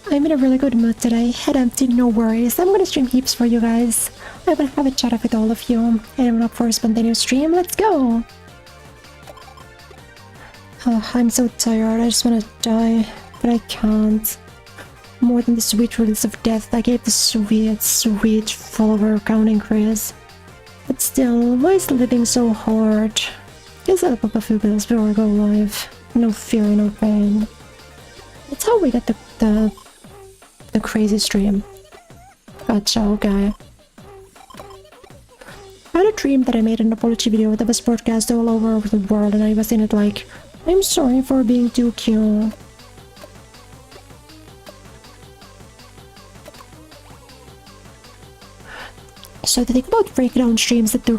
I'm in a really good mood today. Head empty, no worries. I'm gonna stream heaps for you guys. I will have a chat with all of you. Anyone up for a spontaneous stream? Let's go! Oh, I'm so tired. I just wanna die. But I can't. More than the sweet release of death, I gave the sweet follower count increase. But still, why is living so hard? Guess I'll pop a few bills before I go live. No fear, no pain. That's how we get the crazy stream. Gotcha, okay. I had a stream that I made an apology video that was broadcast all over the world, and I was in it like, I'm sorry for being too cute. So the thing about breakdown streams that they're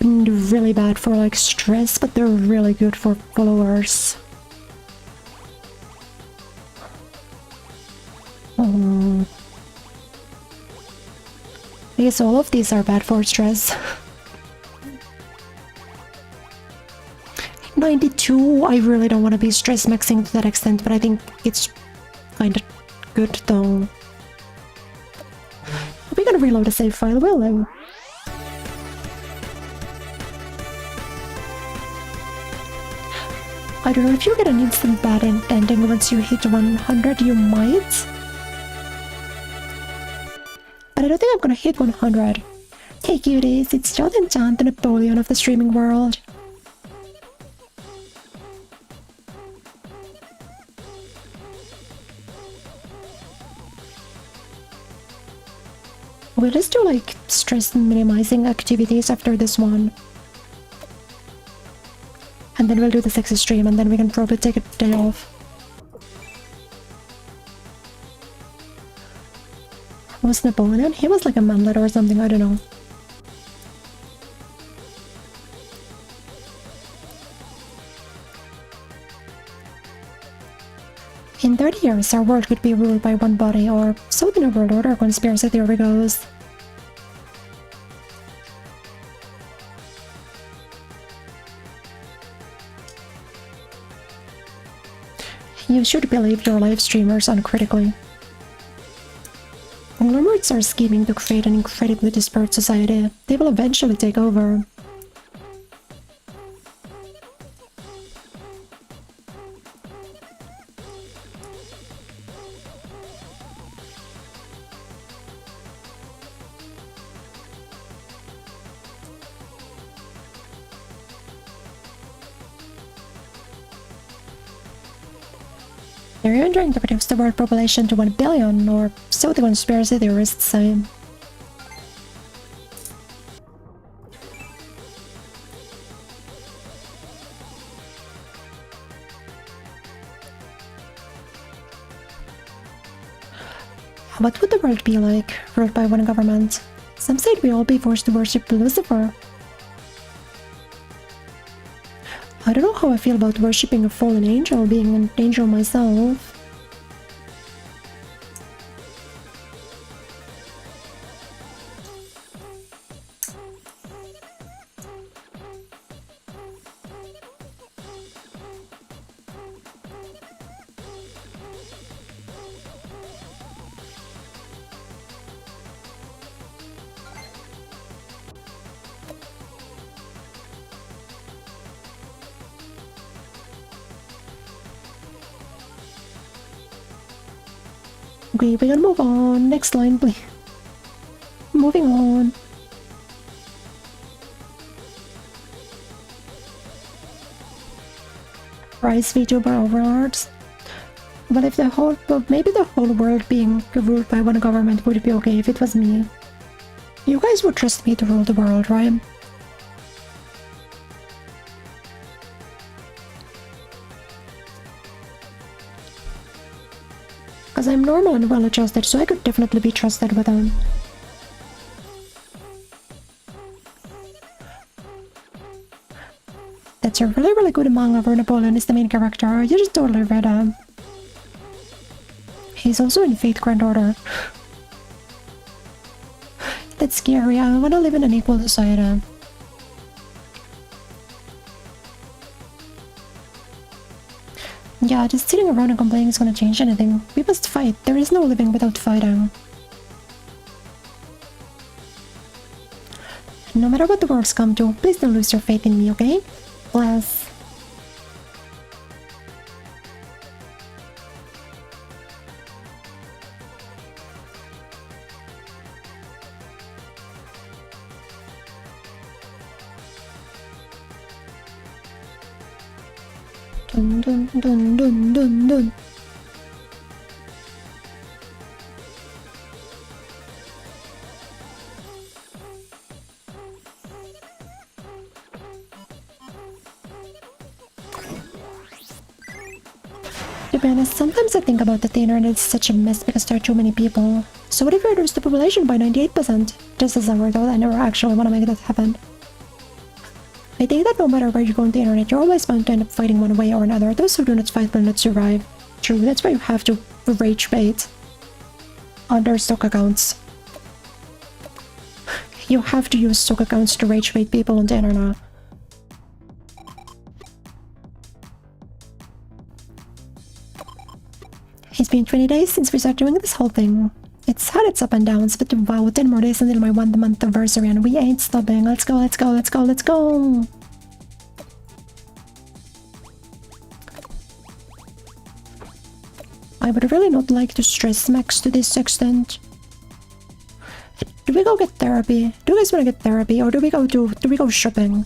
really bad for like stress, but they're really good for followers. I guess all of these are bad for stress. 92, I really don't want to be stress maxing to that extent, but I think it's kind of good though. We're gonna reload a save file, will we? I don't know if you get an instant bad ending once you hit 100, you might. But I don't think I'm gonna hit 100. Hey cuties, it's Jonathan John, the Napoleon of the streaming world. We'll just do like stress minimizing activities after this one. And then we'll do the sexy stream, and then we can probably take a day off. Was Napoleon? He was like a manlet or something, I don't know. In 30 years, our world could be ruled by one body, or so the New World Order conspiracy theory goes. You should believe your live streamers uncritically. Conglomerates are scheming to create an incredibly disparate society. They will eventually take over. They're trying to reduce the world population to 1 billion, or so the conspiracy theorists say. What would the world be like, ruled by one government? Some said we'd all be forced to worship Lucifer. I don't know how I feel about worshipping a fallen angel, being an angel myself. Okay, we gotta move on. Next line, please. Moving on. Rise VTuber overlords. But if the whole, well, maybe the whole world being ruled by one government would be okay if it was me. You guys would trust me to rule the world, right? Because I'm normal and well-adjusted, so I could definitely be trusted with them. That's a really good manga where Napoleon is the main character. You just totally read him. He's also in Fate Grand Order. That's scary. I want to live in an equal society. Yeah, just sitting around and complaining is gonna change anything. We must fight. There is no living without fighting. No matter what the worlds come to, please don't lose your faith in me, okay? Bless. Dun dun dun dun dun dun. To be honest, sometimes I think about that the internet is such a mess because there are too many people. So what if we reduce the population by 98%? Just as a word, though, I never actually want to make that happen. I think that no matter where you go on the internet, you're always bound to end up fighting one way or another. Those who do not fight will not survive. True, that's why you have to rage bait on their stock accounts. You have to use stock accounts to rage bait people on the internet. It's been 20 days since we started doing this whole thing. It's had its up and downs, but wow, 10 more days until my 1-month anniversary and we ain't stopping. Let's go, let's go, let's go, let's go! I would really not like to stress Max to this extent. Do we go get therapy? Do you guys want to get therapy or do we go shopping?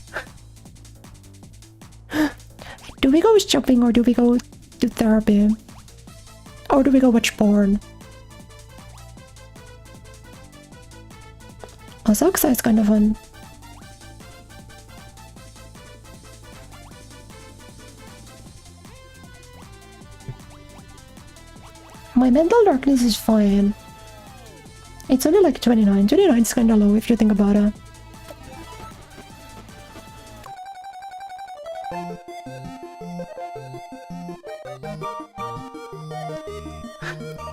Do we go shopping or do we go to therapy? Or do we go watch porn? Asakusa is kind of fun. My mental darkness is fine. It's only like 29. 29 is kinda low if you think about it.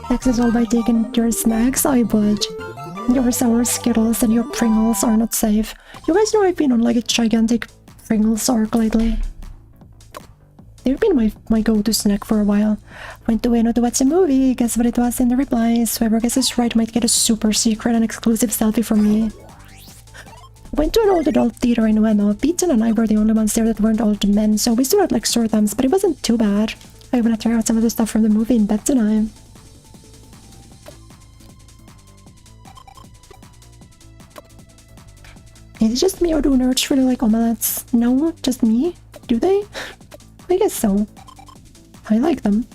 Next is all by taking your snacks, I would. Your sour Skittles and your Pringles are not safe. You guys know I've been on like a gigantic Pringles arc lately. They've been my go-to snack for a while. Went to Ueno to watch a movie, guess what it was in the replies? Whoever guesses right might get a super secret and exclusive selfie from me. Went to an old adult theater in Ueno. Pizza and I were the only ones there that weren't old men, so we still had like sore thumbs, but it wasn't too bad. I wanna try out some of the stuff from the movie in bed tonight. Is it just me or do nerds really like omelets? No, just me? Do they? I guess so. I like them.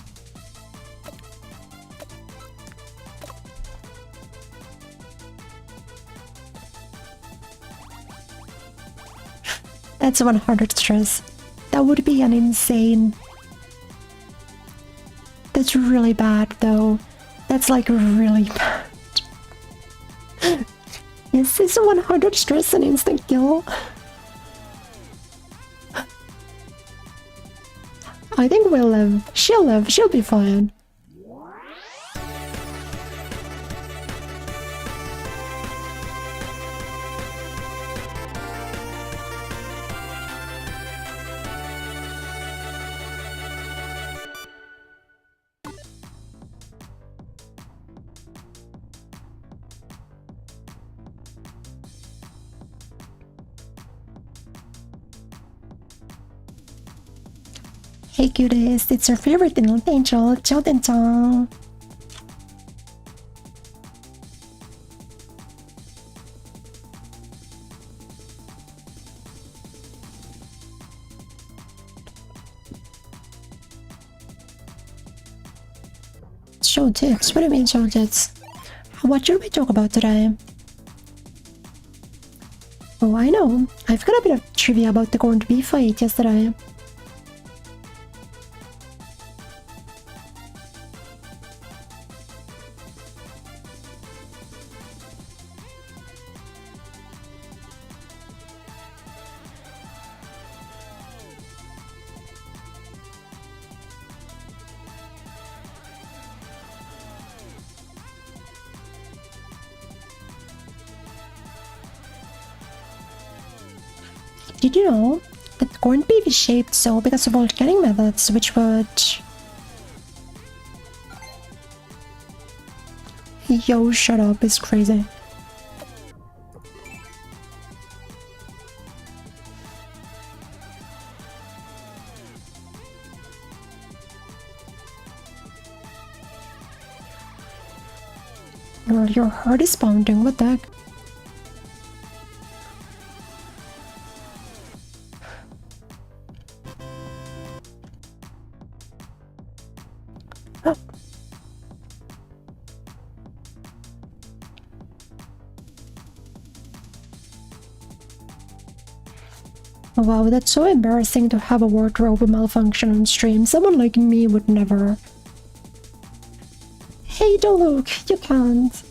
That's 100 stress. That would be an insane... That's really bad though. That's like really bad. Is this 100 stress an instant kill? I think we'll live. She'll live. She'll be fine. Hey cuties, it's your favorite little angel, Choden-chan. Show tips? What do you mean show tips? What should we talk about today? Oh, I know. I've got a bit of trivia about the corned beef fight yesterday. Did you know that corned beef is shaped so because of old canning methods, which would... Yo, shut up, it's crazy. Your heart is pounding, what the heck? Wow, that's so embarrassing to have a wardrobe malfunction on stream. Someone like me would never. Hey, don't look. You can't.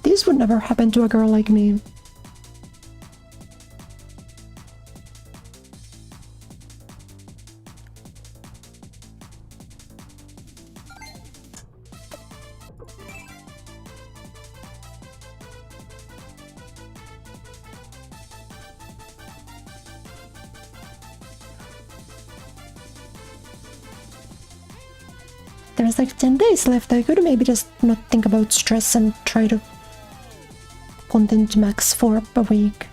This would never happen to a girl like me. There's like 10 days left. I could maybe just not think about stress and try to content max for a week.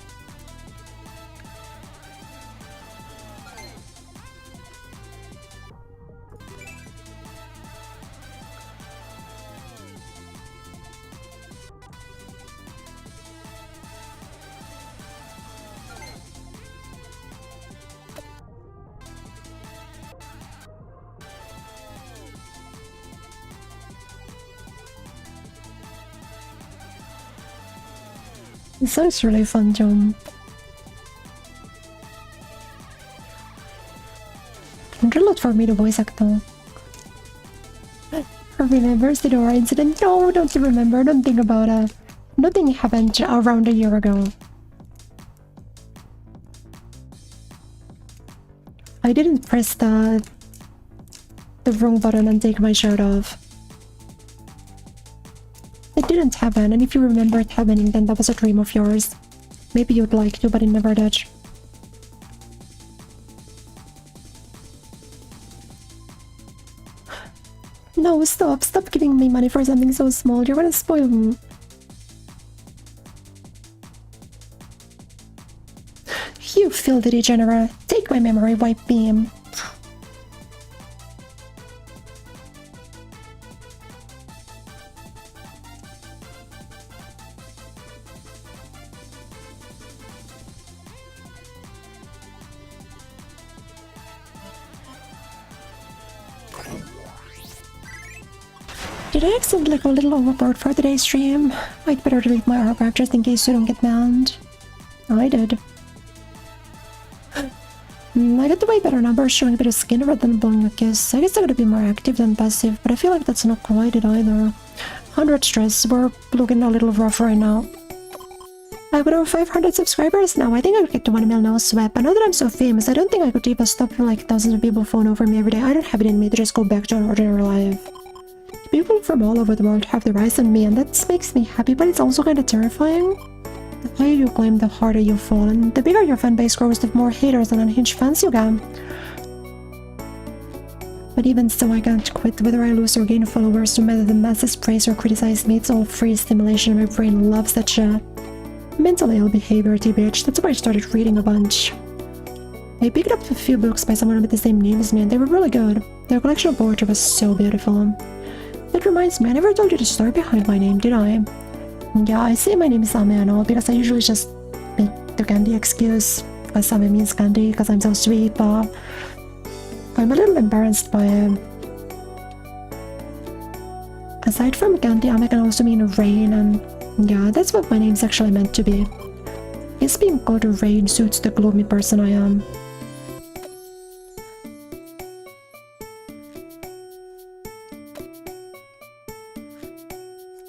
It sounds really fun, John. Wonder a lot for me to voice act though. Remembers the Dora incident? No, don't you remember? Don't think about it. Nothing happened around a year ago. I didn't press the wrong button and take my shirt off. It didn't happen, and if you remember it happening, then that was a dream of yours. Maybe you'd like to, but it never did. No, stop. Stop giving me money for something so small. You're gonna spoil me. You filthy degenerate. Take my memory wipe beam. Did I accidentally go a little overboard for today's stream? I'd better delete my archive just in case you don't get banned. I did. I got the way better numbers showing a bit of skin rather than blowing a kiss. I guess I gotta be more active than passive, but I feel like that's not quite it either. 100 stress, we're looking a little rough right now. I got over 500 subscribers now. I think I could get to 1 mil no sweat, but now that I'm so famous, I don't think I could even stop for like thousands of people phone over me every day. I don't have it in me to just go back to an ordinary life. People from all over the world have their eyes on me, and that makes me happy, but it's also kind of terrifying. The higher you climb, the harder you fall, and the bigger your fan base grows, the more haters and unhinged fans you get. But even so, I can't quit. Whether I lose or gain followers, no matter the masses praise or criticize me, it's all free stimulation. My brain loves that shit. Mentally ill behavior, TBH. That's why I started reading a bunch. I picked up a few books by someone with the same name as me, and they were really good. Their collection of poetry was so beautiful. That reminds me, I never told you the story behind my name, did I? Yeah, I say my name is Ame and all because I usually just make the candy excuse, because Ame means candy, because I'm so sweet, but I'm a little embarrassed by it. Aside from candy, Ame can also mean rain, and yeah, that's what my name's actually meant to be. I guess being called Rain suits the gloomy person I am.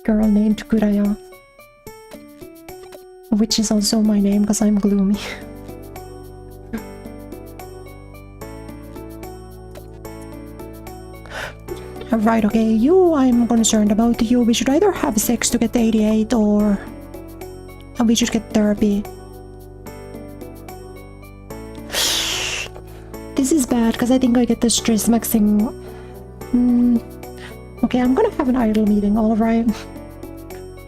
Girl named Kureya. Which is also my name because I'm gloomy. Right, okay, you, I'm concerned about you. We should either have sex to get 88 or we should get therapy. This is bad because I think I get the stress maxing. Okay, I'm gonna have an idle meeting, alright?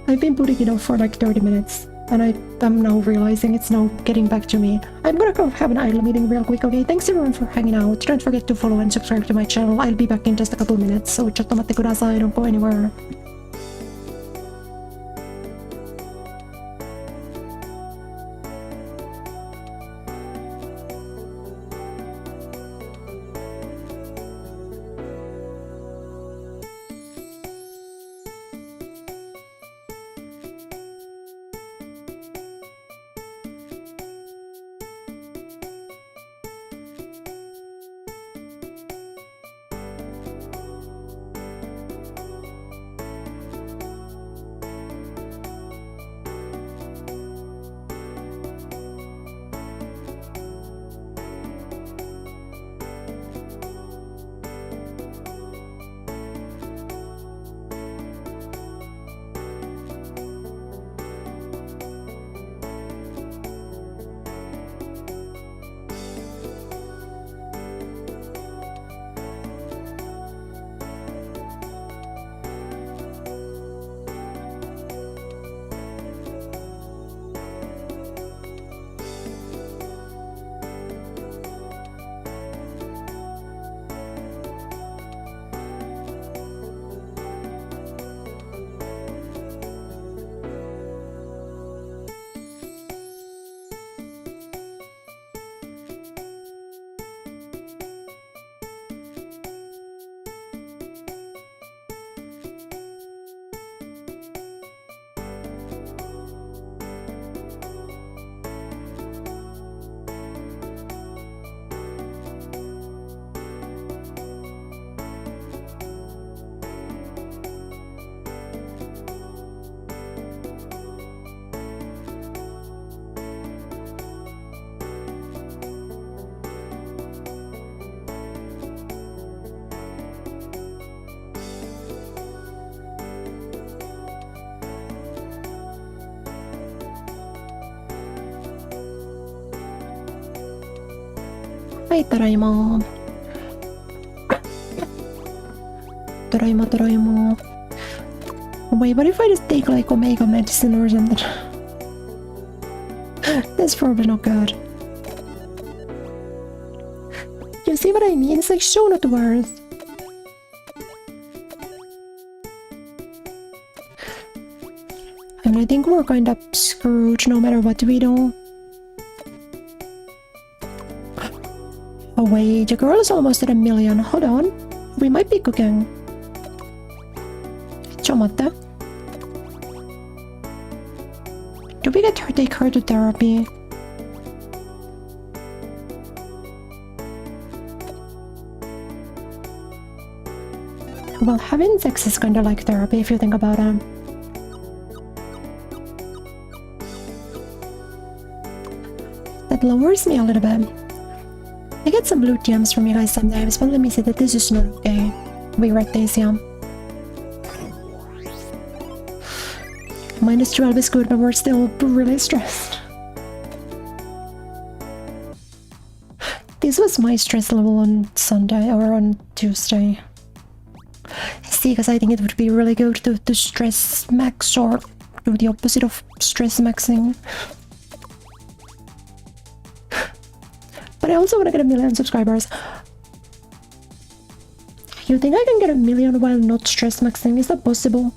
I've been putting it off for like 30 minutes, and I'm now realizing it's now getting back to me. I'm gonna go have an idle meeting real quick, okay? Thanks everyone for hanging out. Don't forget to follow and subscribe to my channel. I'll be back in just a couple minutes, so chattomatte kudasai, don't go anywhere. Hi, Doraemon. Doraemon. Wait, what if I just take like omega medicine or something? That's probably not good. You see what I mean? It's like show not worth. I mean, I think we're kind of screwed no matter what we do. Oh wait, the girl is almost at 1 million. Hold on. We might be cooking. Chomatte. Do we get her take her to therapy? Well, having sex is kinda like therapy if you think about it. That lowers me a little bit. I get some blue gems from you guys sometimes, but let me say that this is not okay. We read this, yeah. -12 is good, but we're still really stressed. This was my stress level on Sunday or on Tuesday. See, because I think it would be really good to stress max or do the opposite of stress maxing. But I also want to get 1 million subscribers. You think I can get 1 million while not stress maxing? Is that possible?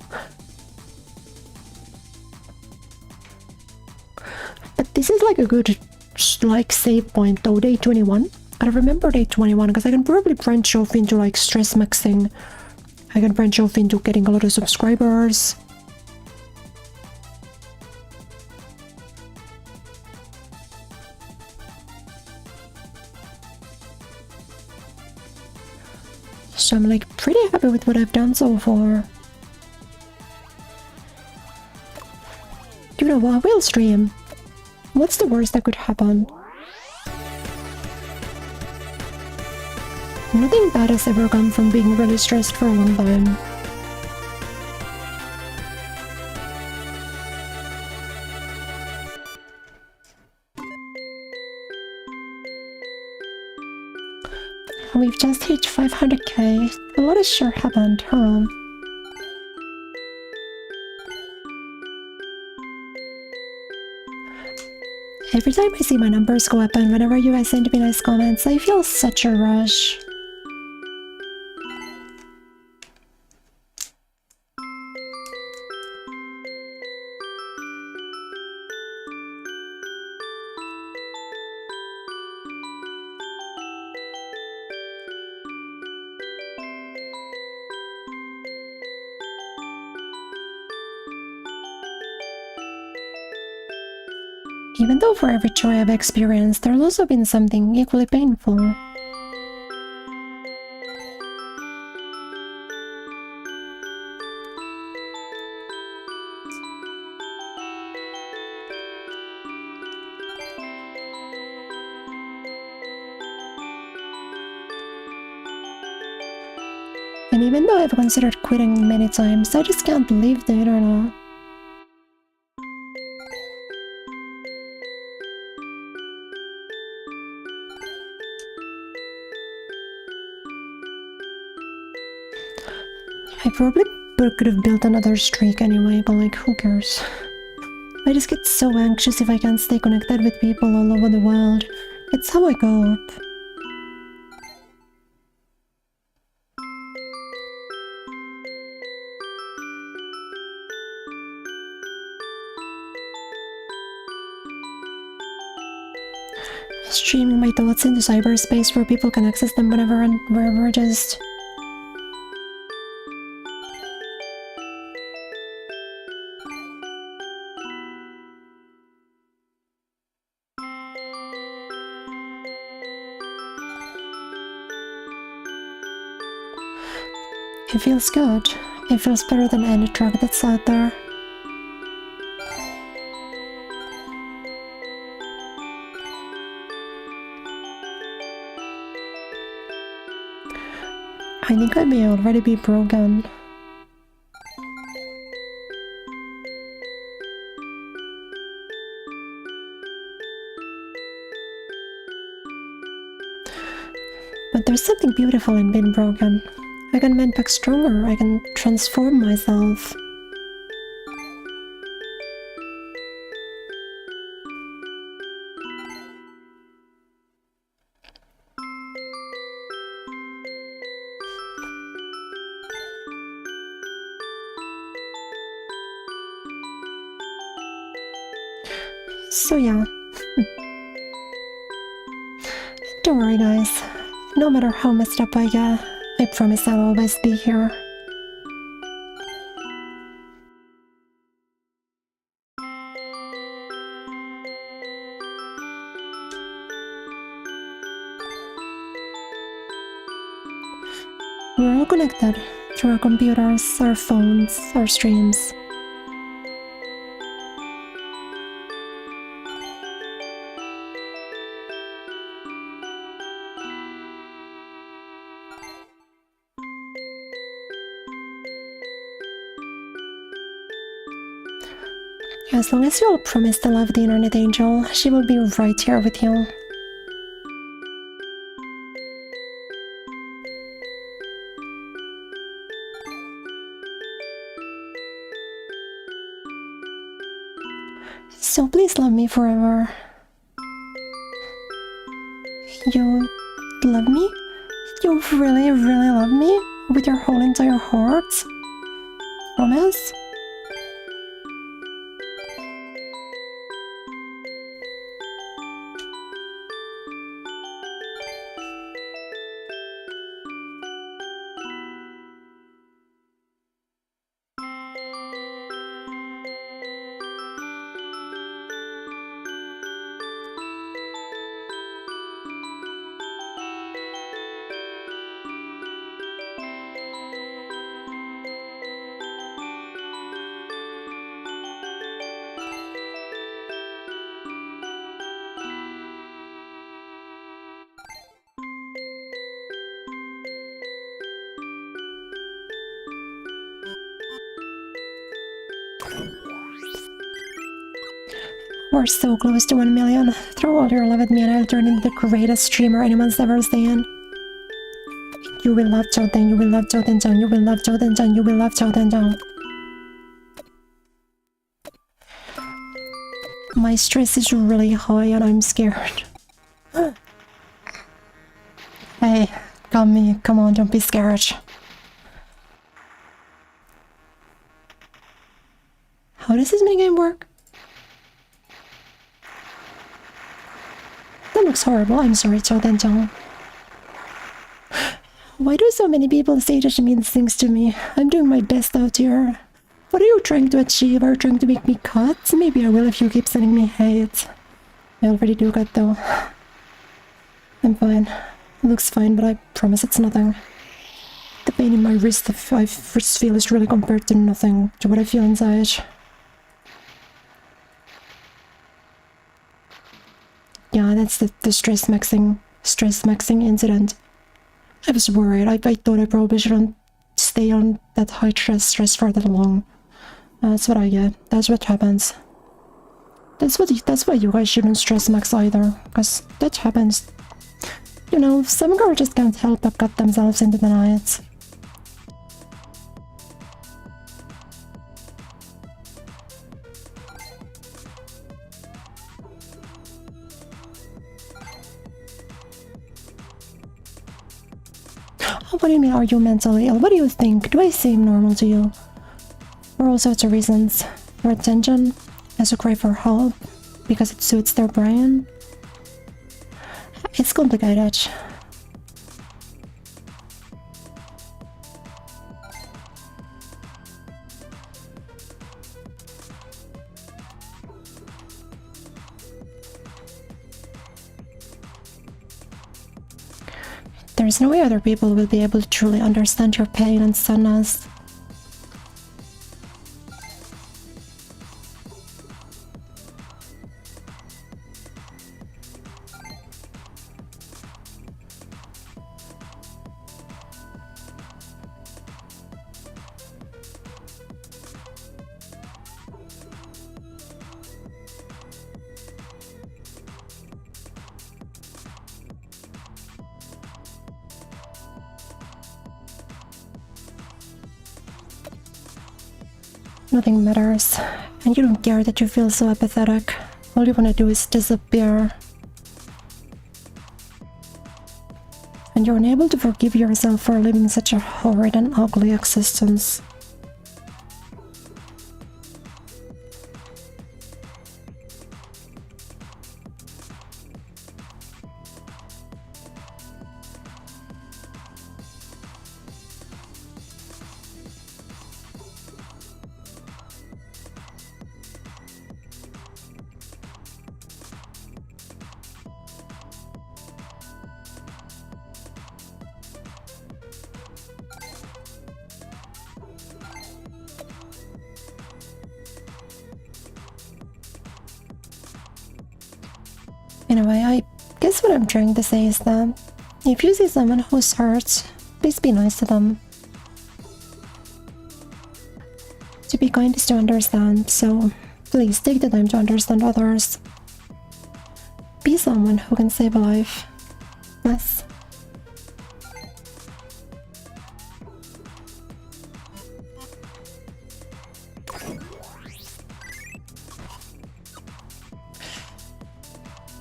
But this is like a good like save point though, day 21. I remember day 21 because I can probably branch off into like stress maxing. I can branch off into getting a lot of subscribers. So I'm like pretty happy with what I've done so far. You know what, we'll stream. What's the worst that could happen? Nothing bad has ever come from being really stressed for a long time. We've just hit 500k. A lot has sure happened, huh? Every time I see my numbers go up and whenever you guys send me nice comments, I feel such a rush. Even though for every joy I've experienced, there's also been something equally painful. And even though I've considered quitting many times, I just can't leave the internet. I probably could have built another streak anyway, but like, who cares? I just get so anxious if I can't stay connected with people all over the world. It's how I cope. Streaming my thoughts into cyberspace where people can access them whenever and wherever just... It feels good. It feels better than any drug that's out there. I think I may already be broken. But there's something beautiful in being broken. I can mend back stronger, I can transform myself. So yeah. Don't worry guys. No matter how messed up I get, I promise I'll always be here. We're all connected through our computers, our phones, our streams. As long as you all promise to love the internet angel, she will be right here with you. So please love me forever. You love me? You really, really love me? With your whole entire heart? Promise? We're so close to 1 million. Throw all your love at me and I'll turn into the greatest streamer anyone's ever seen. You will love Chouten, you will love Chouten-chan, you will love Chouten-chan, you will love Chouten-chan. My stress is really high and I'm scared. Hey, come on, don't be scared. How does this minigame work? That looks horrible, I'm sorry, Chouten-chan. Why do so many people say that she means things to me? I'm doing my best out here. What are you trying to achieve? Are you trying to make me cut? Maybe I will if you keep sending me hate. I already do cut though. I'm fine. It looks fine, but I promise it's nothing. The pain in my wrist I first feel is really compared to nothing, to what I feel inside. Yeah, that's the stress maxing incident. I was worried. I thought I probably shouldn't stay on that high stress for that long. That's what I get. That's what happens. That's why you guys shouldn't stress max either, because that happens. You know, some girls just can't help but cut themselves into the night. What do you mean, are you mentally ill? What do you think? Do I seem normal to you? For all sorts of reasons. For attention, as a cry for help, because it suits their brain. It's complicated. There's no way other people will be able to truly understand your pain and sadness. Nothing matters, and you don't care that you feel so apathetic. All you wanna do is disappear. And you're unable to forgive yourself for living such a horrid and ugly existence. Anyway, I guess what I'm trying to say is that if you see someone who's hurt, please be nice to them. To be kind is to understand, so please take the time to understand others. Be someone who can save a life. Yes.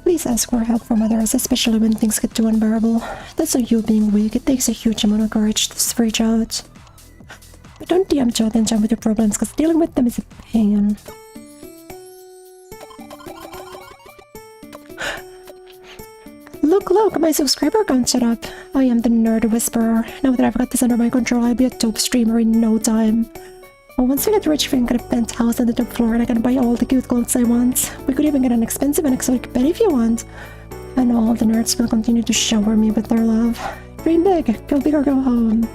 Please ask for help from others, especially when things get too unbearable. That's not you being weak, it takes a huge amount of courage to reach out. But don't DM chat and jump with your problems, because dealing with them is a pain. Look, my subscriber count shut up. I am the Nerd Whisperer. Now that I've got this under my control, I'll be a top streamer in no time. Well, once we get rich, we can get a penthouse on the top floor and I can buy all the cute clothes I want. We could even get an expensive and exotic bed if you want. And all the nerds will continue to shower me with their love. Dream big, go big or go home.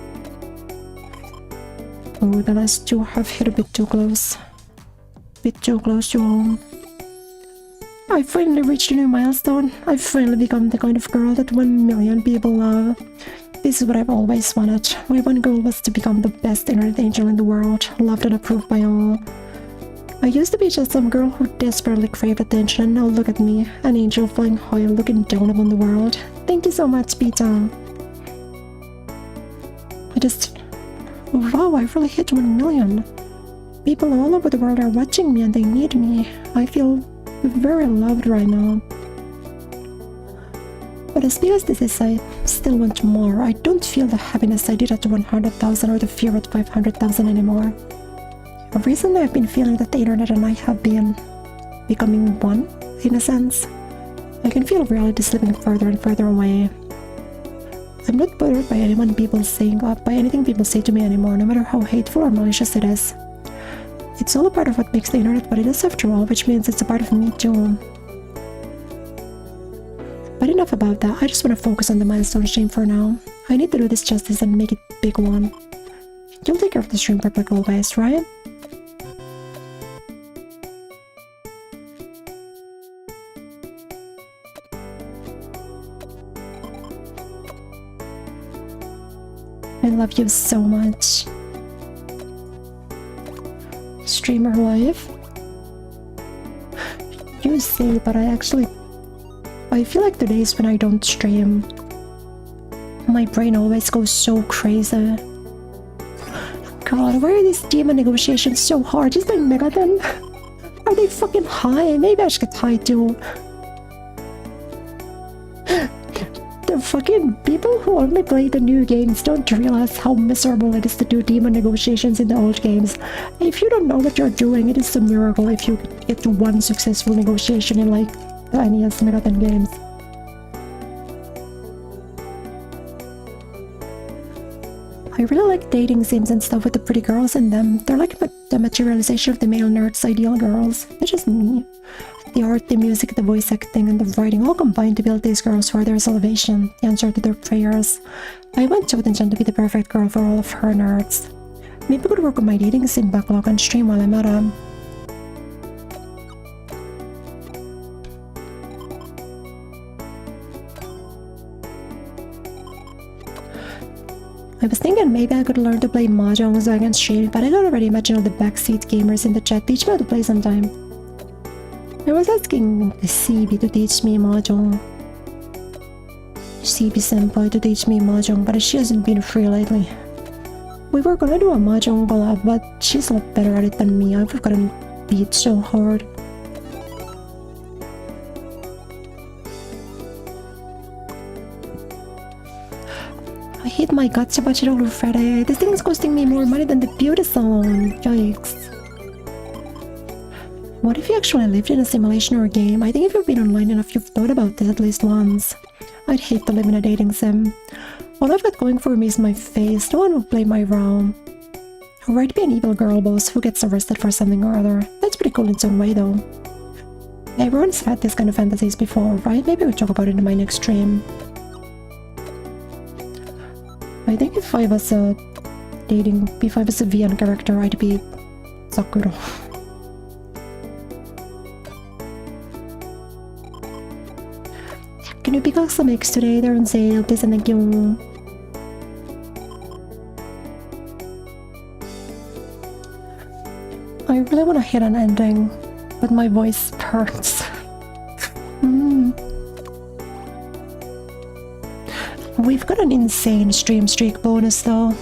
Oh, the last two have hit a bit too close. Bit too close to home. I finally reached a new milestone. I've finally become the kind of girl that 1 million people love. This is what I've always wanted. My one goal was to become the best internet angel in the world, loved and approved by all. I used to be just some girl who desperately craved attention, and now look at me, an angel flying high looking down upon the world. Thank you so much, Peter. Wow, I really hit 1 million. People all over the world are watching me and they need me. I feel very loved right now. But as big as this is, I still want more. I don't feel the happiness I did at 100,000 or the fear at 500,000 anymore. Recently I've been feeling that the internet and I have been becoming one, in a sense. I can feel reality slipping further and further away. I'm not bothered by anything people say to me anymore, no matter how hateful or malicious it is. It's all a part of what makes the internet what it is after all, which means it's a part of me too. But enough about that, I just want to focus on the milestone stream for now. I need to do this justice and make it a big one. You'll take care of the stream like always, right? I love you so much. Streamer life? You say, but I feel like the days when I don't stream, my brain always goes so crazy. God, why are these demon negotiations so hard? Just like Megaton? Are they fucking high? Maybe I should get high too. The fucking people who only play the new games don't realize how miserable it is to do demon negotiations in the old games. If you don't know what you're doing, it is a miracle if you get to one successful negotiation in like the NES Megaton games. I really like dating sims and stuff with the pretty girls in them. They're like the materialization of the male nerd's ideal girls. They're just me. The art, the music, the voice acting, and the writing all combine to build these girls for their salvation, the answer to their prayers. I want Choden-chan to be the perfect girl for all of her nerds. Maybe I could work on my dating sim backlog and stream while I'm at him. I was thinking maybe I could learn to play Mahjong so I can stream, but I can already imagine all the backseat gamers in the chat teach me how to play sometime. I was asking CB to teach me Mahjong. CB senpai to teach me Mahjong, but she hasn't been free lately. We were gonna do a mahjong collab, but she's a lot better at it than me. I've gotten beat so hard. I hate my gacha bachirolu Friday. This thing is costing me more money than the beauty salon. Yikes. What if you actually lived in a simulation or a game? I think if you've been online enough, you've thought about this at least once. I'd hate to live in a dating sim. All I've got going for me is my face. No one will play my realm. Or I'd be an evil girl boss who gets arrested for something or other. That's pretty cool in its own way though. Everyone's had this kind of fantasies before, right? Maybe we'll talk about it in my next stream. I think if I was if I was a VN character, I'd be Sakura. Can you pick up some eggs today? They're on sale. Please and thank you. I really want to hit an ending, but my voice hurts. We've got an insane stream streak bonus though.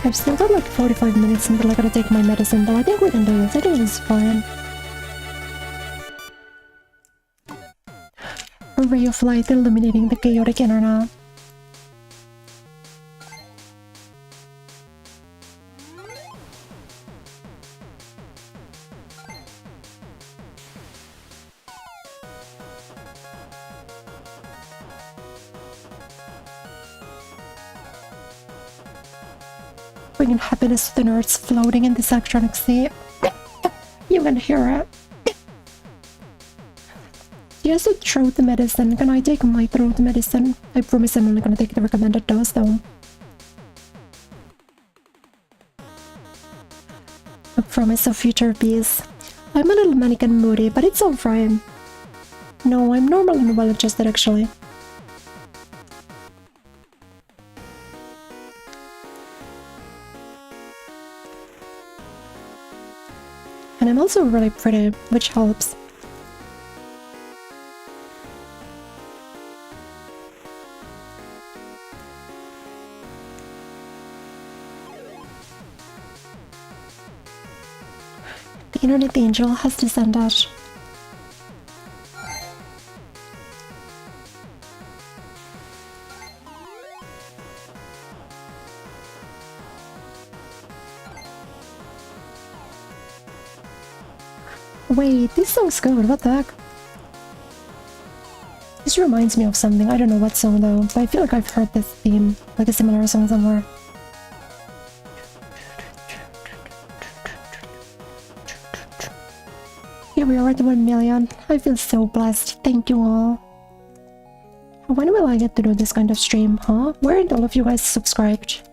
I've still got like 45 minutes until I gotta take my medicine, but I think we can do this. I think it's fine. A ray of light illuminating the chaotic internet. Bringing happiness to the nerds floating in this electronic sea. You can hear it. He has to throw the medicine. Can I take my throat medicine? I promise I'm only gonna take the recommended dose though. A promise of future peace. I'm a little manic and moody, but it's alright. No, I'm normal and well adjusted actually. And I'm also really pretty, which helps. The internet angel has descended. Wait, this song's good, what the heck? This reminds me of something, I don't know what song though, but I feel like I've heard this theme, like a similar song somewhere. Here we are at 1 million. I feel so blessed, thank you all. When will I get to do this kind of stream, huh? Why aren't all of you guys subscribed?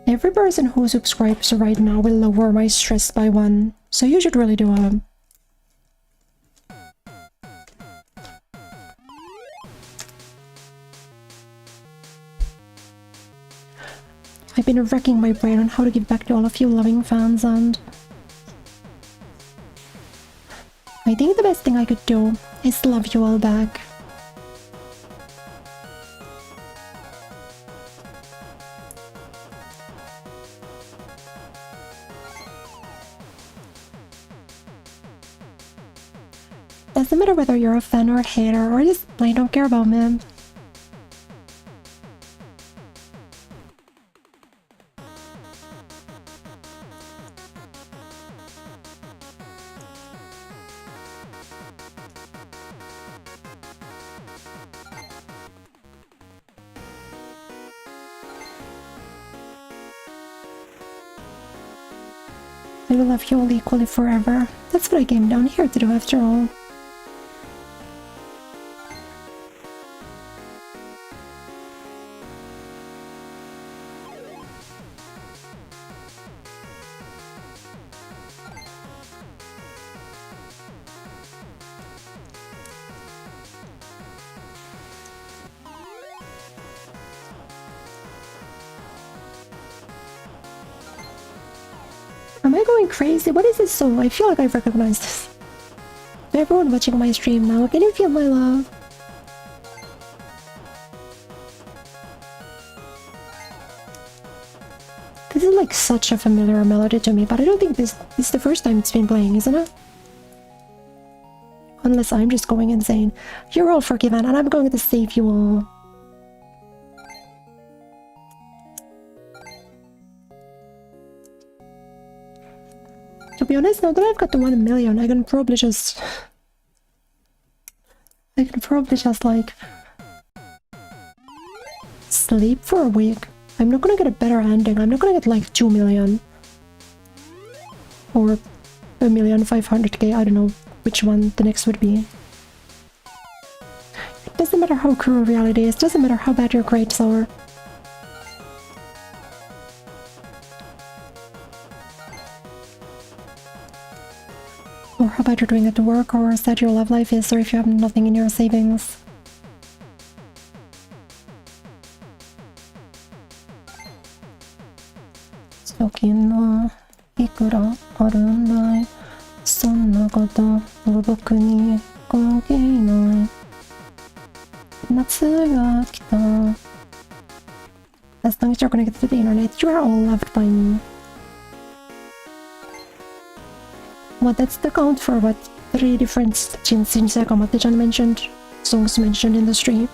Every person who subscribes right now will lower my stress by 1, so you should really do it. I've been wrecking my brain on how to give back to all of you loving fans, and I think the best thing I could do is love you all back. Doesn't matter whether you're a fan or a hater or just plain don't care about me. I will love you all equally forever. That's what I came down here to do after all. Am I going crazy? What is this song? I feel like I've recognized this. To everyone watching my stream now, can you feel my love? This is like such a familiar melody to me, but I don't think this is the first time it's been playing, isn't it? Unless I'm just going insane. You're all forgiven, and I'm going to save you all. To be honest, now that I've got to 1 million, I can probably just like sleep for a week. I'm not gonna get a better ending. I'm not gonna get like 2 million or 1,500,000. I don't know which one the next would be. It doesn't matter how cruel reality is. Doesn't matter how bad your grades are. Or how bad you're doing at work, or how sad your love life is, or if you have nothing in your savings. Soki no ikura aru nai, sonna koto wa boku ni konginai. Natsu ga kita. As long as you're connected to the internet, you are all loved by me. Well, that's the count for what 3 different Shinsei Kamate-chan mentioned, songs mentioned in the stream.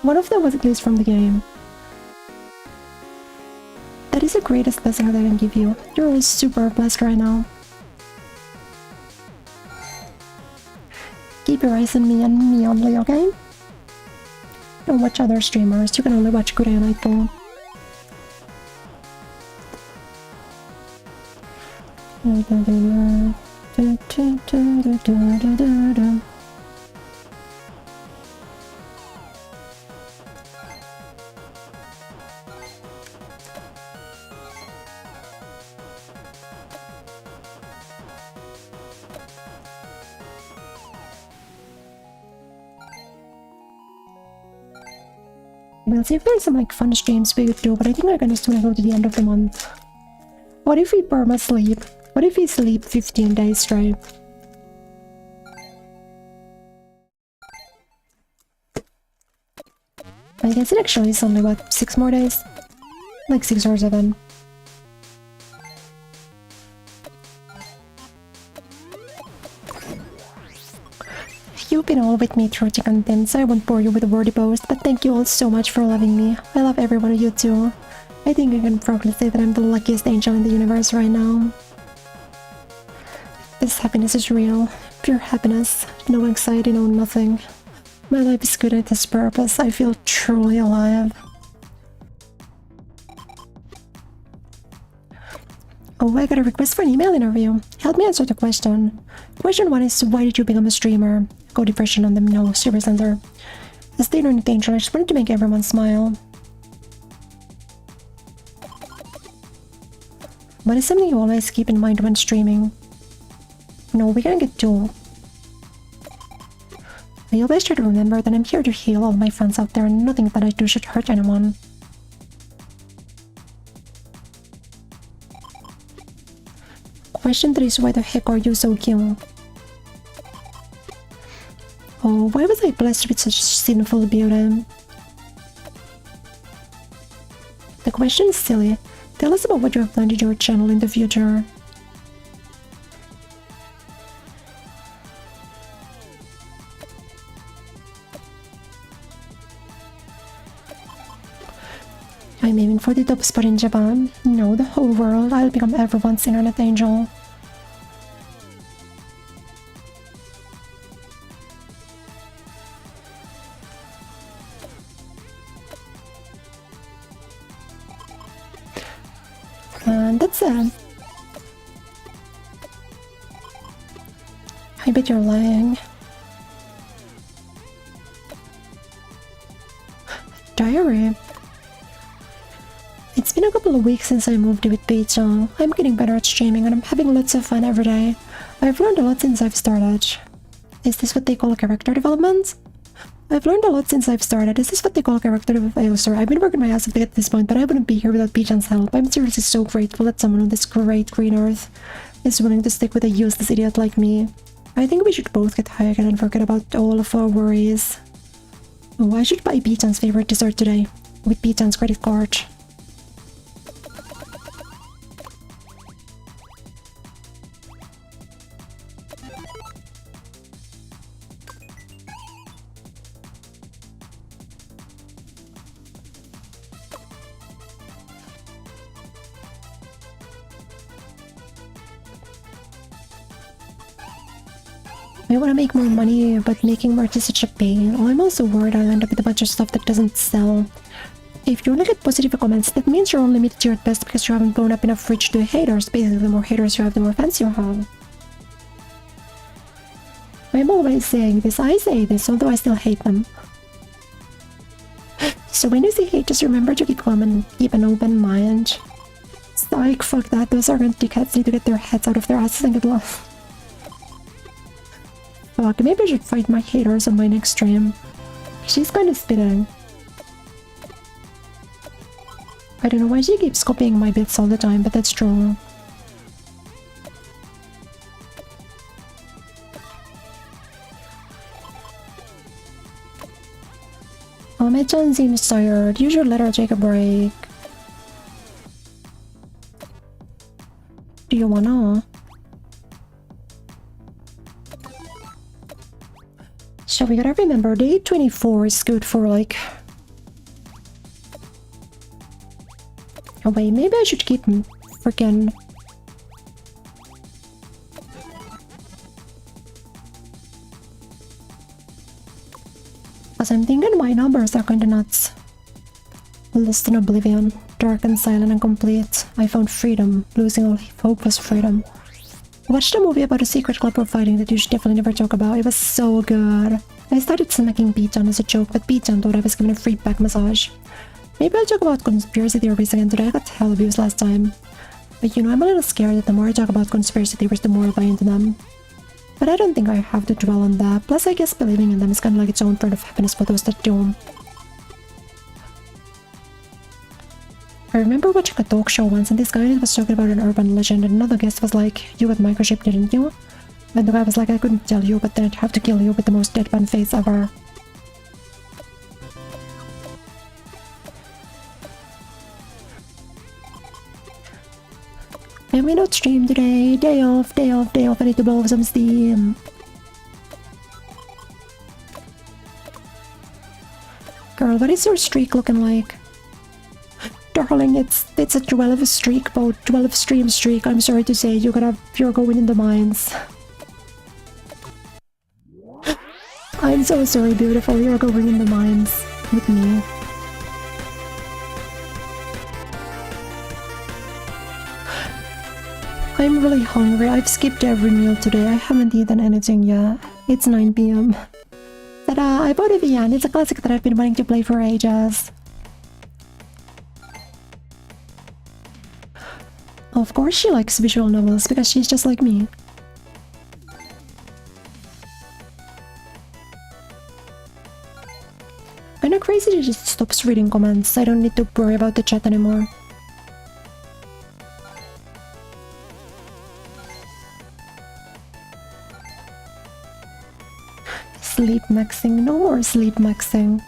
One of them was at least from the game. That is the greatest blessing that I can give you. You're all super blessed right now. Keep your eyes on me and me only, okay? Don't watch other streamers, you can only watch Kureya Nightfall. We'll see if there's some like fun streams we could do, but I think we're gonna just go to the end of the month. What if we perma sleep? What if we sleep 15 days straight? I guess it actually is only, what, 6 more days? Like 6 or 7. You've been all with me through the content, so I won't bore you with a wordy boast, but thank you all so much for loving me. I love every one of you too. I think I can proudly say that I'm the luckiest angel in the universe right now. This happiness is real. Pure happiness. No anxiety, no nothing. My life is good and it has purpose. I feel truly alive. Oh, I got a request for an email interview. Help me answer the question. Question 1 is, why did you become a streamer? Go depression on them, no, serious answer. As the internet angel, I just wanted to make everyone smile. What is something you always keep in mind when streaming? No, we're gonna get to. I always try to remember that I'm here to heal all my friends out there and nothing that I do should hurt anyone. Question 3 is, why the heck are you so cute? Oh, why was I blessed with such sinful beauty? The question is silly. Tell us about what you have planned in your channel in the future. I'm aiming for the top spot in Japan. No, the whole world. I'll become everyone's internet angel. And that's it. I bet you're lying. Diary. It's been a couple of weeks since I moved with Pizza. I'm getting better at streaming and I'm having lots of fun every day. I've learned a lot since I've started. Is this what they call character development? I've learned a lot since I've started. This is what they call character development. I've been working my ass off to get to this point, but I wouldn't be here without Bichan's help. I'm seriously so grateful that someone on this great green earth is willing to stick with a useless idiot like me. I think we should both get high again and forget about all of our worries. Oh, I should buy Bichan's favorite dessert today, with Bichan's credit card. I want to make more money, but making merch is such a pain. Oh, I'm also worried I'll end up with a bunch of stuff that doesn't sell. If you only get positive comments, that means you're only limited to your best because you haven't blown up enough reach to haters. Basically, the more haters you have, the more fans you have. I'm always saying this. I say this, although I still hate them. So when you see hate, just remember to keep calm and keep an open mind. Psych, fuck that. Those arrogant dickheads need to get their heads out of their asses and get lost. Fuck, maybe I should fight my haters on my next stream. She's kind of spitting. I don't know why she keeps copying my bits all the time, but that's true. Oh, my John seems tired. You should let her take a break. Do you wanna? So we gotta remember, day 24 is good for like... Oh wait, maybe I should keep freaking... Cause I'm thinking my numbers are kinda nuts. Lost in oblivion, dark and silent and complete. I found freedom, losing all hope was freedom. I watched a movie about a secret club for fighting that you should definitely never talk about. It was so good. I started smacking Bichan as a joke, but Bichan thought I was giving a free back massage. Maybe I'll talk about conspiracy theories again today. I got hell abuse last time. But you know, I'm a little scared that the more I talk about conspiracy theories, the more I'll buy into them. But I don't think I have to dwell on that. Plus, I guess believing in them is kind of like its own form of happiness for those that do. I remember watching a talk show once and this guy was talking about an urban legend and another guest was like, "You got microchip, didn't you?" And the guy was like, "I couldn't tell you, but then I'd have to kill you with the most deadpan face ever." Can we not stream today? Day off, day off, day off. I need to blow off some steam. Girl, what is your streak looking like? Darling, it's a 12 streak, about 12 stream streak. I'm sorry to say, you're going in the mines. I'm so sorry, beautiful. You're going in the mines with me. I'm really hungry. I've skipped every meal today. I haven't eaten anything yet. It's 9 PM. Ta-da! I bought a VN. It's a classic that I've been wanting to play for ages. Of course she likes visual novels, because she's just like me. Kinda crazy she just stops reading comments. I don't need to worry about the chat anymore. Sleep maxing. No more sleep maxing.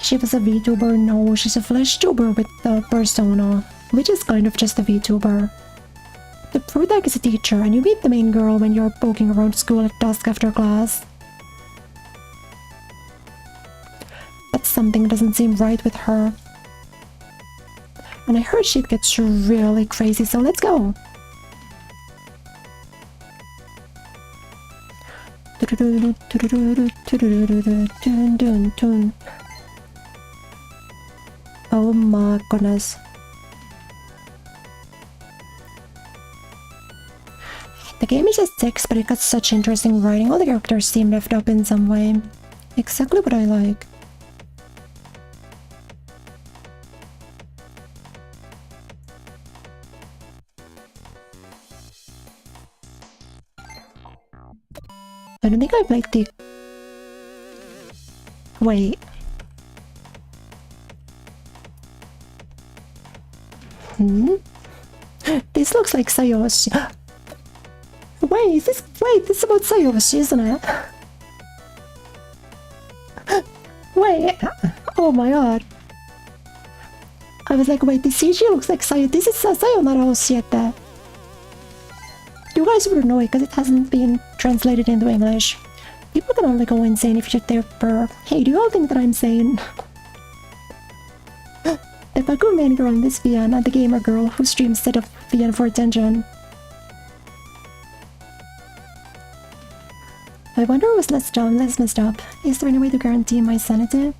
She was a VTuber. No, she's a flesh tuber with the persona, which is kind of just a VTuber. The Fruitag is a teacher, and you meet the main girl when you're poking around school at dusk after class. But something doesn't seem right with her. And I heard shit gets really crazy, so let's go! Oh my goodness. The game is just 6, but it got such interesting writing. All the characters seem left up in some way. Exactly what I like. I don't think I played the Wait. This looks like Sayoshi. Wait, this is about Sayoshi, isn't it? Wait. Oh my god. I was like, wait, this CG looks like Sayo. This is Sayonara Oshiete. You guys wouldn't know it because it hasn't been translated into English. People can only go insane if you're there for... Hey, do you all think that I'm sane? The Baku main girl in this VN and the gamer girl who streams set up VN for attention. I wonder what was less messed up. Is there any way to guarantee my sanity?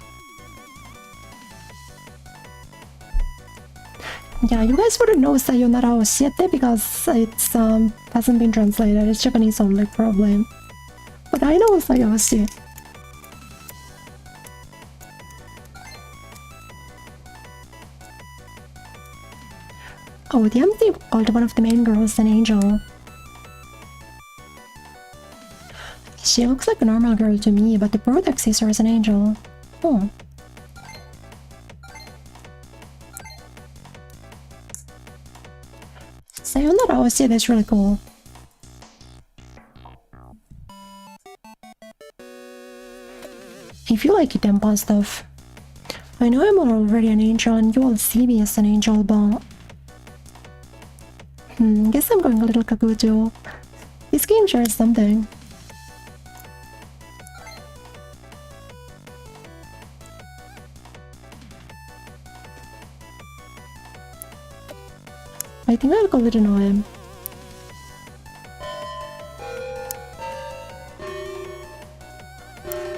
Yeah, you guys wouldn't know Sayonara Oshiete because it's hasn't been translated. It's Japanese only, probably. But I know Sayoshi. Oh, the empty called one of the main girls an angel. She looks like a normal girl to me, but the product sees her as an angel. Oh. Sayonara Oshiete is really cool. If you like Tempa stuff. I know I'm already an angel and you all see me as an angel, but... guess I'm going a little kakuto. This game shares something. I think I'll call it an OM.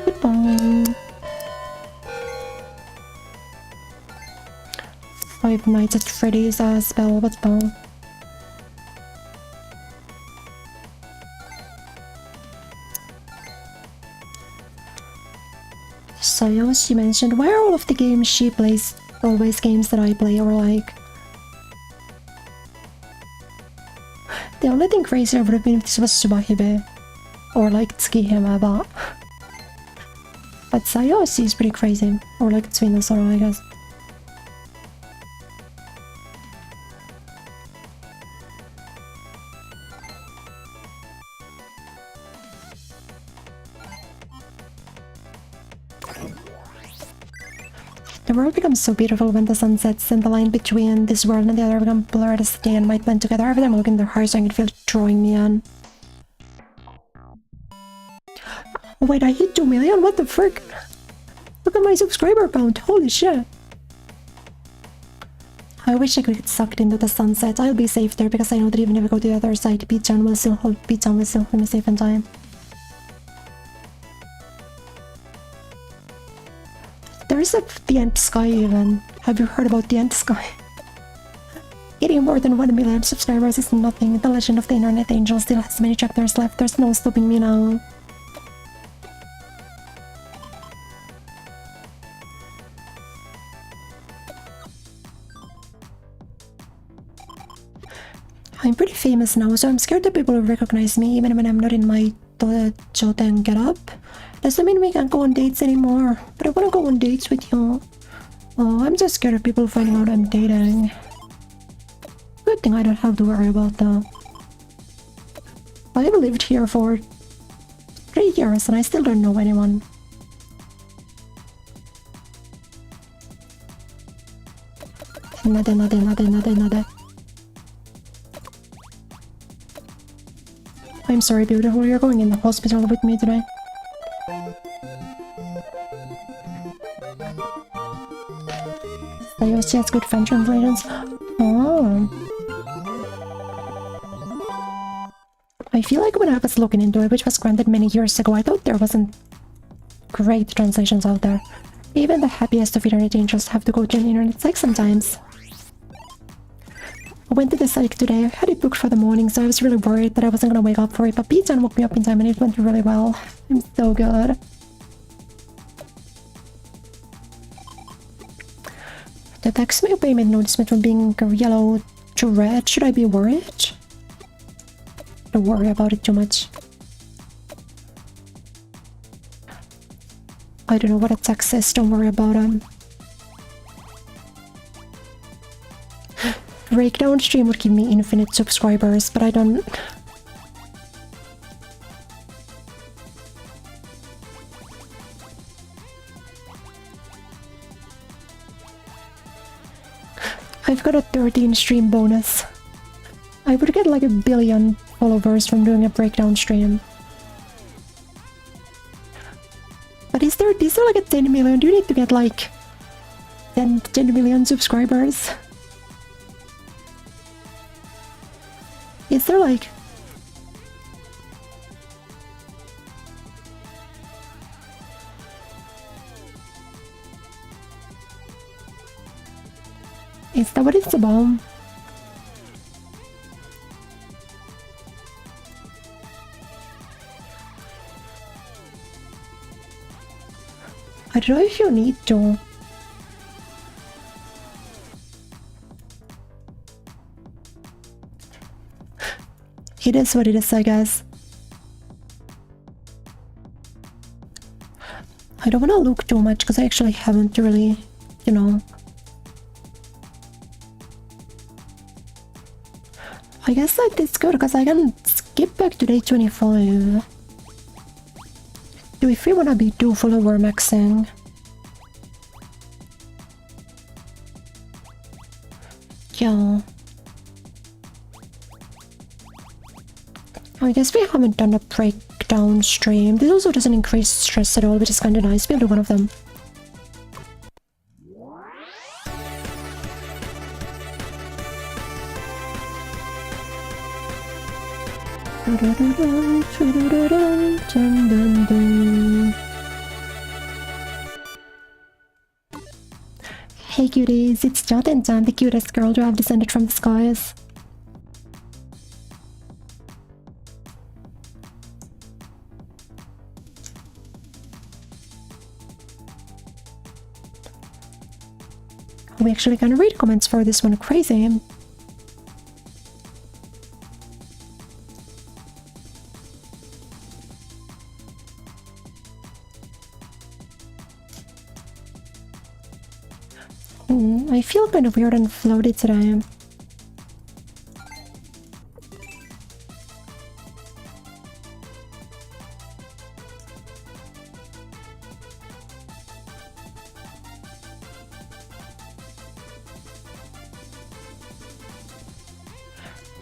Goodbye. 5 Nights at Freddy's spell. What spell? Sayoshi mentioned, why are all of the games she plays always games that I play or like? The only thing crazier would have been if this was Tsubahibe or like Tsukihime, but Sayoshi is pretty crazy, or like Tsuinasoro, I guess. The world becomes so beautiful when the sun sets, and the line between this world and the other become blurred as day and night blend together. Every time I look in their hearts, I can feel it drawing me in. Oh, wait, I hit 2 million? What the frick? Look at my subscriber count, holy shit. I wish I could get sucked into the sunset. I'll be safe there because I know that even if I go to the other side, P-chan will still hold me safe in time. There is the End Sky even. Have you heard about the End Sky? Getting more than 1 million subscribers is nothing. The legend of the Internet Angel still has many chapters left. There's no stopping me now. I'm pretty famous now, so I'm scared that people will recognize me even when I'm not in my Joten getup. Doesn't mean we can't go on dates anymore, but I wanna go on dates with you. Oh, I'm just scared of people finding out I'm dating. Good thing I don't have to worry about that. I've lived here for 3 years and I still don't know anyone. Nade. I'm sorry, beautiful, you're going in the hospital with me today. Sayoshi has good fan translations. Oh. I feel like when I was looking into it, which was granted many years ago, I thought there wasn't great translations out there. Even the happiest of internet angels have to go to an internet psych sometimes. I went to the psych today. I had it booked for the morning, so I was really worried that I wasn't gonna wake up for it, but P-chan woke me up in time and it went really well. I'm so good. The text mail payment notice went from being yellow to red. Should I be worried? Don't worry about it too much. I don't know what a text is, don't worry about him. Breakdown stream would give me infinite subscribers, but I don't... I've got a 13 stream bonus. I would get like 1 billion followers from doing a breakdown stream. But is there like a 10 million? Do you need to get like 10 million subscribers? Is there like... Is that what it's about? I don't know if you need to. It is what it is, I guess. I don't want to look too much because I actually haven't really, you know. I guess that is good because I can skip back to day 25. Do if we wanna be 2 follower maxing? Yeah. I guess we haven't done a breakdown stream. This also doesn't increase stress at all, which is kinda nice. We'll do one of them. Hey cuties, it's Jot and Jan, the cutest girl to have descended from the skies. We actually can read comments for this one, crazy. I feel kind of weird and floaty today.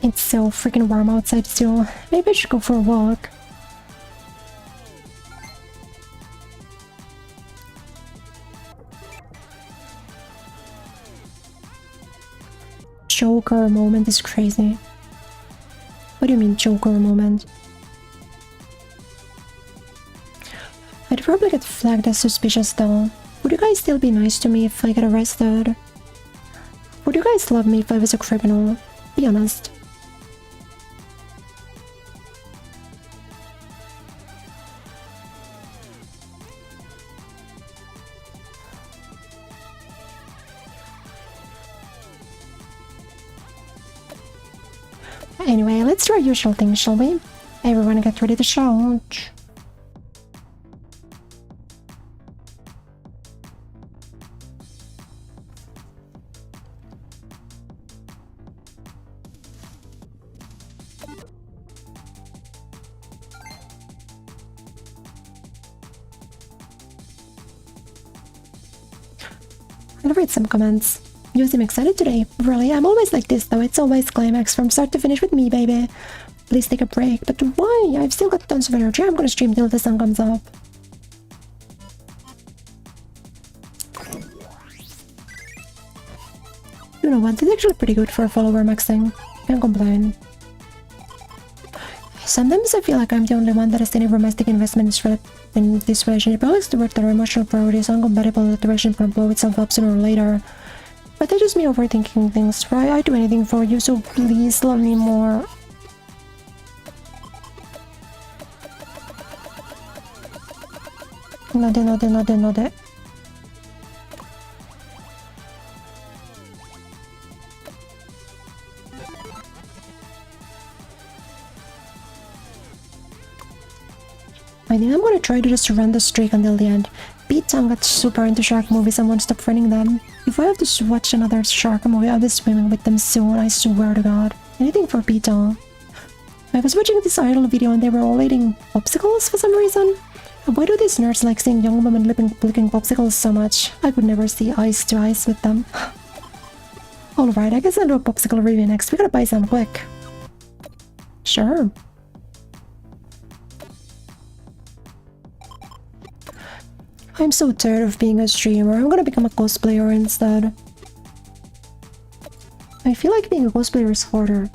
It's so freaking warm outside still. Maybe I should go for a walk. Joker moment is crazy. What do you mean Joker moment? I'd probably get flagged as suspicious though. Would you guys still be nice to me if I get arrested? Would you guys love me if I was a criminal? Be honest. Anyway, let's do our usual thing, shall we? Everyone get ready to shout. I'll read some comments. You seem excited today. Really? I'm always like this though. It's always climax from start to finish with me, baby. Please take a break. But why? I've still got tons of energy. I'm gonna stream till the sun comes up. You know what? This is actually pretty good for follower maxing. Can't complain. Sometimes I feel like I'm the only one that has any romantic investments in this relationship. I always do work that our emotional priorities are incompatible with the relationship can blow itself up sooner or later. But that's just me overthinking things, right? I'd do anything for you, so please love me more. Node. I think I'm gonna try to just run the streak until the end. Be Pete-chan got super into shark movies and won't stop running them. If I have to watch another shark movie, I'll be swimming with them soon, I swear to God. Anything for Pete-chan. I was watching this idol video and they were all eating popsicles for some reason. Why do these nerds like seeing young women licking popsicles so much? I could never see eyes to eyes with them. Alright, I guess I'll do a popsicle review next. We gotta buy some quick. Sure. I'm so tired of being a streamer. I'm gonna become a cosplayer instead. I feel like being a cosplayer is harder.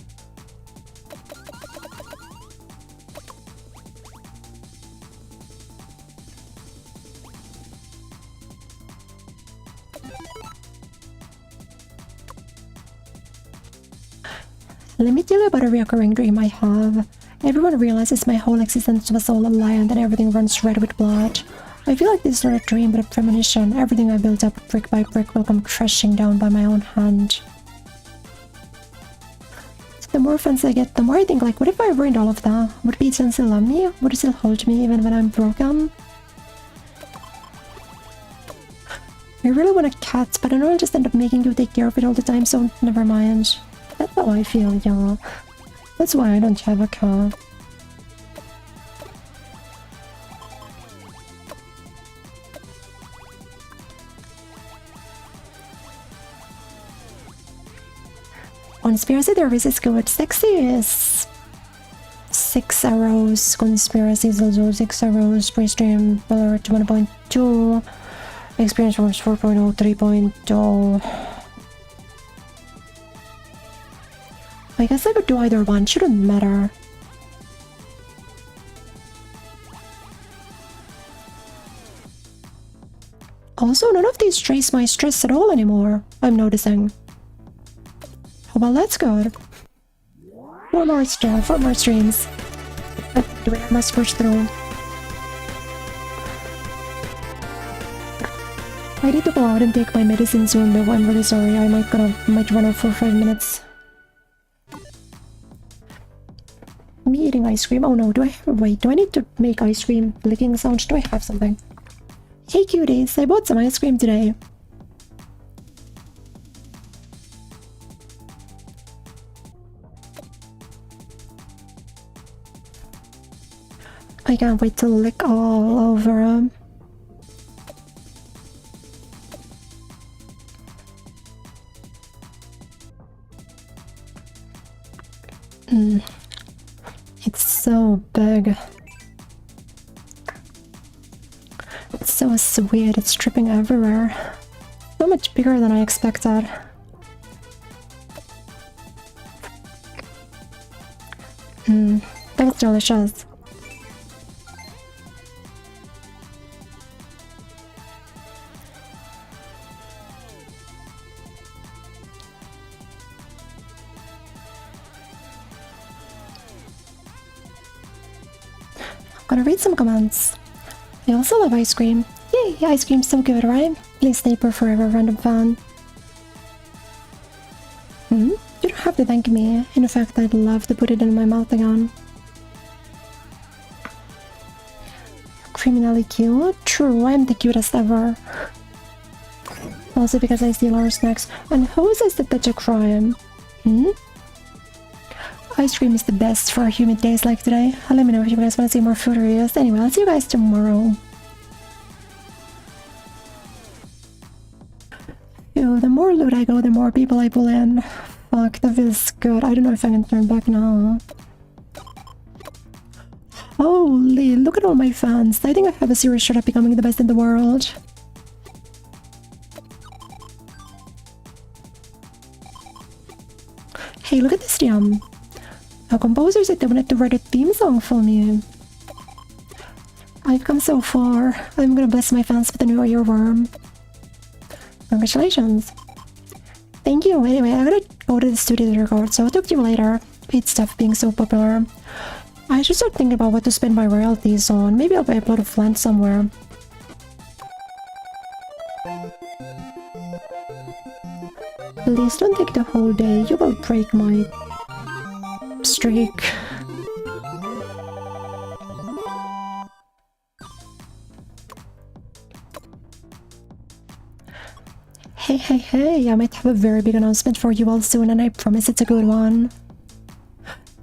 Let me tell you about a recurring dream I have. Everyone realizes my whole existence was all a lie and then everything runs red with blood. I feel like this is not a dream but a premonition. Everything I built up brick by brick will come crashing down by my own hand. The more fans I get, the more I think like, what if I ruined all of that? Would Pete-chan still love me? Would he still hold me even when I'm broken? I really want a cat, but I know I'll just end up making you take care of it all the time, so never mind. That's how I feel, yeah. That's why I don't have a cat. Conspiracy theories is good. Sexy is 6 arrows. Conspiracy is also 6 arrows. Pre-stream alert 1.2. Experience forms 4.0, 3.0. I guess I could do either one, shouldn't matter. Also, none of these trace my stress at all anymore, I'm noticing. Well, that's good. 4 more streams. Do I must push through? I need to go out and take my medicine soon though, I'm really sorry, I might run out for 5 minutes. Me eating ice cream? Oh no, do I need to make ice cream licking sounds? Do I have something? Hey cuties, I bought some ice cream today. I can't wait to lick all over them. It's so big. It's so sweet, it's dripping everywhere. So much bigger than I expected. That's delicious. Gonna read some comments. I also love ice cream. Yay, ice cream's so good, right? Please stay per forever, random fan. You don't have to thank me. In fact, I'd love to put it in my mouth again. Criminally cute? True, I'm the cutest ever. Also because I steal our snacks. And who says that that's a crime? Ice cream is the best for humid days like today. Let me know if you guys want to see more food reviews. Anyway, I'll see you guys tomorrow. Yo, the more loot I go, the more people I pull in. Fuck, that feels good. I don't know if I can turn back now. Holy, look at all my fans. I think I have a serious shot at becoming the best in the world. Hey, look at this jam. A composer said they wanted to write a theme song for me. I've come so far. I'm gonna bless my fans with a new earworm. Congratulations. Thank you. Anyway, I gotta go to the studio to record, so I'll talk to you later. Hate stuff being so popular. I should start thinking about what to spend my royalties on. Maybe I'll buy a plot of land somewhere. Please don't take the whole day. You will break my streak. Hey, I might have a very big announcement for you all soon, and I promise it's a good one.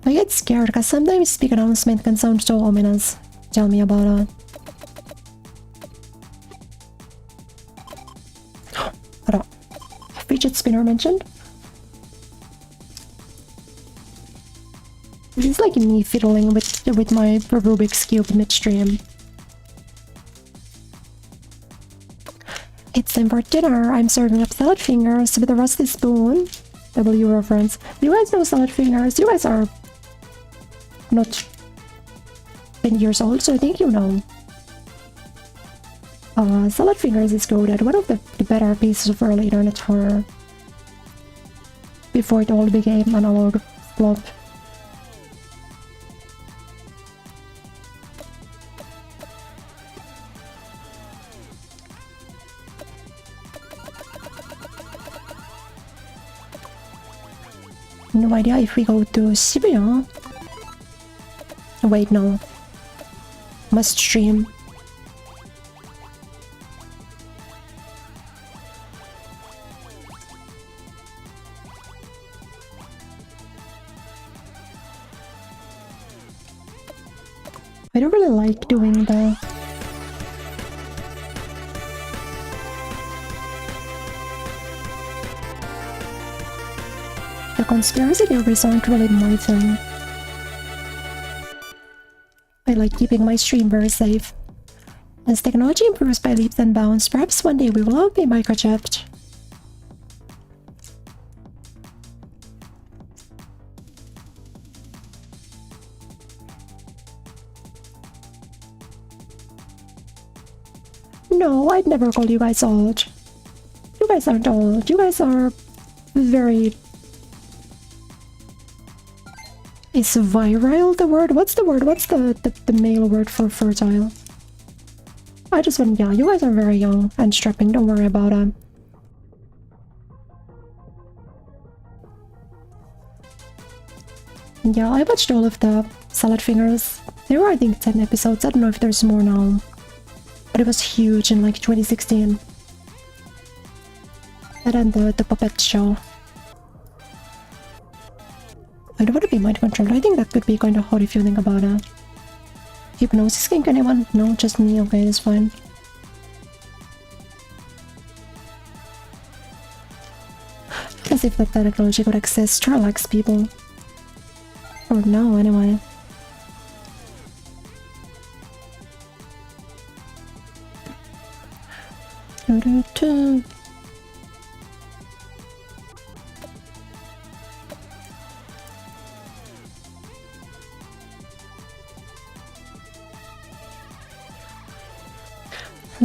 I get scared because sometimes big announcement can sound so ominous. Tell me about it. Hold on. Fidget spinner mentioned? This is like me fiddling with my Rubik's Cube midstream. It's time for dinner. I'm serving up salad fingers with a rusty spoon. W reference. You guys know salad fingers. You guys are not 10 years old, so I think you know. Salad fingers is goated. One of the better pieces of early internet horror. Before it all became an analog flop. No idea if we go to Shibuya. Wait, no. Must stream. I don't really like doing the conspiracy theories aren't really my thing. I like keeping my stream very safe. As technology improves by leaps and bounds, perhaps one day we will all be microchipped. No, I'd never call you guys old. You guys aren't old. You guys are very... Is virile the word? What's the word? What's the male word for fertile? I just want, yeah, you guys are very young and strapping, don't worry about it. Yeah, I watched all of the Salad Fingers. There were, I think, 10 episodes. I don't know if there's more now. But it was huge in like 2016. And then the puppet show. I don't want to be mind controlled. I think that could be kind of hot if you think about it. Hypnosis kink, anyone? No, just me. Okay, it's fine. As if that technology could exist to relax people. Or no, anyway.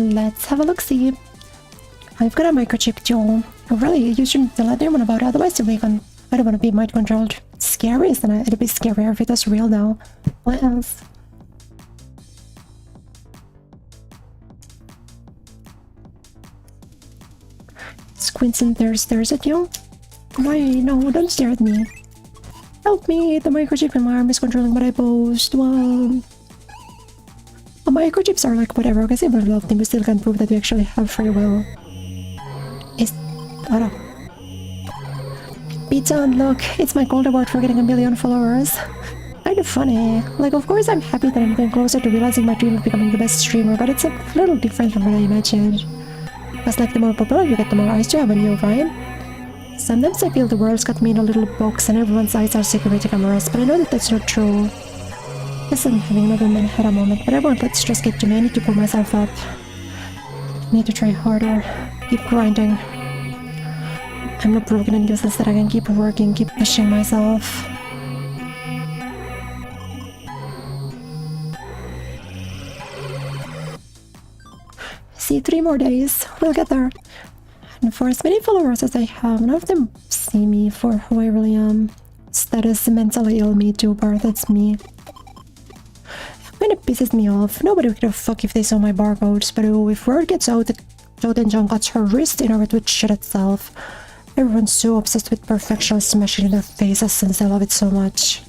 Let's have a look-see. I've got a microchip too. Really, you shouldn't tell anyone about it, otherwise I don't want to be mind controlled. It's scary, isn't it? It'd be scarier if it was real though. What else? Squints and stares at you? Why? No, don't stare at me. Help me! The microchip in my arm is controlling what I post. Wow. Microchips are like whatever, because even a lot of them we still can't prove that we actually have free will. Pizza unlock. It's my gold award for getting 1 million followers. Kind of funny. Like, of course I'm happy that I'm getting closer to realizing my dream of becoming the best streamer, but it's a little different from what I imagined. Because like the more popular you get, the more eyes you have on you, right? Sometimes I feel the world's got me in a little box and everyone's eyes are security cameras, but I know that that's not true. Guess I'm having another Manhattan moment, but everyone let's just get to me. I need to pull myself up. Need to try harder. Keep grinding. I'm not broken and useless that I can keep working, keep pushing myself. See, 3 more days. We'll get there. And for as many followers as I have, none of them see me for who I really am. Status mentally ill me too, Bart, that's me. Kind of pisses me off. Nobody would give a fuck if they saw my barcodes, but oh, if word gets out that Joten-chan cuts her wrist in order to shit itself. Everyone's so obsessed with perfection smashing in their faces since they love it so much.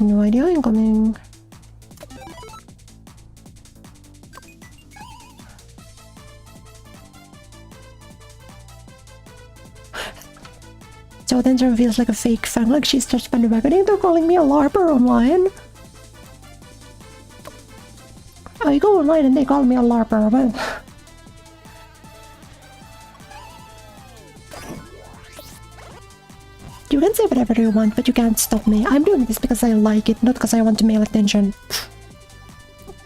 No idea incoming. virtual attention feels like a fake fan, like she's just bandwagoning. They're calling me a LARPer online. I go online and they call me a LARPer, but... You can say whatever you want, but you can't stop me. I'm doing this because I like it, not because I want to male attention.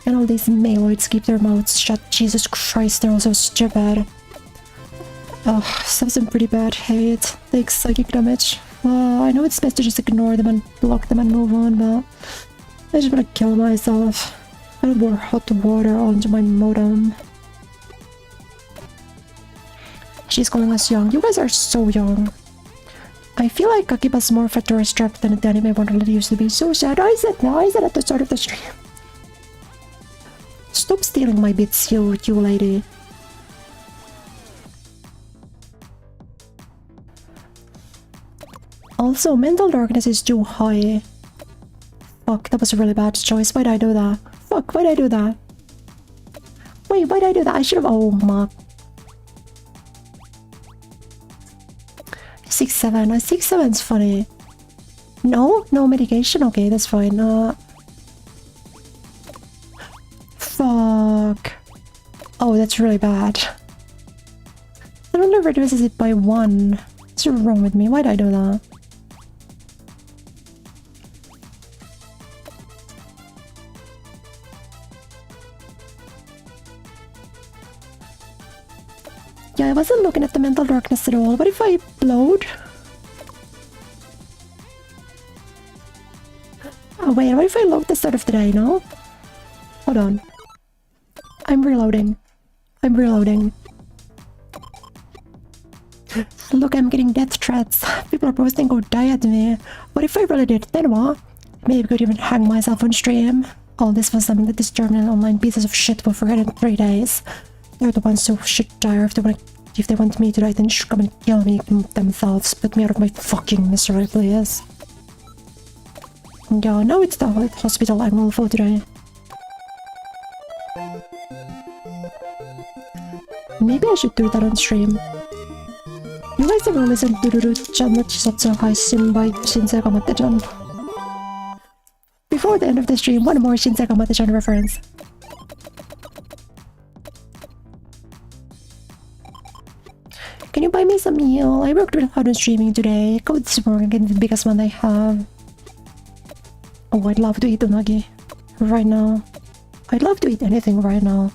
And all these maloids keep their mouths shut. Jesus Christ, they're all so stupid. Oh, some pretty bad hate. Takes psychic damage. I know it's best to just ignore them and block them and move on, but... I just want to kill myself. I don't pour hot water onto my modem. She's calling us young. You guys are so young. I feel like Akiba's more of a tourist trap than the anime Wonderland used to be. So sad. I said at the start of the stream. Stop stealing my bits, you lady. Also, mental darkness is too high. Fuck, that was a really bad choice. Why'd I do that? Fuck, why'd I do that? Wait, why'd I do that? I should've... Oh, my... 6-7. 6-7's funny. No? No medication? Okay, that's fine. Fuck. Oh, that's really bad. I don't know if it reduces it by 1. What's wrong with me? Why'd I do that? Yeah, I wasn't looking at the mental darkness at all. What if I upload? Oh wait, what if I load the start of the day, no? Hold on. I'm reloading. I'm reloading. Look, I'm getting death threats. People are posting go die at me. What if I really did? Then what? Maybe I could even hang myself on stream. All this was something that these German online pieces of shit will forget in 3 days. They're the ones who should die, or if they want me to die, then just come and kill me themselves. Put me out of my fucking misery, please. Yeah, now it's the hospital I'm all for today. Maybe I should do that on stream. You guys ever listen to Ruru-chan no Chisatsu Haishin by Shinsei Gamate-chan? Before the end of the stream, one more Shinsei Gamate-chan reference. Can you buy me some meal? I worked really hard on streaming today. Code this morning, the biggest one I have. Oh, I'd love to eat unagi. Right now. I'd love to eat anything right now.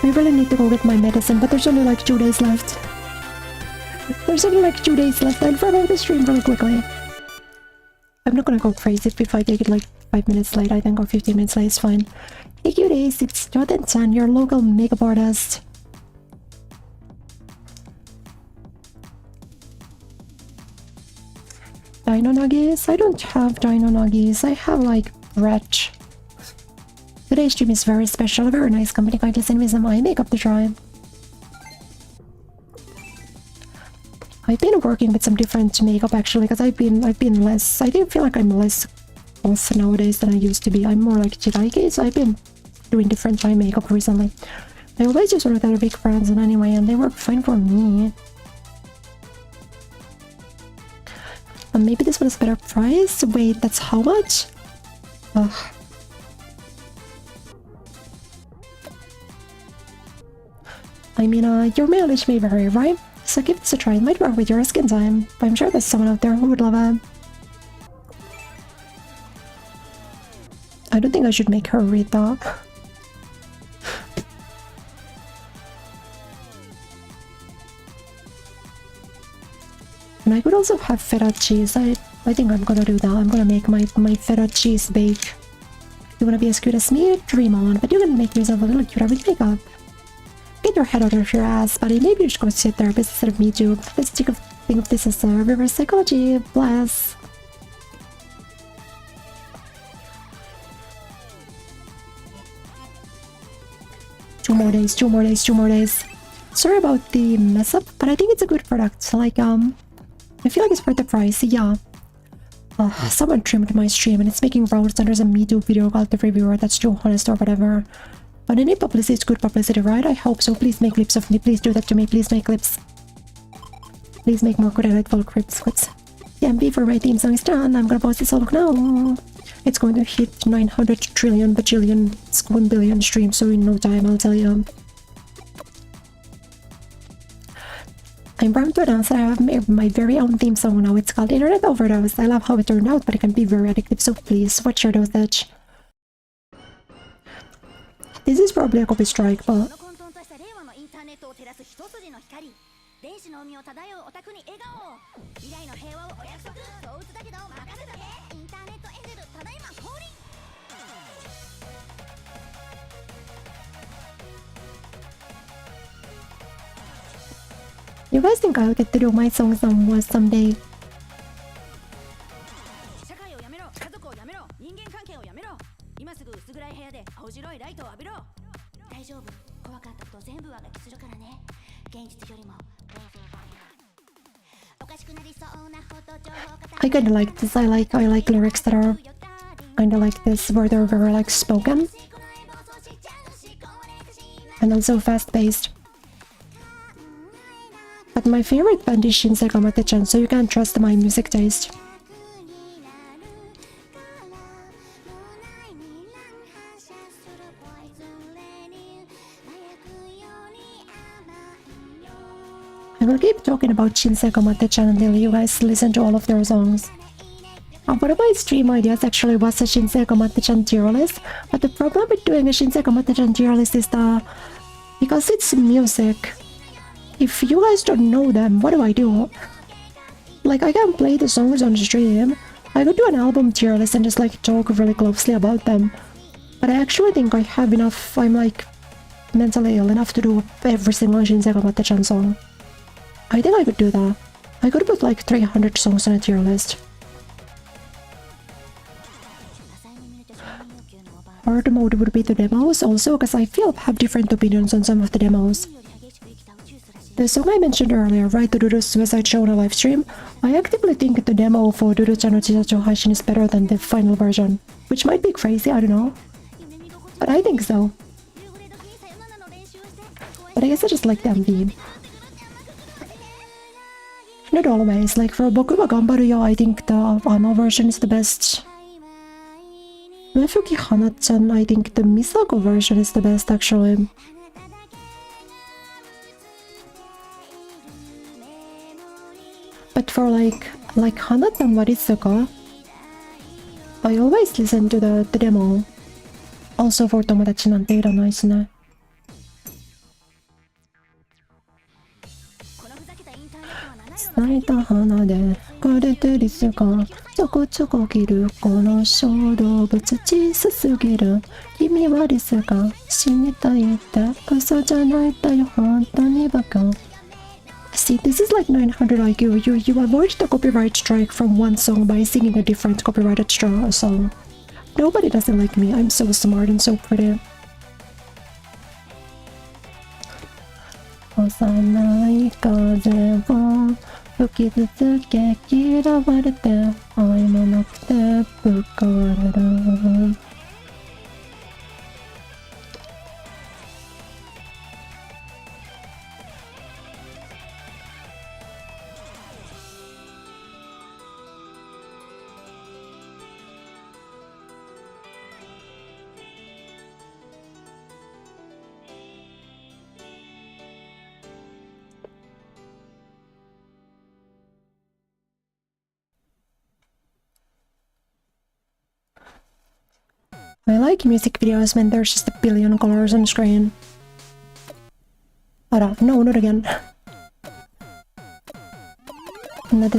I really need to go get my medicine, but there's only like 2 days left. There's only like 2 days left. I'll wrap up the stream really quickly. I'm not gonna go crazy if I take it like 5 minutes late, I think, or 15 minutes late, it's fine. Hey cuties, it's Jordan-chan, your local makeup artist. Dino Nuggies? I don't have Dino Nuggies. I have like bread. Today's stream is very special, very nice company. Kindly send me some eye makeup to try. I've been working with some different makeup actually, because I've been less. I feel like I'm less off nowadays than I used to be. I'm more like Chiraiki, so I've been doing different eye makeup recently. I always use one of their big brands, and anyway, and they work fine for me. Maybe this one is better price. Wait, that's how much? Ugh. I mean, your mileage may vary, right? So give this a try. It might work with your skin time. I'm sure there's someone out there who would love it. I don't think I should make her read that. And I could also have feta cheese. I think I'm gonna do that. I'm gonna make my feta cheese bake. You wanna be as cute as me? Dream on. But you can make yourself a little cuter with makeup. Get your head out of your ass, buddy. Maybe you're just gonna sit there instead of me too. Let's think of this as reverse psychology. Bless. Two more days. Sorry about the mess up, but I think it's a good product. Like, I feel like it's worth the price, yeah. Someone trimmed my stream and it's making rounds under some MeToo video called the reviewer that's too honest or whatever. But any publicity is good publicity, right? I hope so. Please make clips of me. Please do that to me. Please make clips. Please make more Kureya Nightfall clips. TMB for my theme song is done. I'm gonna post this all now. It's going to hit 900 trillion bajillion 1 billion streams, so in no time, I'll tell you. I'm proud to announce that I have my very own theme song now. It's called Internet Overdose. I love how it turned out, but it can be very addictive, so please watch your dosage. This is probably a copy strike, but... You guys think I'll get to do my song someday? I kinda like this. I like lyrics that are kinda like this, where they're very like spoken and also fast-paced. But my favorite band is Shinsei Gamate-chan, so you can't trust my music taste. I will keep talking about Shinsei Gamate-chan until you guys listen to all of their songs. One of my stream ideas actually was a Shinsei Gamate-chan tier list, but the problem with doing a Shinsei Gamate-chan tier list is that because it's music, if you guys don't know them, what do I do? Like, I can't play the songs on stream. I could do an album tier list and just like talk really closely about them. But I actually think I have enough, I'm like mentally ill enough to do every single Shinsei Gamate-chan song. I think I could do that. I could put like 300 songs on a tier list. Hard mode would be the demos also, because I feel I have different opinions on some of the demos. The song I mentioned earlier, Ride to Duru's Suicide Show on a live stream, I actively think the demo for Duru-chan no Chisacho Haishin is better than the final version. Which might be crazy, I don't know. But I think so. But I guess I just like the MV. Not always, like for Boku wa Gambaru yo, I think the final version is the best. Refuki Hana-chan, I think the Misako version is the best actually. But for like Hana-chan Waritsuka, I always listen to the demo. Also for Tomodachi Nante Iranai desu ne. Snai ta hana de kurete risu ga choko choko kiru kono shoudobutsu chisu sugiru kimi wa risu ga shinitai ite uso janai da yo hontou ni baka. See, this is like 900 IQ. You avoid the copyright strike from one song by singing a different copyrighted song. Nobody doesn't like me. I'm so smart and so pretty. 幼い風を吹き続け嫌われて愛もなくてぶっ壊れる。I like music videos when there's just a billion colors on screen. Ara, no, not again. Nade.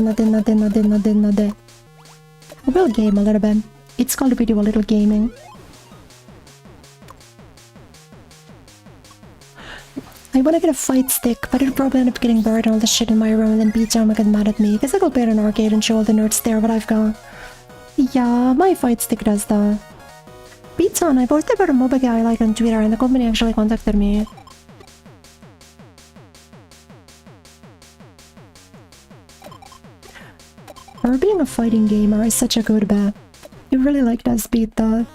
We'll game a little bit. It's called video a little gaming. I wanna get a fight stick, but it'll probably end up getting buried in all the shit in my room and then Beat-chan will get mad at me. Guess I go play at an arcade and show all the nerds there what I've got. Yeah, my fight stick does that. Beat-chan, I posted about a MOBA guy I like on Twitter and the company actually contacted me. her being a fighting gamer is such a good bet. You really liked us beat the...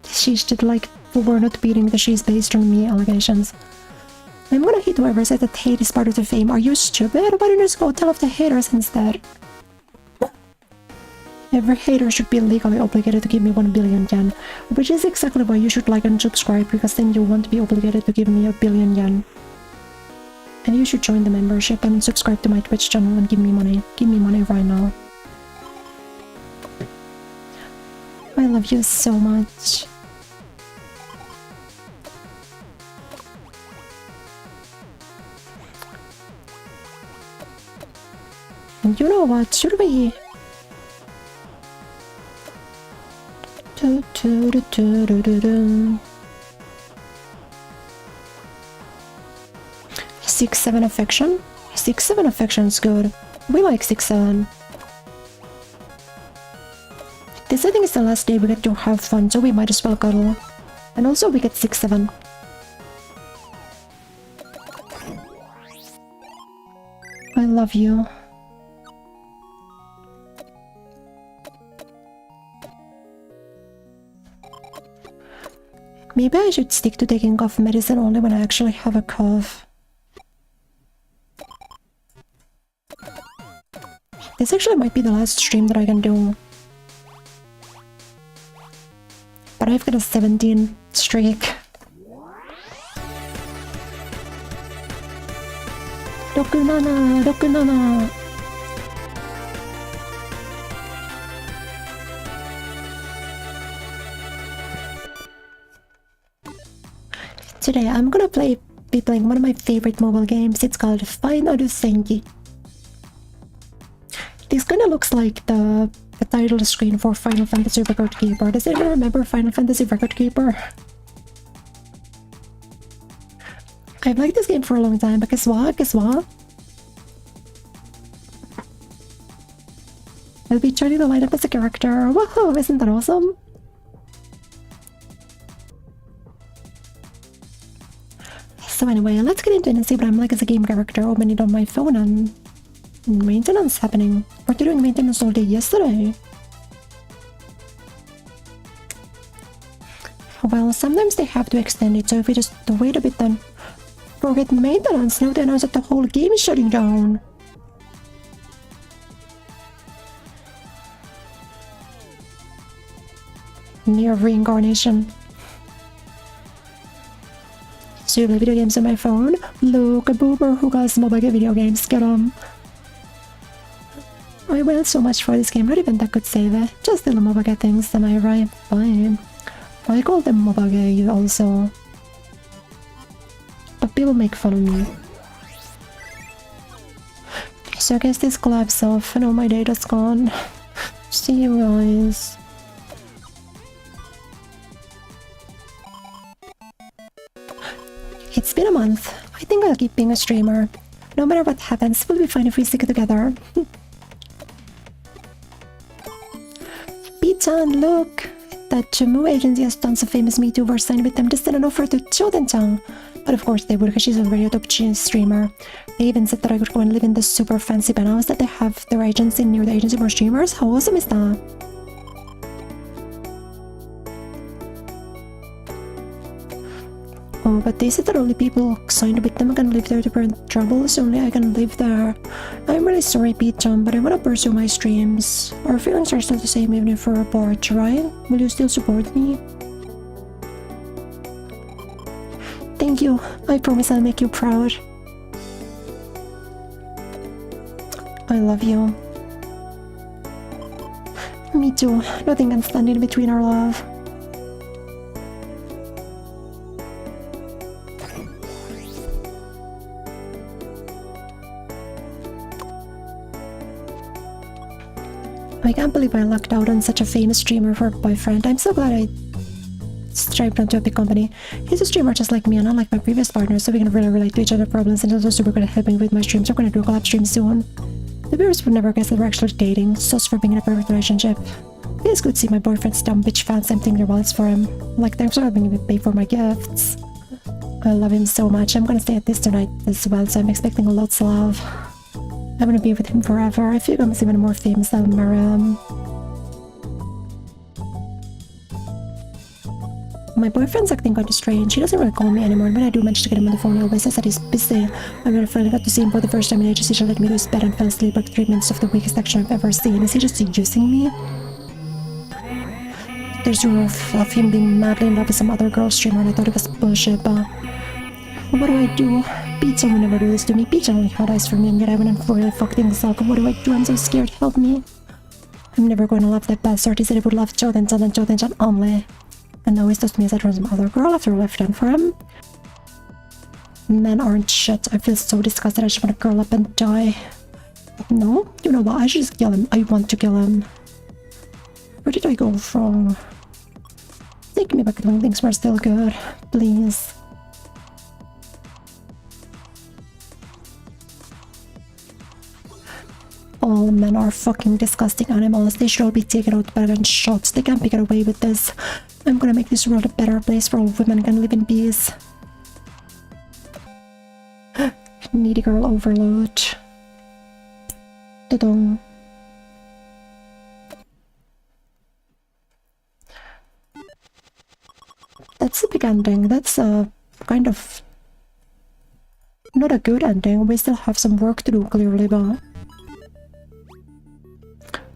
She's just like, we're not beating the she's based on me allegations. I'm gonna hit whoever said that hate is part of the fame. Are you stupid? Why don't you just go tell off the haters instead? Every hater should be legally obligated to give me 1 billion yen. Which is exactly why you should like and subscribe, because then you won't be obligated to give me 1 billion yen. And you should join the membership and subscribe to my Twitch channel and give me money. Give me money right now. I love you so much. And you know what? Should we... 6-7 affection? 6-7 affection's good. We like 6-7. This I think is the last day we get to have fun, so we might as well cuddle. And also we get 6-7. I love you. Maybe I should stick to taking cough medicine only when I actually have a cough. This actually might be the last stream that I can do. But I've got a 17 streak. Rokunana, Rokunana. Today I'm gonna be playing one of my favorite mobile games. It's called Final Senki. This kinda looks like the title screen for Final Fantasy Record Keeper. Does anyone remember Final Fantasy Record Keeper? I've liked this game for a long time, but guess what? Guess what? I'll be trying to line up as a character. Woohoo! Isn't that awesome? So anyway, let's get into it and see what I'm like as a game character. Open it on my phone and... maintenance happening. We're doing maintenance all day yesterday. Well, sometimes they have to extend it, so if we just wait a bit then... Forget maintenance, now they announce that the whole game is shutting down. Near reincarnation. So you play video games on my phone? Look, a boomer who got mobile video games, get on. I went so much for this game, not even that could save it. Just little mobile gay things, am I right? Fine. I call them mobile gay also. But people make fun of me. So I guess this collapse off and all my data's gone. See you guys. It's been a month. I think I'll keep being a streamer. No matter what happens, we'll be fine if we stick together. Pizza-chan, look! That Chimu agency has tons of famous MeTubers signed with them to send an offer to Choden-chan. But of course they would, because she's already a top streamer. They even said that I could go and live in the super fancy penthouse that they have their agency near the agency for streamers. How awesome is that? Oh, but they said that only people signed with them can live there to prevent trouble, so only I can live there. I'm really sorry, Pete-chan, but I want to pursue my streams. Our feelings are still the same even if we're apart, right? Will you still support me? Thank you. I promise I'll make you proud. I love you. Me too. Nothing can stand in between our love. I can't believe I lucked out on such a famous streamer for a boyfriend. I'm so glad I striped onto a big company. He's a streamer just like me and unlike my previous partner, so we can really relate to each other's problems and he's also super good at helping with my streams. We're gonna do a collab stream soon. The viewers would never guess that we're actually dating. Sus for being in a perfect relationship. It's good to see my boyfriend's dumb bitch fans emptying their wallets for him. Like, thanks for helping me pay for my gifts. I love him so much. I'm gonna stay at this tonight as well, so I'm expecting lots of love. I want to be with him forever. I feel I'm even more famous than Mariam. My boyfriend's acting kind of strange. He doesn't really call me anymore, and when I do manage to get him on the phone, he always says that he's busy. I really finally got to see him for the first time in ages. He let me to his bed and fell asleep like 3 minutes of the weakest action I've ever seen. Is he just using me? There's rumor of him being madly in love with some other girl streamer, and I thought it was bullshit, but what do I do? Pizza will never do this to me. Pizza only had eyes for me, and yet I went and really fucked things up. What do I do? I'm so scared. Help me. I'm never going to love that bastard. He said he would love Joden only. And now he's just me as I turn some other girl after I left him for him. Men aren't shit. I feel so disgusted. I just want to curl up and die. No? You know what? I should just kill him. I want to kill him. Where did I go wrong? Take me back when things were still good. Please. All men are fucking disgusting animals. They should all be taken out by gunshots. They can't get away with this. I'm gonna make this world a better place where all women can live in peace. Needy girl overload. Ta-dong. That's the big ending. That's a kind of not a good ending. We still have some work to do clearly, but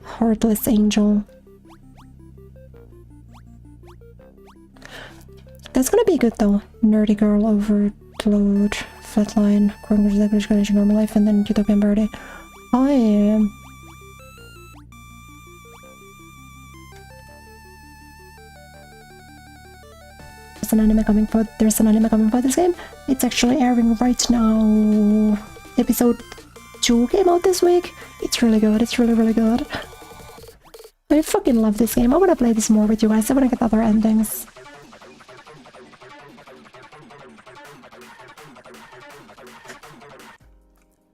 heartless angel. That's gonna be good though. Nerdy girl overload. Flatline. Congratulations, normal life, and then utopian birdie. I am. There's an anime coming for this game. It's actually airing right now. Episode 2 came out this week. It's really good. It's really good. I fucking love this game. I want to play this more with you guys. I want to get other endings.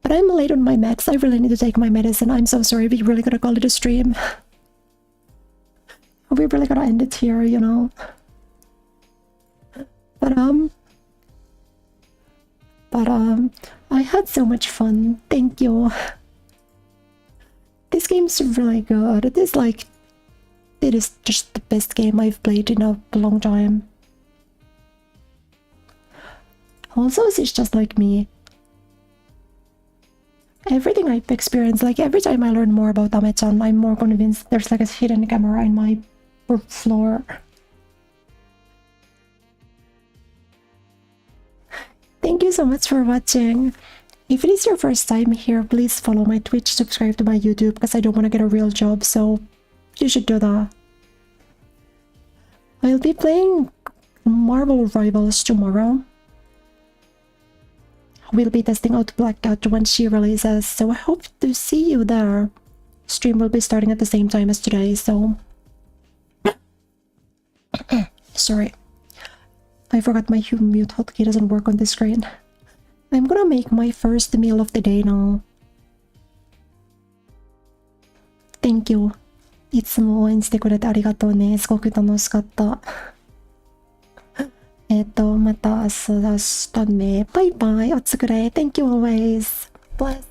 But I'm late on my meds. I really need to take my medicine. I'm so sorry. We really gotta call it a stream. We really gotta end it here, you know. But I had so much fun. Thank you. This game's really good. It is just the best game I've played in a long time. Also, it's just like me. Everything I've experienced, like every time I learn more about Ame-chan, I'm more convinced there's like a hidden camera in my floor. Thank you so much for watching. If it is your first time here, please follow my Twitch, subscribe to my YouTube, because I don't want to get a real job, so you should do that. I'll be playing Marvel Rivals tomorrow. We'll be testing out Blackout when she releases, so I hope to see you there. Stream will be starting at the same time as today, so... Sorry. I forgot my mute hotkey doesn't work on this screen. I'm gonna make my first meal of the day now. Thank you. いつも応援してくれてありがとうね。すごく楽しかった。また明日ね。バイバイ。おつくれ。Thank you always. Bless.